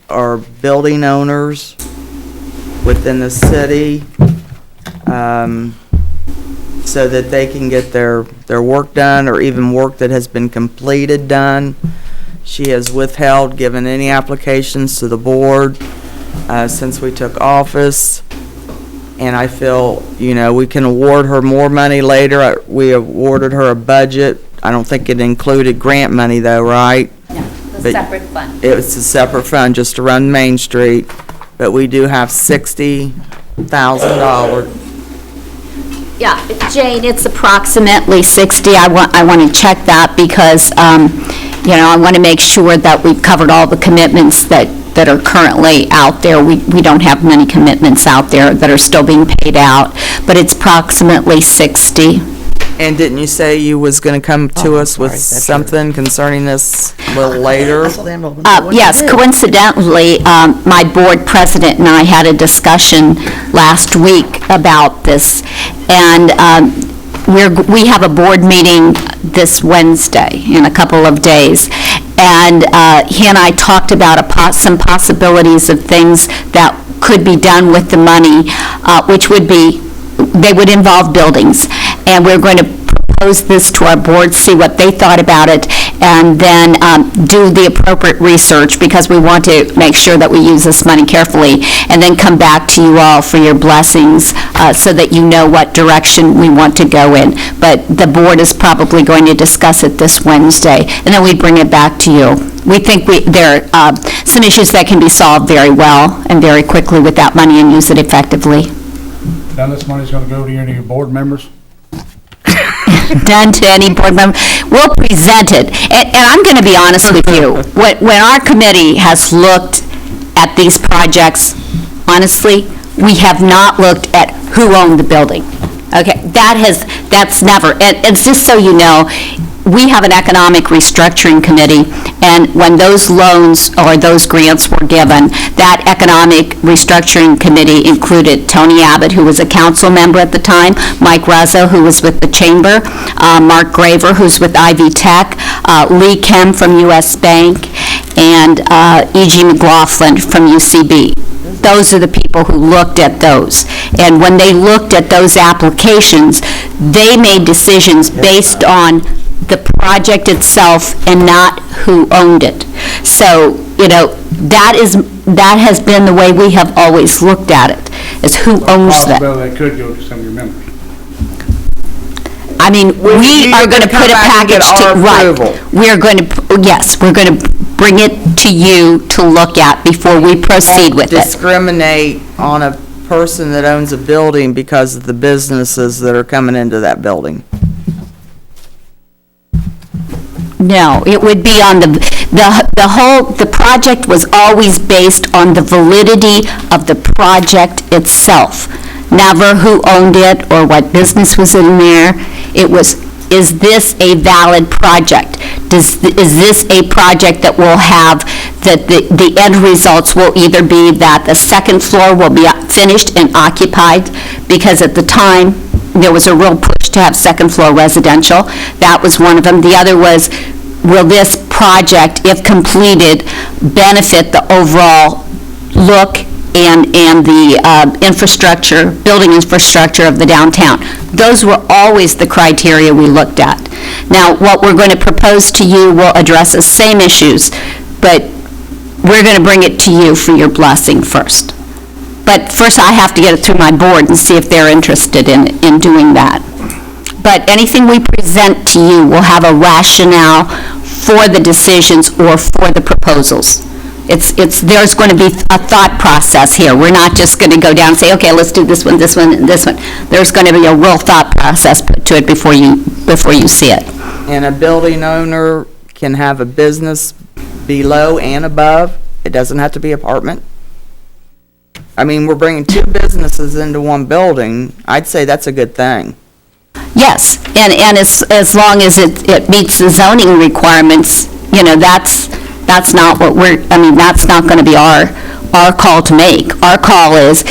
or building owners within the city, so that they can get their work done, or even work that has been completed done. She has withheld giving any applications to the board since we took office, and I feel, we can award her more money later. We awarded her a budget. I don't think it included grant money though, right? No, it's a separate fund. It's a separate fund just to run Main Street, but we do have $60,000. Yeah, Jane, it's approximately 60. I want to check that because, I want to make sure that we've covered all the commitments that are currently out there. We don't have many commitments out there that are still being paid out, but it's approximately 60. And didn't you say you was going to come to us with something concerning this a little later? Yes, coincidentally, my board president and I had a discussion last week about this, and we have a board meeting this Wednesday in a couple of days, and he and I talked about some possibilities of things that could be done with the money, which would be, they would involve buildings. And we're going to propose this to our board, see what they thought about it, and then do the appropriate research, because we want to make sure that we use this money carefully, and then come back to you all for your blessings, so that you know what direction we want to go in. But the board is probably going to discuss it this Wednesday, and then we bring it back to you. We think there are some issues that can be solved very well and very quickly with that money, and use it effectively. Now this money's gonna go to any of your board members? Done to any board member. We'll present it. And I'm going to be honest with you. When our committee has looked at these projects, honestly, we have not looked at who owned the building. Okay, that's never, and just so you know, we have an economic restructuring committee, and when those loans or those grants were given, that economic restructuring committee included Tony Abbott, who was a council member at the time, Mike Razzo, who was with the chamber, Mark Graver, who's with Ivy Tech, Lee Kem from US Bank, and E.G. McLaughlin from UCB. Those are the people who looked at those. And when they looked at those applications, they made decisions based on the project itself and not who owned it. So, that has been the way we have always looked at it, is who owns that. Possibility that could go to some of your members. I mean, we are going to put a package to, right. We're going to, yes, we're going to bring it to you to look at before we proceed with it. Discriminate on a person that owns a building because of the businesses that are coming into that building. No, it would be on the project was always based on the validity of the project itself. Never who owned it or what business was in there. It was, is this a valid project? Is this a project that will have, that the end results will either be that the second floor will be finished and occupied, because at the time, there was a real push to have second floor residential. That was one of them. The other was, will this project, if completed, benefit the overall look and the infrastructure, building infrastructure of the downtown? Those were always the criteria we looked at. Now, what we're going to propose to you will address the same issues, but we're going to bring it to you for your blessing first. But first, I have to get it through my board and see if they're interested in doing that. But anything we present to you will have a rationale for the decisions or for the proposals. There's going to be a thought process here. We're not just going to go down and say, okay, let's do this one, and this one. There's going to be a real thought process put to it before you see it. And a building owner can have a business below and above. It doesn't have to be apartment. I mean, we're bringing two businesses into one building. I'd say that's a good thing. Yes, and as long as it meets the zoning requirements, that's not what that's not going to be our call to make. Our call is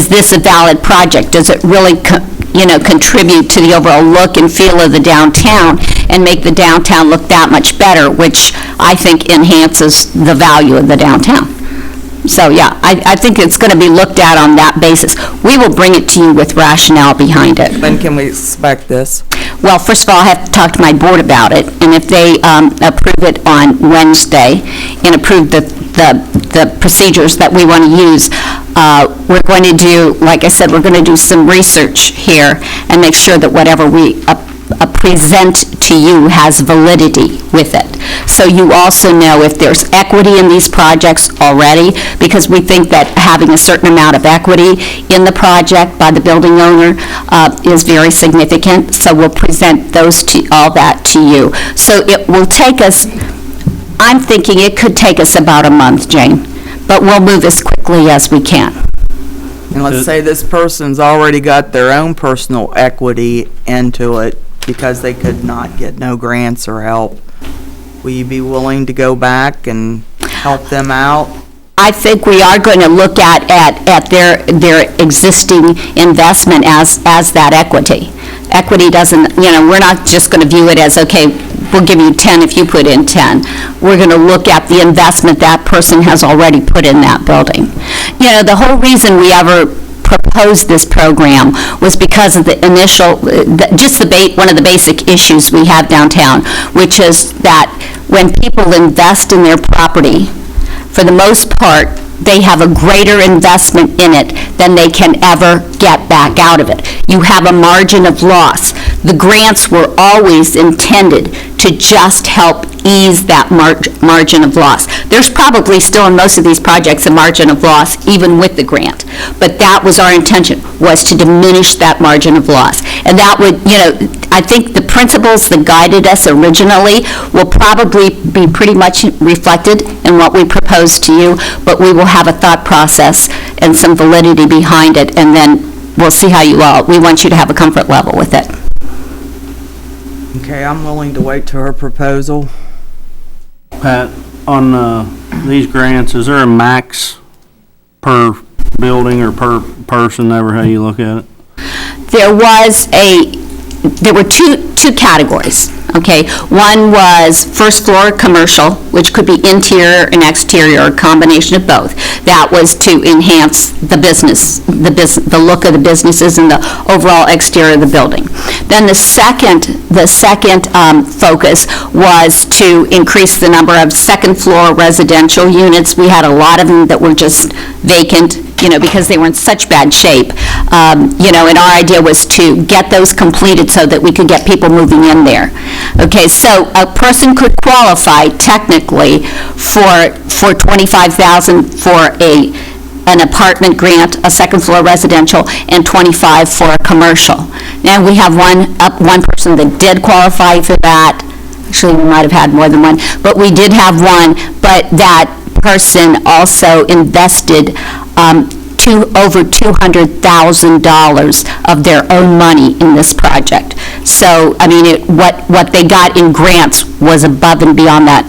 this a valid project? Does it really, contribute to the overall look and feel of the downtown and make the downtown look that much better, which I think enhances the value of the downtown. So, yeah, I think it's going to be looked at on that basis. We will bring it to you with rationale behind it. When can we expect this? Well, first of all, I have to talk to my board about it, and if they approve it on Wednesday and approve the procedures that we want to use, we're going to do, like I said, we're going to do some research here and make sure that whatever we present to you has validity with it. So you also know if there's equity in these projects already, because we think that having a certain amount of equity in the project by the building owner is very significant. So we'll present all that to you. So it will take us, I'm thinking it could take us about a month, Jane, but we'll move as quickly as we can. And let's say this person's already got their own personal equity into it because they could not get no grants or help. Will you be willing to go back and help them out? I think we are going to look at their existing investment as that equity. Equity doesn't, we're not just going to view it as, okay, we'll give you 10 if you put in 10. We're going to look at the investment that person has already put in that building. The whole reason we ever proposed this program was because of the initial, one of the basic issues we have downtown, which is that when people invest in their property, for the most part, they have a greater investment in it than they can ever get back out of it. You have a margin of loss. The grants were always intended to just help ease that margin of loss. There's probably still in most of these projects a margin of loss, even with the grant. But that was our intention, was to diminish that margin of loss. And that would, I think the principles that guided us originally will probably be pretty much reflected in what we propose to you, but we will have a thought process and some validity behind it, and then we'll see how we want you to have a comfort level with it. Okay, I'm willing to wait to her proposal. Pat, on these grants, is there a max per building or per person, ever how you look at it? There were two categories, okay? One was first floor commercial, which could be interior and exterior, a combination of both. That was to enhance the business, the look of the businesses and the overall exterior of the building. Then the second focus was to increase the number of second floor residential units. We had a lot of them that were just vacant, because they were in such bad shape. And our idea was to get those completed so that we could get people moving in there. Okay, so a person could qualify technically for $25,000 for an apartment grant, a second floor residential, and $25,000 for a commercial. Now we have one person that did qualify for that. Actually, we might have had more than one, but we did have one, but that person also invested over $200,000 of their own money in this project. So, what they got in grants was above and beyond that,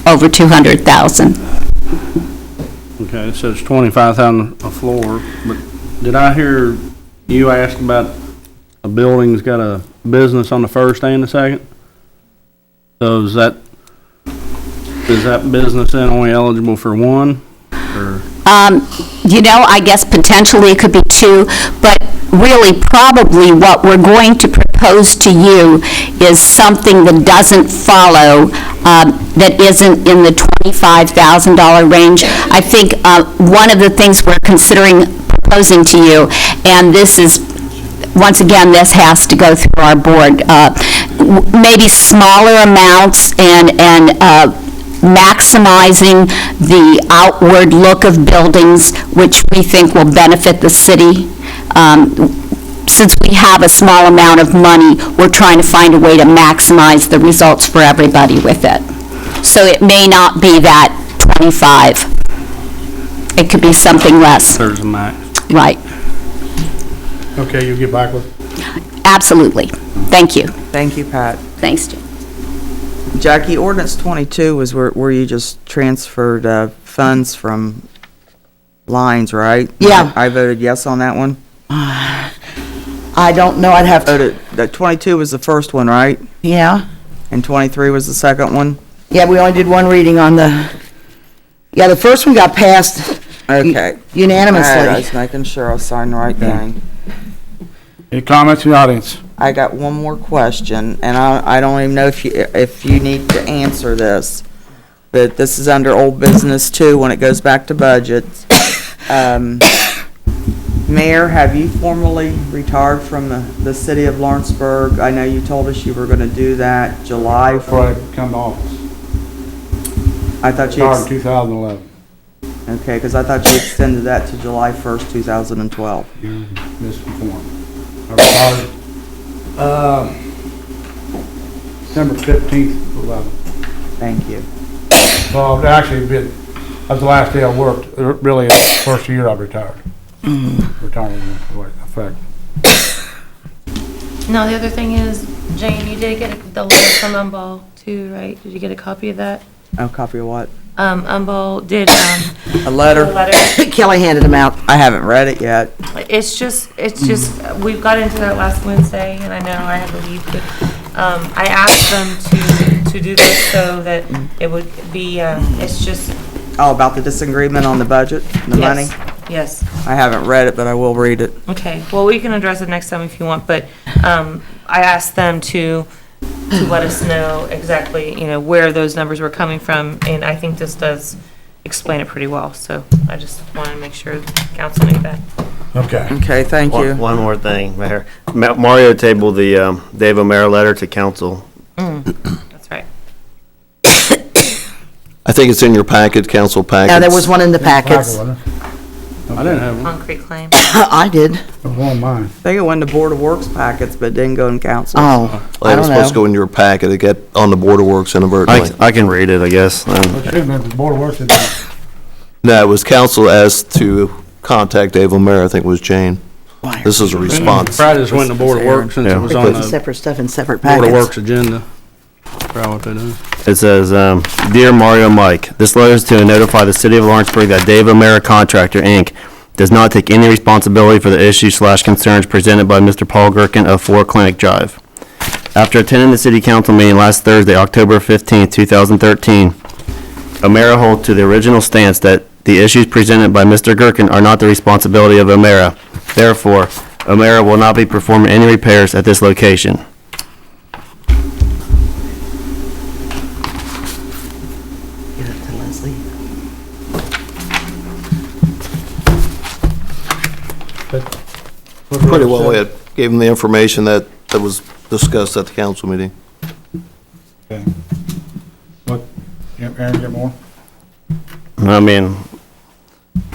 over $200,000. Okay, so it's $25,000 a floor, but did I hear you ask about a building's got a business on the first and the second? So is that business then only eligible for one, or? I guess potentially it could be two, but really probably what we're going to propose to you is something that doesn't follow, that isn't in the $25,000 range. I think one of the things we're proposing to you, and this is, once again, this has to go through our board, maybe smaller amounts and maximizing the outward look of buildings, which we think will benefit the city. Since we have a small amount of money, we're trying to find a way to maximize the results for everybody with it. So it may not be that 25. It could be something less. There's a max. Right. Okay, you'll get back with? Absolutely. Thank you. Thank you, Pat. Thanks, Jim. Jackie, ordinance 22 was where you just transferred funds from lines, right? Yeah. I voted yes on that one. I don't know, I'd have to, That 22 was the first one, right? yeah. And 23 was the second one? Yeah, we only did one reading on the first one got passed Okay. unanimously. All right, I was making sure I was signing the right thing. Any comments from the audience? I got one more question, and I don't even know if you need to answer this, but this is under old business too, when it goes back to budgets. Mayor, have you formally retired from the city of Lawrenceburg? I know you told us you were gonna do that July. Before I come to office. I thought you. Retired in 2011. Okay, because I thought you extended that to July 1st, 2012. You're misinformed. I retired, December 15th, 11. Thank you. Well, actually, that was the last day I worked, really, the first year I retired. Retirement in effect. No, the other thing is, Jane, you did get the letter from Umball too, right? Did you get a copy of that? A copy of what? Humboldt did, A letter? a letter. Kelly handed them out. I haven't read it yet. It's just, we got into that last Wednesday, and I know I had to leave, but, I asked them to do this so that it would be, it's just. Oh, about the disagreement on the budget, the money? Yes. I haven't read it, but I will read it. Okay, well, we can address it next time if you want, but, I asked them to let us know exactly, where those numbers were coming from, and I think this does explain it pretty well, so I just wanted to make sure council knew that. Okay. Okay, thank you. One more thing, Mayor. Mario tabled the Dave O'Meara letter to council. That's right. I think it's in your packet, council packet. Yeah, there was one in the packets. I didn't have one. Concrete claim. I did. One of mine. I think it went to Board of Works packets, but didn't go in council. Oh, Well, I it was don't supposed to know. go in your packet. It got on the Board of Works inadvertently. I can read it, I guess. It should have been the Board of Works. No, it was council asked to contact Dave O'Meara, I think it was Jane. This is a response. Probably just went to Board of Works since it was on the Separate stuff in separate Board packets. of Works agenda. Probably what they do. It says, Dear Mario Mike, this letter is to notify the city of Lawrenceburg that Dave O'Meara Contractor, Inc. does not take any responsibility for the issues/concerns presented by Mr. Paul Gerken of 4 Clinic Drive. After attending the city council meeting last Thursday, October 15, 2013, O'Meara holds to the original stance that the issues presented by Mr. Gerken are not the responsibility of O'Meara. Therefore, O'Meara will not be performing any repairs at this location. Give it to Leslie. Pretty well, we gave him the information that was discussed at the council meeting. Okay. What, Aaron, get more? I mean,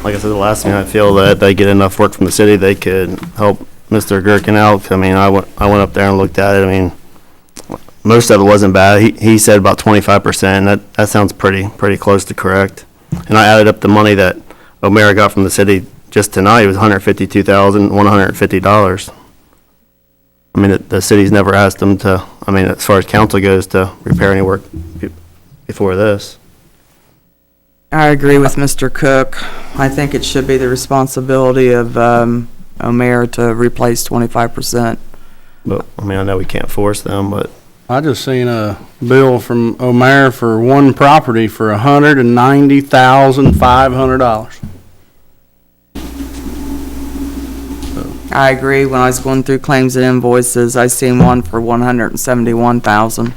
like I said, the last thing, I feel that they get enough work from the city, they could help Mr. Gerken out. I mean, I went up there and looked at it. I mean, most of it wasn't bad. He said about 25%. That sounds pretty close to correct. And I added up the money that O'Meara got from the city just tonight. It was $152,150. I mean, the city's never asked them to, I mean, as far as council goes, to repair any work before this. I agree with Mr. Cook. I think it should be the responsibility of O'Meara to replace 25%. But, I mean, I know we can't force them, but I just seen a bill from O'Meara for one property for $190,500. I agree. When I was going through claims and invoices, I seen one for $171,000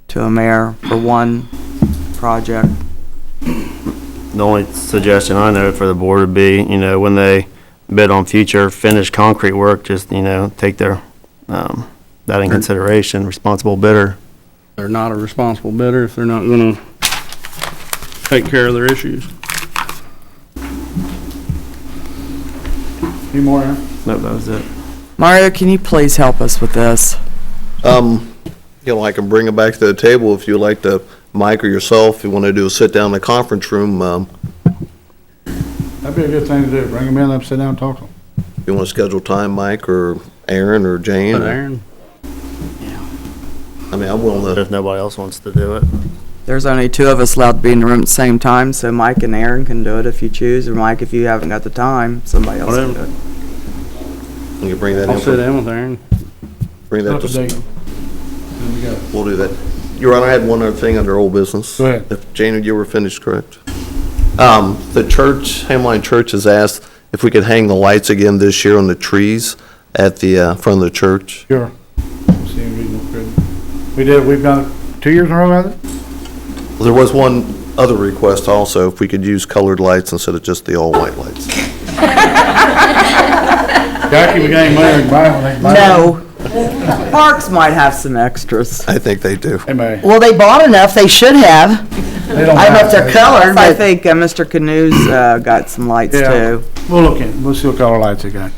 to O'Meara for one project. the only suggestion I know for the board would be, when they bid on future finished concrete work, just, take their, that in consideration, responsible bidder. They're not a responsible bidder if they're not gonna take care of their issues. Any more, Aaron? Nope, that was it. Mario, can you please help us with this? I can bring it back to the table if you'd like to, Mike or yourself, if you want to do a sit-down in the conference room. That'd be a good thing to do. Bring them in, let them sit down and talk to them. If you want to schedule time, Mike or Aaron or Jane. But Aaron, I mean, I'm willing to. If nobody else wants to do it. There's only two of us allowed to be in the room at the same time, so Mike and Aaron can do it if you choose, or Mike, if you haven't got the time, somebody else can do it. You can bring that in. I'll sit down with Aaron. Bring that Up to date. to, There we go. we'll do that. Your Honor, I had one other thing under old business. Go ahead. If Jane, you were finished, correct? The church, Hamline Church has asked if we could hang the lights again this year on the trees at the front of the church. Sure. Seems reasonable, good. We did, we've done it 2 years in a row, has it? There was one other request also, if we could use colored lights instead of just the all-white lights. Jackie, we got any money to buy one? No. Parks might have some extras. I think they do. Hey, May. Well, they bought enough, they should have. They don't I don't know if have they're to. colored, I but think Mr. Canoe's got some lights Yeah. too. We'll look in, we'll see what color lights they got.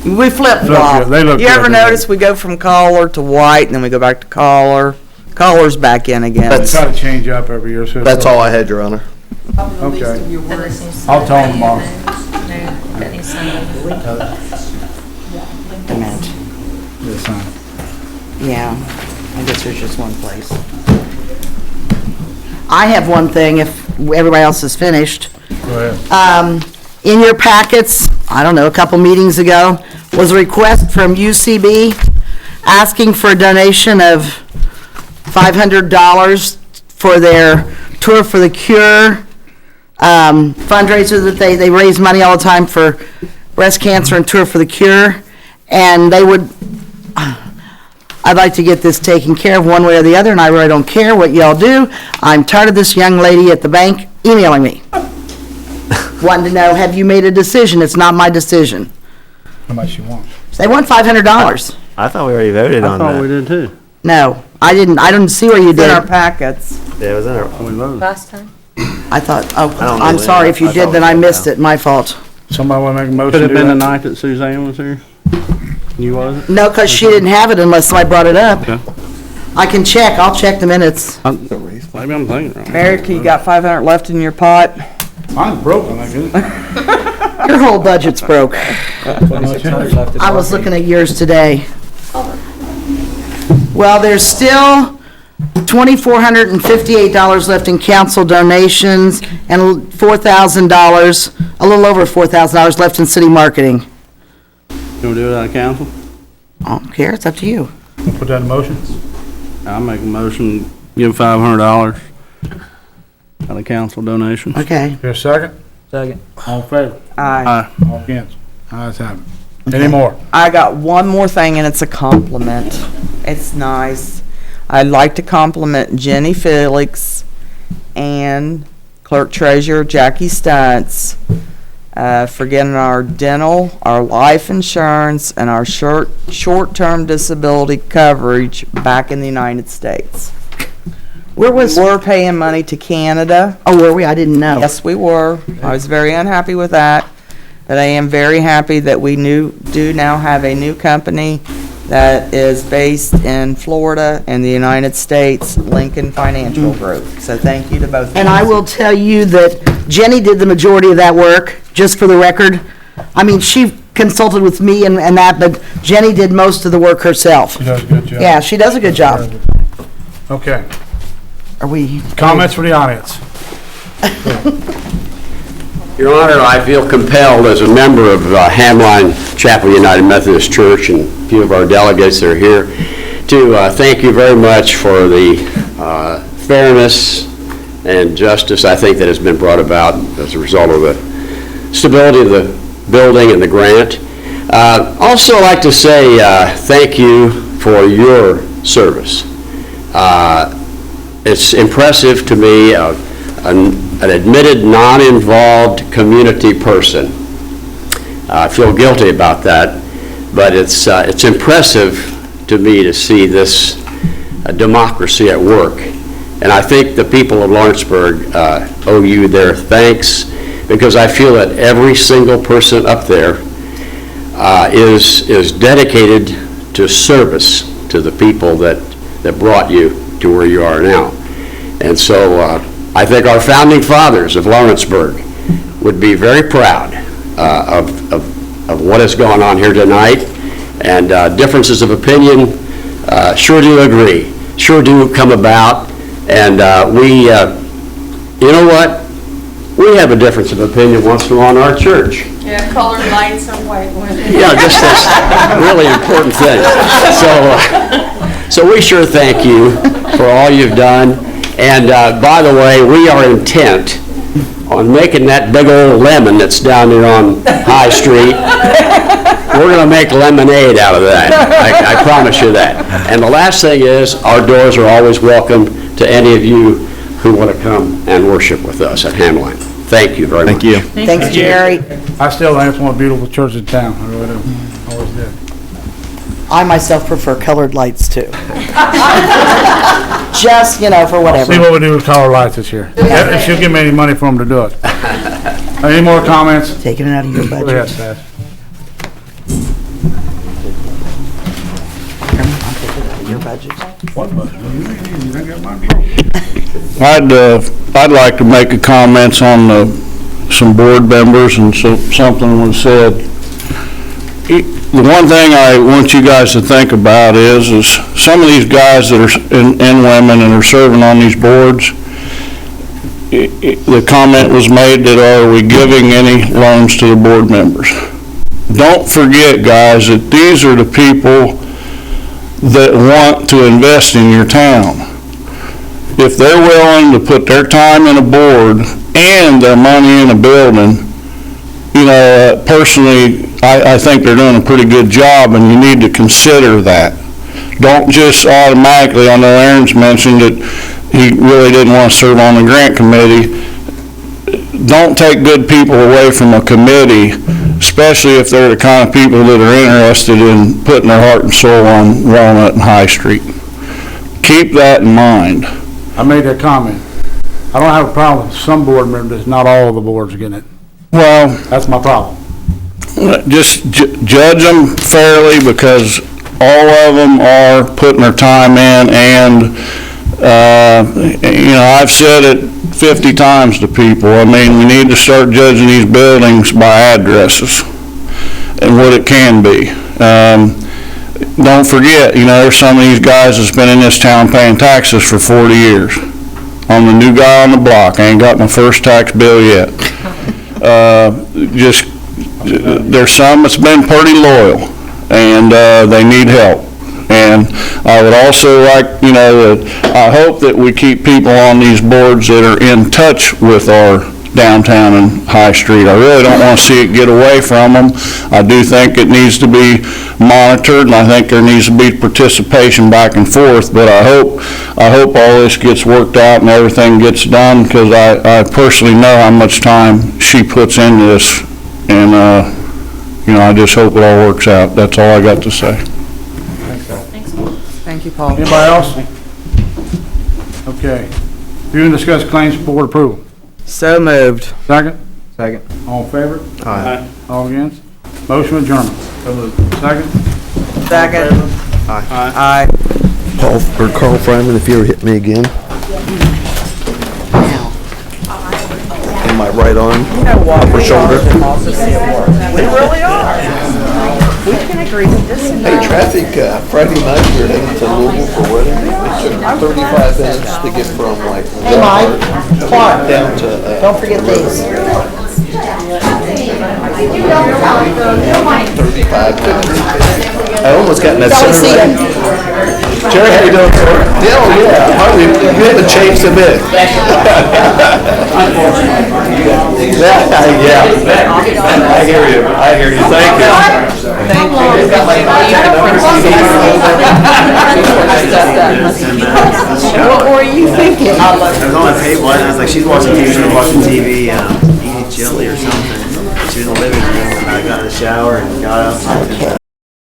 We flip flop. good. They look You good, ever don't they? notice we go from collar to white, and then we go back to collar? Collar's back in again. We try to change up every year, so. That's all I had, Your Honor. Okay. I'll tell them tomorrow. Yeah, sign it. yeah, I guess there's just one place. I have one thing, if everybody else is finished. Go ahead. In your packets, I don't know, a couple meetings ago, was a request from UCB asking for a donation of $500 for their Tour for the Cure fundraiser that they raise money all the time for breast cancer and Tour for the Cure. And I'd like to get this taken care of one way or the other, and I really don't care what y'all do. I'm tired of this young lady at the bank emailing me, wanting to know, have you made a decision? It's not my decision. How much you want? They want $500. I thought we already voted on that. I thought we did too. No, I didn't see where you It's in our did. packets. Yeah, it was in our, Last time? I thought, I don't know I'm when. sorry if you I did, thought then we I did missed now. it, my fault. Somebody want to make a motion Could to have do been the that? night that Suzanne was here. You wasn't? No, because she didn't have it unless I brought it up. Okay. I can check, I'll check the minutes. Maybe I'm thinking wrong. Eric, you got 500 left in your pot? Mine's broken, I guess. Your whole budget's broke. 2,600 left in I was marketing. looking at yours today. Well, there's still $2,458 left in council donations and $4,000, a little over $4,000 left in city marketing. You wanna do it out of council? I don't care, it's up to you. We'll put that in motion. I'll make a motion, give $500 out of council donation. Okay. Here, a second? Second. All in favor? Aye. All against? Ayes have it. Any more? I got one more thing, and it's a compliment. It's nice. I'd like to compliment Jenny Felix and Clerk Treasurer Jackie Stutz for getting our dental, our life insurance, and our short-term disability coverage back in the United States. We're paying money to Canada. Oh, were we? I didn't know. Yes, we were. I was very unhappy with that, but I am very happy that we do now have a new company that is based in Florida and the United States, Lincoln Financial Group. So thank you to both of you. And I will tell you that Jenny did the majority of that work, just for the record. I mean, she consulted with me and that, but Jenny did most of the work herself. She does a good job. Yeah, she does a good job. Okay. Are we? Comments from the audience? Your Honor, I feel compelled as a member of Hamline Chapel United Methodist Church and a few of our delegates that are here to thank you very much for the fairness and justice I think that has been brought about as a result of the stability of the building and the grant. Also like to say thank you for your service. It's impressive to me, an admitted, non-involved community person. I feel guilty about that, but it's impressive to me to see this democracy at work. And I think the people of Lawrenceburg owe you their thanks, because I feel that every single person up there is dedicated to service to the people that brought you to where you are now. And so I think our founding fathers of Lawrenceburg would be very proud of what has gone on here tonight. And differences of opinion sure do agree, sure do come about. And you know what? We have a difference of opinion once in a while in our church. Yeah, colored lights and white ones. Yeah, just this really important thing. So we sure thank you for all you've done. And by the way, we are intent on making that big old lemon that's down there on High Street. We're going to make lemonade out of that. I promise you that. And the last thing is, our doors are always welcome to any of you who want to come and worship with us at Hamline. Thank you very much. Thank you. Thanks, Jerry. I still think it's one of the beautiful churches in town. I really do. Always did. I myself prefer colored lights too. Just, for whatever. See what we do with color lights this year. If she'll give me any money for them to do it. Any more comments? Taking it out of your Go ahead, budget. Seth. Your budget. I'd like to make a comments on some board members, and so something was said. The one thing I want you guys to think about is some of these guys that are, and women, and are serving on these boards, the comment was made that are we giving any loans to the board members? Don't forget, guys, that these are the people that want to invest in your town. If they're willing to put their time in a board and their money in a building, you know, personally, I think they're doing a pretty good job, and you need to consider that. Don't just automatically, I know Aaron's mentioned that he really didn't want to serve on the grant committee. Don't take good people away from a committee, especially if they're the kind of people that are interested in putting their heart and soul on Walnut and High Street. Keep that in mind. I made that comment. I don't have a problem with some board members, not all of the boards are getting it. Well, That's my problem. just judge them fairly, because all of them are putting their time in, and, you know, I've said it 50 times to people. I mean, we need to start judging these buildings by addresses and what it can be. Don't forget, you know, there's some of these guys that's been in this town paying taxes for 40 years. I'm the new guy on the block. I ain't got my first tax bill yet. There's some that's been pretty loyal, and they need help. And I would also like, you know, I hope that we keep people on these boards that are in touch with our downtown and High Street. I really don't want to see it get away from them. I do think it needs to be monitored, and I think there needs to be participation back and forth, but I hope all this gets worked out and everything gets done, because I personally know how much time she puts into this, and, you know, I just hope it all works out. That's all I got to say. Thank you, Paul. Anybody else? Okay. Review and discuss claims for board approval. So moved. Second? Second. All in favor? Aye. All against? Motion adjourned. Second? Second. Aye. Paul, or Carl Fryman, if you ever hit me again. In my right arm, upper shoulder. We really are. We can agree to disagree. Hey, traffic, Friday night, we were heading to Louisville for a wedding. It took 35 minutes to get from like Hey, Mike, Clark, down to, don't forget these. 35 minutes. I almost got in that Shall we center see lane. Jerry, how you doing, sir? Yeah, oh, yeah, hardly, you haven't changed a bit. Yeah, I hear you, thank you. What were you thinking? I was on the table, and I was like, she's watching TV, eating jelly or something. She was in the living room, and I got in the shower and got up.